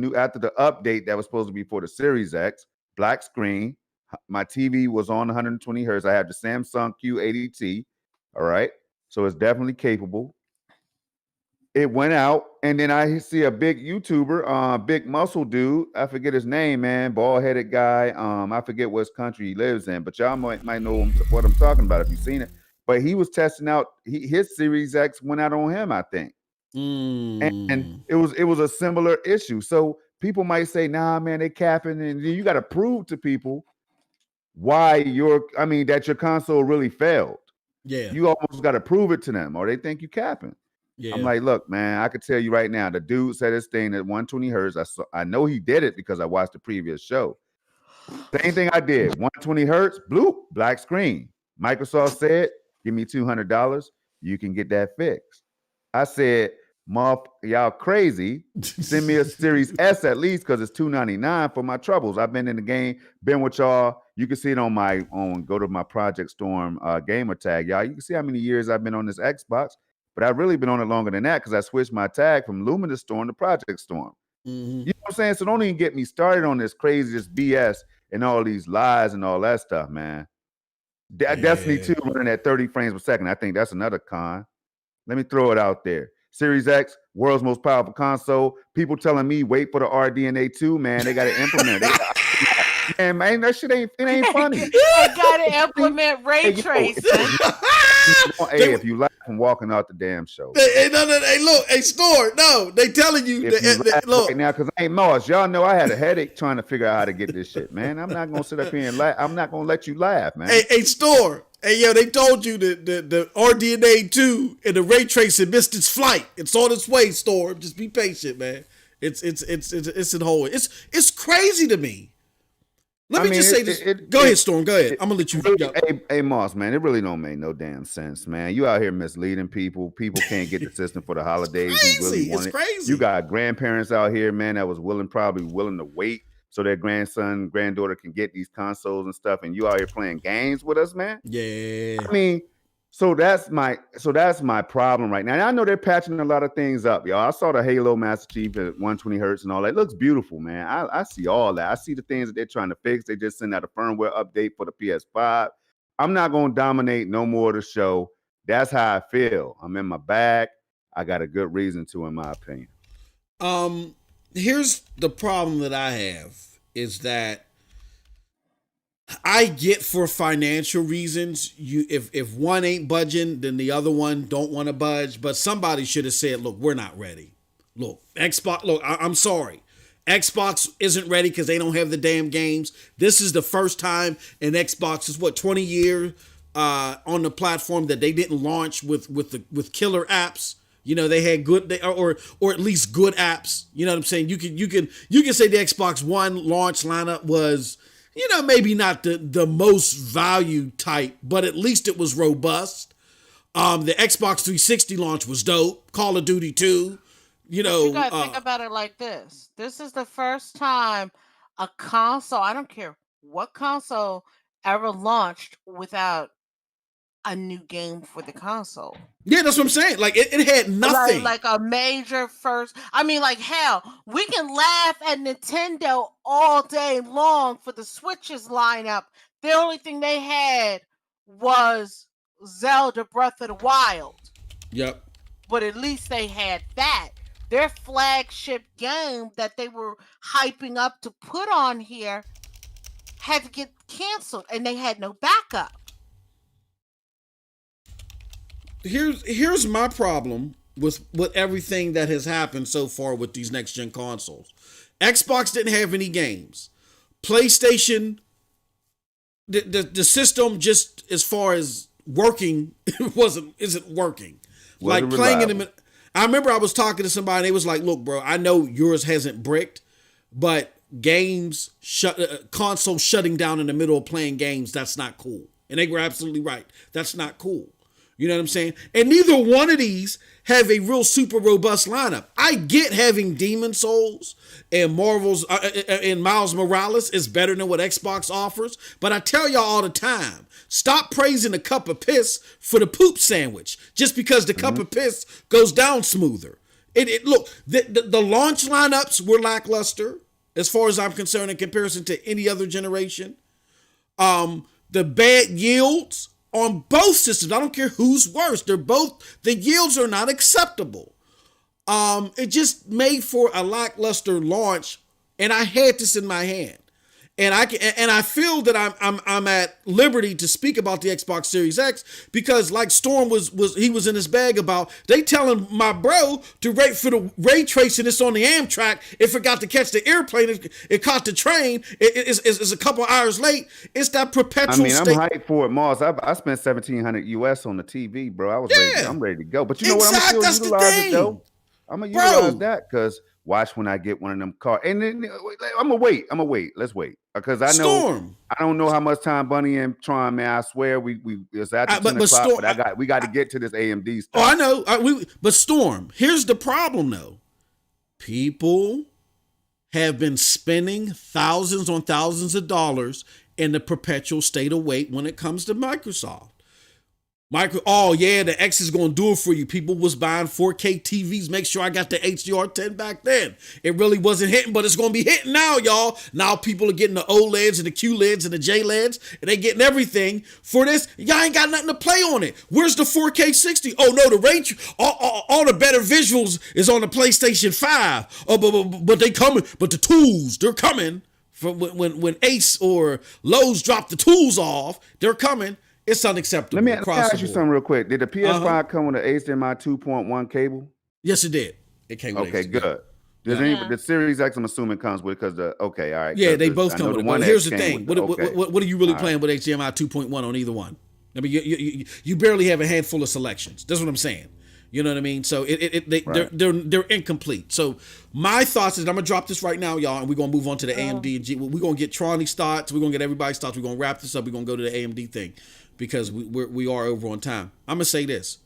update that was supposed to be for the Series X. Black screen. My TV was on 120 hertz. I have the Samsung Q80T. All right. So it's definitely capable. It went out, and then I see a big YouTuber, big muscle dude. I forget his name, man. Bald-headed guy. I forget what country he lives in, but y'all might know what I'm talking about if you've seen it. But he was testing out his Series X went out on him, I think. And it was a similar issue. So people might say, nah, man, they capping, and you got to prove to people why that your console really failed. Yeah. You almost got to prove it to them, or they think you capping. Yeah. I'm like, look, man, I could tell you right now, the dude said his thing at 120 hertz. I know he did it because I watched the previous show. Same thing I did. 120 hertz, bloop, black screen. Microsoft said, give me $200. You can get that fixed. I said, y'all crazy. Send me a Series S at least because it's $299 for my troubles. I've been in the game, been with y'all. You can see it go to my Project Storm gamer tag, y'all. You can see how many years I've been on this Xbox, but I've really been on it longer than that because I switched my tag from Luminous Storm to Project Storm. Mm-hmm. You know what I'm saying? So don't even get me started on this crazy, this BS and all these lies and all that stuff, man. Destiny 2 running at 30 frames per second. I think that's another con. Let me throw it out there. Series X, world's most powerful console. People telling me wait for the RDNA 2, man. They got to implement it. Man, that shit ain't funny. They got to implement ray tracing. Hey, if you laugh from walking out the damn show. Hey, look, Store. No, they telling you. Look right now, because I ain't Moss. Y'all know I had a headache trying to figure out how to get this shit, man. I'm not gonna sit up here and laugh. I'm not gonna let you laugh, man. Hey, Store. Hey, yo, they told you the RDNA 2 and the ray tracing missed its flight. It's on its way, Store. Just be patient, man. It's in hold. It's crazy to me. Let me just say this. Go ahead, Storm. Go ahead. I'm gonna let you. Hey, Moss, man, it really don't make no damn sense, man. You out here misleading people. People can't get the system for the holidays. It's crazy. You got grandparents out here, man, that was probably willing to wait so their grandson, granddaughter can get these consoles and stuff, and you out here playing games with us, man. Yeah. I mean, so that's my problem right now. And I know they're patching a lot of things up, y'all. I saw the Halo Master Chief at 120 hertz and all that. It looks beautiful, man. I see all that. I see the things that they're trying to fix. They just sent out a firmware update for the PS5. I'm not going to dominate no more of the show. That's how I feel. I'm in my bag. I got a good reason to, in my opinion. Here's the problem that I have is that I get for financial reasons, if one ain't budging, then the other one don't want to budge. But somebody should have said, look, we're not ready. Look, Xbox, look, I'm sorry. Xbox isn't ready because they don't have the damn games. This is the first time in Xbox's 20 years on the platform that they didn't launch with killer apps. You know, they had good or at least good apps. You know what I'm saying? You can say the Xbox One launch lineup was, you know, maybe not the most value type, but at least it was robust. The Xbox 360 launch was dope. Call of Duty 2, you know. You gotta think about it like this. This is the first time a console, I don't care what console, ever launched without a new game for the console. Yeah, that's what I'm saying. Like it had nothing. Like a major first. I mean, like hell, we can laugh at Nintendo all day long for the Switch's lineup. The only thing they had was Zelda Breath of the Wild. Yep. But at least they had that. Their flagship game that they were hyping up to put on here had to get canceled, and they had no backup. Here's my problem with everything that has happened so far with these next gen consoles. Xbox didn't have any games. PlayStation, the system just as far as working isn't working. Like playing in the. I remember I was talking to somebody and they was like, "Look, bro, I know yours hasn't bricked, but games console shutting down in the middle of playing games, that's not cool." And they were absolutely right. That's not cool. You know what I'm saying? And neither one of these have a real super robust lineup. I get having Demon Souls and Marvel's and Miles Morales is better than what Xbox offers, but I tell y'all all the time, stop praising the cup of piss for the poop sandwich just because the cup of piss goes down smoother. Look, the launch lineups were lackluster as far as I'm concerned in comparison to any other generation. The bad yields on both systems, I don't care who's worse. The yields are not acceptable. It just made for a lackluster launch, and I had this in my hand. And I feel that I'm at liberty to speak about the Xbox Series X because, like Storm was in his bag about, they telling my bro to wait for the ray tracing. It's on the Amtrak. It forgot to catch the airplane. It caught the train. It's a couple hours late. It's that perpetual. I'm hyped for it, Mars. I spent $1,700 US on the TV, bro. I'm ready to go. But you know what? I'm still utilize it though. I'm gonna utilize Bro, that because watch when I get one of them cars, and then I'm gonna wait. Let's wait because I know Storm. I don't know how much time Bunny and Tron, man. I swear we it's after 10 But o'clock, Storm. but we got to get to this AMD stuff. Oh, I know. But Storm. Here's the problem, though. People have been spending thousands on thousands of dollars in the perpetual state of wait when it comes to Microsoft. Oh yeah, the X is gonna do it for you. People was buying 4K TVs. Make sure I got the HDR10 back then. It really wasn't hitting, but it's gonna be hitting now, y'all. Now people are getting the OLEDs and the QLEDs and the JLEDs, and they getting everything for this. Y'all ain't got nothing to play on it. Where's the 4K 60? Oh no, the range, all the better visuals is on the PlayStation 5. Oh, but they coming. But the tools, they're coming. From when Ace or Lowe's drop the tools off, they're coming. It's unacceptable. Let me ask you something real quick. Did the PS5 come with an HDMI 2.1 cable? Yes, it did. It came with okay, HDMI. good. The Series X, I'm assuming, comes with because all right. Yeah, they both come with it. But here's the thing. What are you really playing right. with HDMI 2.1 on either one? I mean, you barely have a handful of selections. That's what I'm saying. You know what I mean? So they're incomplete. So my thoughts is I'm gonna drop this right now, y'all, and we're gonna move on to the AMD and G. We're gonna get Tronny's thoughts. We're gonna get everybody's thoughts. We're gonna wrap this up. We're gonna go to the AMD thing because we are over on time. I'm gonna say this.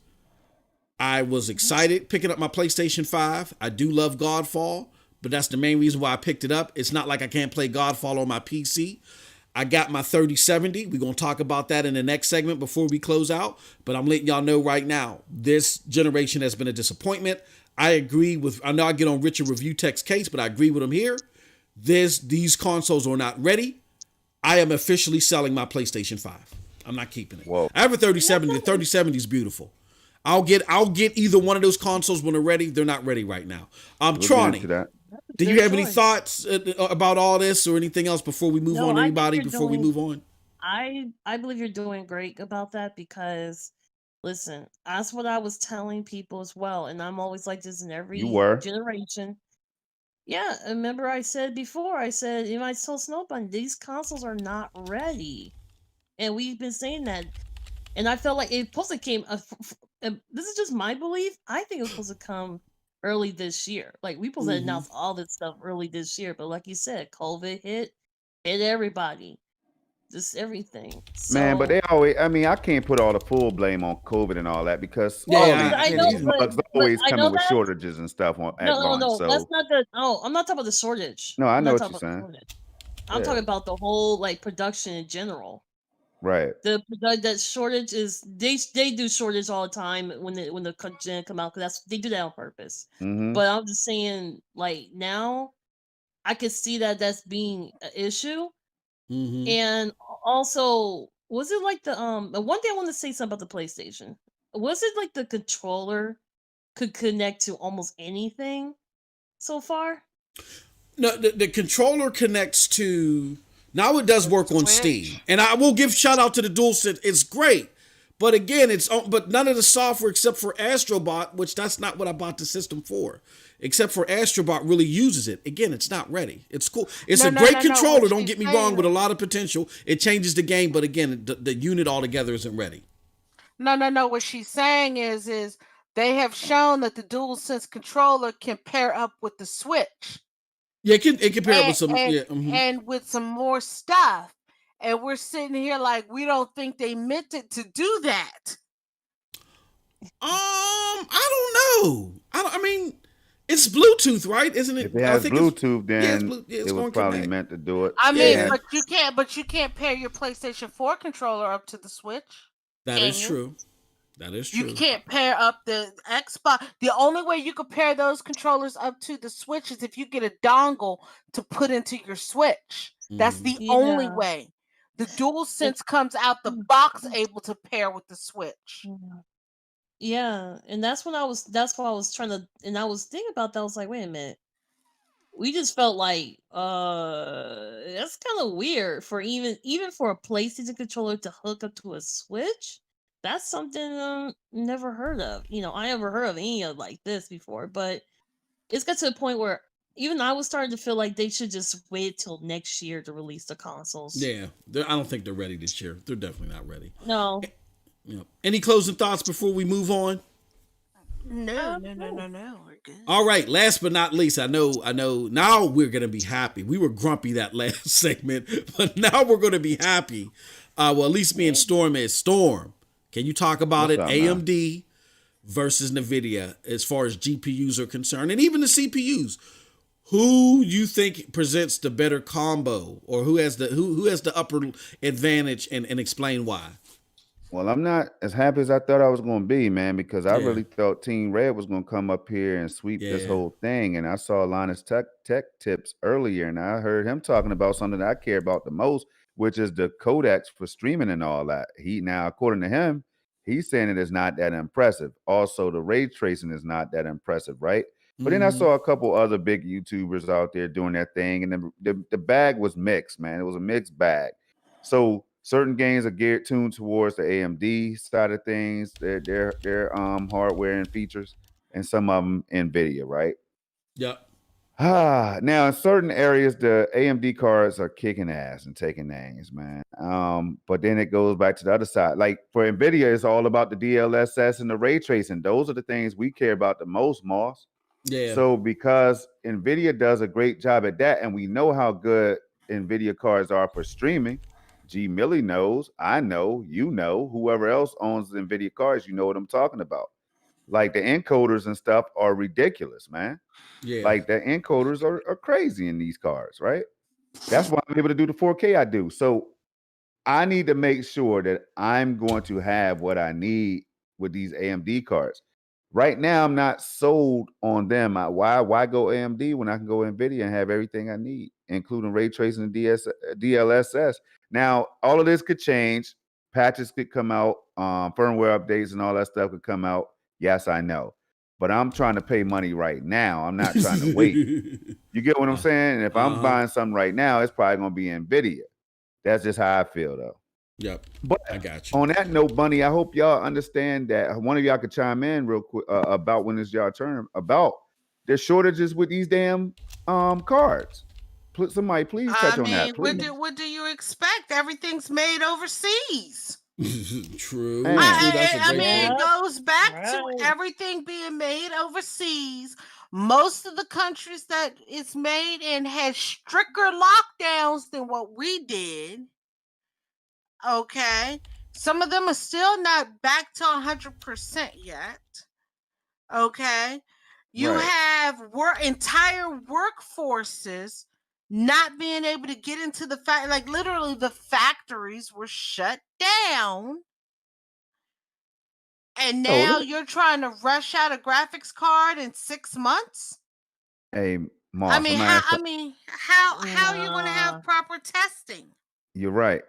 I was excited picking up my PlayStation 5. I do love Godfall, but that's the main reason why I picked it up. It's not like I can't play Godfall on my PC. I got my 3070. We're going to talk about that in the next segment before we close out. But I'm letting y'all know right now, this generation has been a disappointment. I know I get on Richard Review Tech's case, but I agree with him here. These consoles are not ready. I am officially selling my PlayStation 5. I'm not keeping it. Whoa. I have a 3070. The 3070 is beautiful. I'll get either one of those consoles when they're ready. They're not ready right now. Tronny, do you have any thoughts about all this or anything else before we move on? Anybody before we move on? I believe you're doing great about that because, listen, that's what I was telling people as well, and I'm always like this in every generation. Yeah, remember I said before, I said, I told Snowbun, these consoles are not ready, and we've been saying that, and I felt like it supposed to came. This is just my belief. I think it was supposed to come early this year. Like we supposed to announce all this stuff early this year, but like you said, COVID hit everybody, just everything. Man, but they always. I mean, I can't put all the full blame on COVID and all that because I know, these bugs always coming with shortages and stuff No, so. that's not the. Oh, I'm not talking about the shortage. No, I know what you're saying. I'm talking about the whole production in general. Right. That shortage is they do shortage all the time when the gen come out because they do that on purpose. But I'm just saying, now, I could see that's being an issue, and also was it the one thing I want to say something about the PlayStation, was it the controller could connect to almost anything so far? No, the controller connects to. Now it does work on Steam, and I will give shout out to the DualSense. It's great, but again, but none of the software except for Astrobot, which that's not what I bought the system for. Except for Astrobot really uses it. Again, it's not ready. It's cool. It's a great controller. Don't get me wrong, with a lot of potential. It changes the game, but again, the unit altogether isn't ready. No. What she's saying is they have shown that the DualSense controller can pair up with the Switch. Yeah, it can pair up with some and with some more stuff. And we're sitting here like we don't think they meant it to do that. I don't know. I mean, it's Bluetooth, right? Isn't it? If it has Bluetooth, then it was probably meant to do it. I mean, but you can't pair your PlayStation 4 controller up to the Switch. That is true. That is true. You can't pair up the Xbox. The only way you could pair those controllers up to the Switch is if you get a dongle to put into your Switch. That's the only way. The DualSense comes out the box able to pair with the Switch. Yeah, and that's why I was trying to, and I was thinking about that. I was like, wait a minute. We just felt like that's kind of weird for even for a PlayStation controller to hook up to a Switch. That's something never heard of. I never heard of any of this before, but it's got to the point where even I was starting to feel like they should just wait till next year to release the consoles. Yeah, I don't think they're ready this year. They're definitely not ready. No. Any closing thoughts before we move on? No. We're good. All right, last but not least, I know now we're going to be happy. We were grumpy that last segment, but now we're going to be happy. Well, at least me and Storm is. Storm, can you talk about What's it? up, AMD versus Nividia as far as GPUs are concerned, and even the CPUs. Who you think presents the better combo, or who has the upper advantage, and explain why? Well, I'm not as happy as I thought I was going to be, man, because I Yeah. really thought Team Red was going to come up here and sweep this Yeah. whole thing. And I saw Linus Tech Tips earlier, and I heard him talking about something that I care about the most, which is the codecs for streaming and all that. According to him, he's saying it is not that impressive. Also, the ray tracing is not that impressive, right? But then I saw a couple other big YouTubers out there doing their thing, and the bag was mixed, man. It was a mixed bag. So certain games are tuned towards the AMD side of things, their hardware and features, and some of them NVIDIA, right? Yep. Now in certain areas, the AMD cards are kicking ass and taking names, man. But then it goes back to the other side. Like for NVIDIA, it's all about the DLSS and the ray tracing. Those are the things we care about the most, Moss. Yeah. So because NVIDIA does a great job at that, and we know how good NVIDIA cards are for streaming, G Millie knows, I know, you know, whoever else owns the NVIDIA cards, you know what I'm talking about. Like the encoders and stuff are ridiculous, man. Yeah. Like the encoders are crazy in these cards, right? That's why I'm able to do the 4K I do. So I need to make sure that I'm going to have what I need with these AMD cards. Right now, I'm not sold on them. Why go AMD when I can go NVIDIA and have everything I need, including ray tracing and DLSS? Now, all of this could change. Patches could come out, firmware updates and all that stuff could come out. Yes, I know. But I'm trying to pay money right now. I'm not trying to wait. You get what I'm saying? And if I'm buying something right now, it's probably going to be NVIDIA. That's just how I feel, though. Yep. But I got you. on that note, Bunny, I hope y'all understand that one of y'all could chime in real quick about when it's y'all turn about the shortages with these damn cards. Somebody please touch on that, please. What do you expect? Everything's made overseas. True. Man. It goes back to everything being made overseas. Most of the countries that it's made in had stricter lockdowns than what we did. Okay. Some of them are still not back to 100% yet. Okay. You have entire workforces not being able to get into the like literally the factories were shut down. And now you're trying to rush out a graphics card in 6 months? Hey, Moss, how are you going to have proper testing? You're right.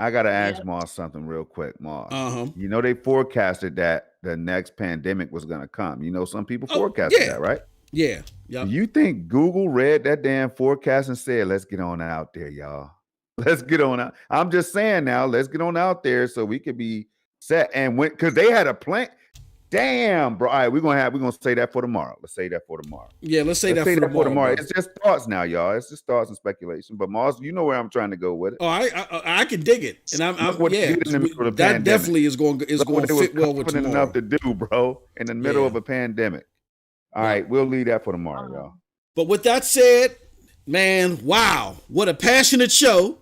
I gotta ask Moss something real quick, Moss. You know they forecasted that the next pandemic was gonna come. You know, some people forecasted that, right? Yeah. Yep. Do you think Google read that damn forecast and said, "Let's get on out there, y'all. Let's get on out." I'm just saying now, let's get on out there so we could be set. And because they had a plan. Damn, bro. All right, we're gonna say that for tomorrow. Let's say that for tomorrow. Yeah, let's say that for tomorrow. It's just thoughts now, y'all. It's just thoughts and speculation. But Moss, you know where I'm trying to go with it. Oh, I can dig it, and I'm that pandemic. definitely is going to fit well with tomorrow. Enough to do, bro, in the middle of a pandemic. All right, we'll leave that for tomorrow, y'all. But with that said, man, wow, what a passionate show.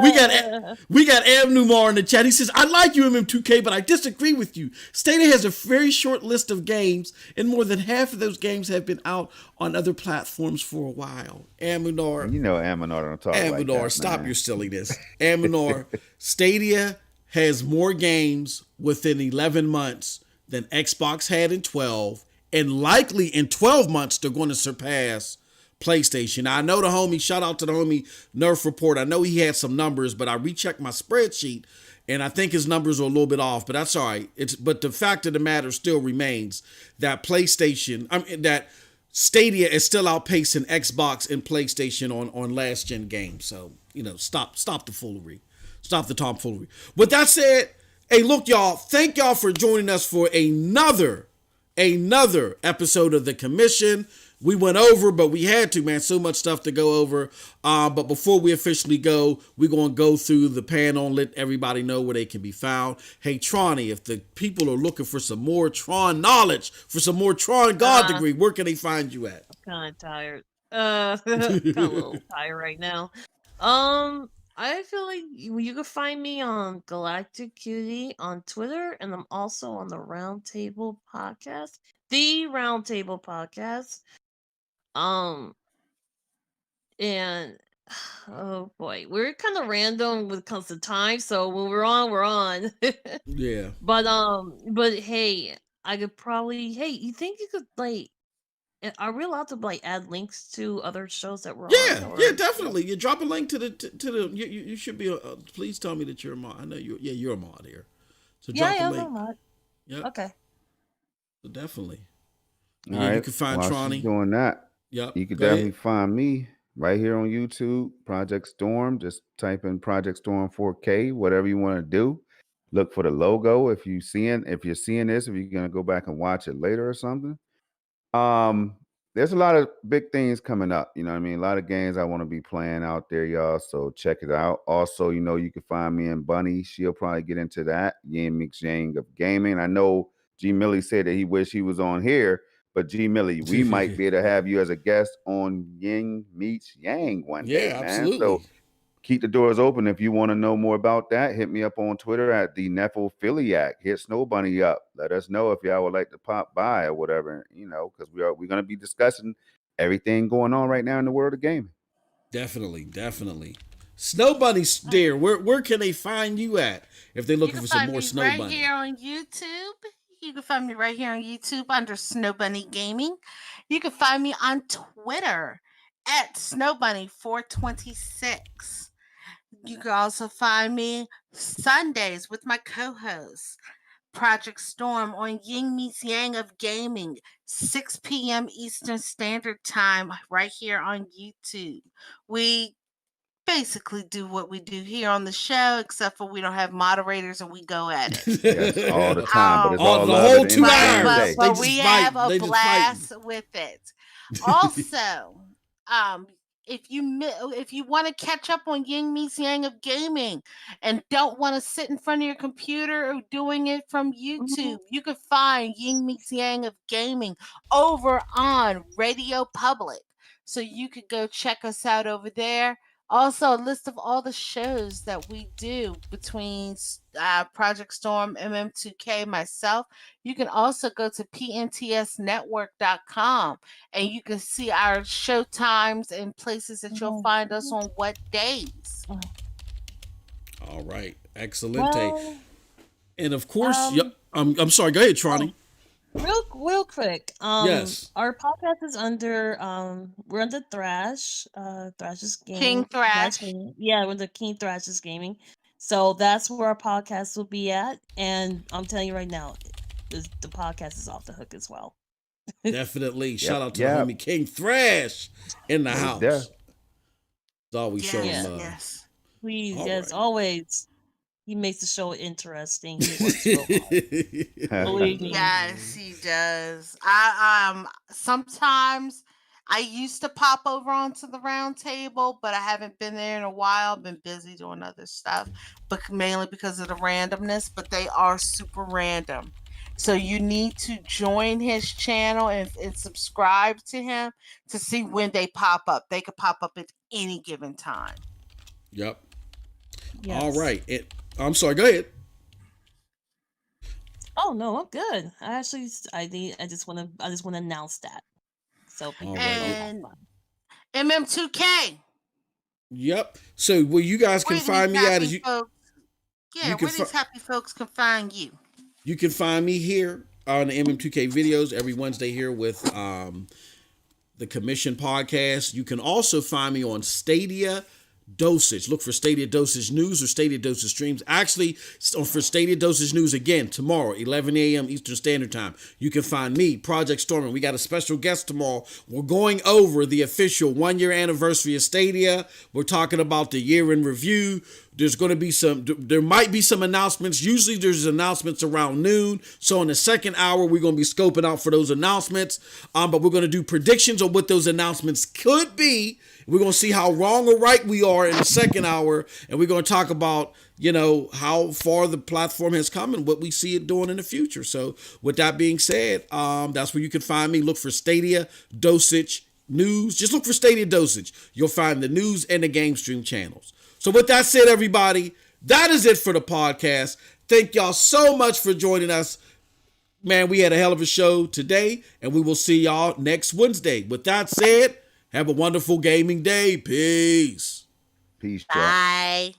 we got Am Numar in the chat. He says, I like you, MM2K, but I disagree with you. Stadia has a very short list of games, and more than half of those games have been out on other platforms for a while. Amunor. You know Amunor don't talk like that, stop your silliness. Amunor, Stadia has more games within 11 months than Xbox had in 12, and likely in 12 months they're going to surpass PlayStation. Now, I know the homie, shout out to the homie Nerf Report. I know he had some numbers, but I rechecked my spreadsheet and I think his numbers are a little bit off, but that's all right. But the fact of the matter still remains that that Stadia is still outpacing Xbox and PlayStation on last gen games. So, stop the foolery. Stop the tomfoolery. With that said, hey, look, y'all, thank y'all for joining us for another episode of The Commission. we went over, but we had to, man. So much stuff to go over. But before we officially go, we're going to go through the panel and let everybody know where they can be found. Hey, Tronny, if the people are looking for some more Tron knowledge, for some more Tron God degree, where can they find you at? I'm kind of tired. Kind of a little tired right now. I feel like you can find me on Galactic Cutie on Twitter, and I'm also on the Roundtable Podcast, the Roundtable Podcast. And oh boy, we're kind of random when it comes to time. So when we're on, we're on. Yeah. But hey, I could probably. Hey, you think you could like? Are we allowed to like add links to other shows that we're on? Or... Yeah, definitely. You drop a link to the. You should be. Please tell me that you're a mod. I know you. Yeah, you're a mod here. So drop a link. I'm a mod. Yep. Okay. So definitely. All right. You can find While Tronny she's doing that. Yep. You can definitely find me right here on YouTube, Project Storm. Just type in Project Storm 4K, whatever you want to do. Look for the logo if you're seeing this, if you're gonna go back and watch it later or something. There's a lot of big things coming up. You know what I mean? A lot of games I want to be playing out there, y'all. So check it out. Also, you can find me and Bunny. She'll probably get into that. Yin Mix Yang of Gaming. I know G Millie said that he wished he was on here, but G Millie, we might be able to have you as a guest on Yin Meets Yang one day, man. Absolutely. So keep the doors open. If you want to know more about that, hit me up on Twitter at the Nephiliac. Hit Snow Bunny up. Let us know if y'all would like to pop by or whatever, because we're going to be discussing everything going on right now in the world of gaming. Definitely. Snow Bunny's there. Where can they find you at if they're looking for some more Snow Bunny? Right here on YouTube. You can find me right here on YouTube under Snow Bunny Gaming. You can find me on Twitter at SnowBunny426. You can also find me Sundays with my co-host, Project Storm, on Yin Meets Yang of Gaming, 6 p.m. Eastern Standard Time, right here on YouTube. We basically do what we do here on the show, except for we don't have moderators and we go at it. Yes, all the time, but it's all the love whole at the 2 end of the hours. day. But we have a blast with it. Also, if you want to catch up on Yin Meets Yang of Gaming and don't want to sit in front of your computer or doing it from YouTube, you can find Yin Meets Yang of Gaming over on Radio Public. So you could go check us out over there. Also, a list of all the shows that we do between Project Storm, MM2K, myself. You can also go to pntsnetwork.com and you can see our show times and places that you'll find us on what days. All right. Excellent. Well, and of course, I'm sorry. Go ahead, Tronny. Real quick. Yes. Our podcast is under we're under Thrash. Thrash's Gaming. King Thrash. Yeah, we're the King Thrash's Gaming. So that's where our podcast will be at. And I'm telling you right now, the podcast is off the hook as well. Definitely. Shout out to the homie King Thrash in the house. Yeah. It's always showing love. Yes. Please, yes, always. He makes the show interesting. He works real hard. Believe me. Yes, he does. Sometimes I used to pop over onto the round table, but I haven't been there in a while. I've been busy doing other stuff, but mainly because of the randomness. But they are super random. So you need to join his channel and subscribe to him to see when they pop up. They could pop up at any given time. Yep. Yes. All right. I'm sorry. Go ahead. Oh no, I'm good. I just want to announce that. So and MM2K. Yep. So where you guys can find me at is where these happy folks can find you. You can find me here on the MM2K videos every Wednesday here with the Commission podcast. You can also find me on Stadia Dosage. Look for Stadia Dosage News or Stadia Dosage Streams. Actually, for Stadia Dosage News again, tomorrow, 11 a.m. Eastern Standard Time. You can find me, Project Storm. We got a special guest tomorrow. We're going over the official 1-year anniversary of Stadia. We're talking about the year in review, There's going to be there might be some announcements. Usually there's announcements around noon. So in the second hour, we're going to be scoping out for those announcements. But we're going to do predictions on what those announcements could be. We're going to see how wrong or right we are in the second hour. And we're going to talk about, how far the platform has come and what we see it doing in the future. So with that being said, that's where you can find me. Look for Stadia Dosage News. Just look for Stadia Dosage. You'll find the news and the game stream channels. So with that said, everybody, that is it for the podcast. Thank y'all so much for joining us. Man, we had a hell of a show today, and we will see y'all next Wednesday. With that said, have a wonderful gaming day. Peace. Peace, chat. Bye.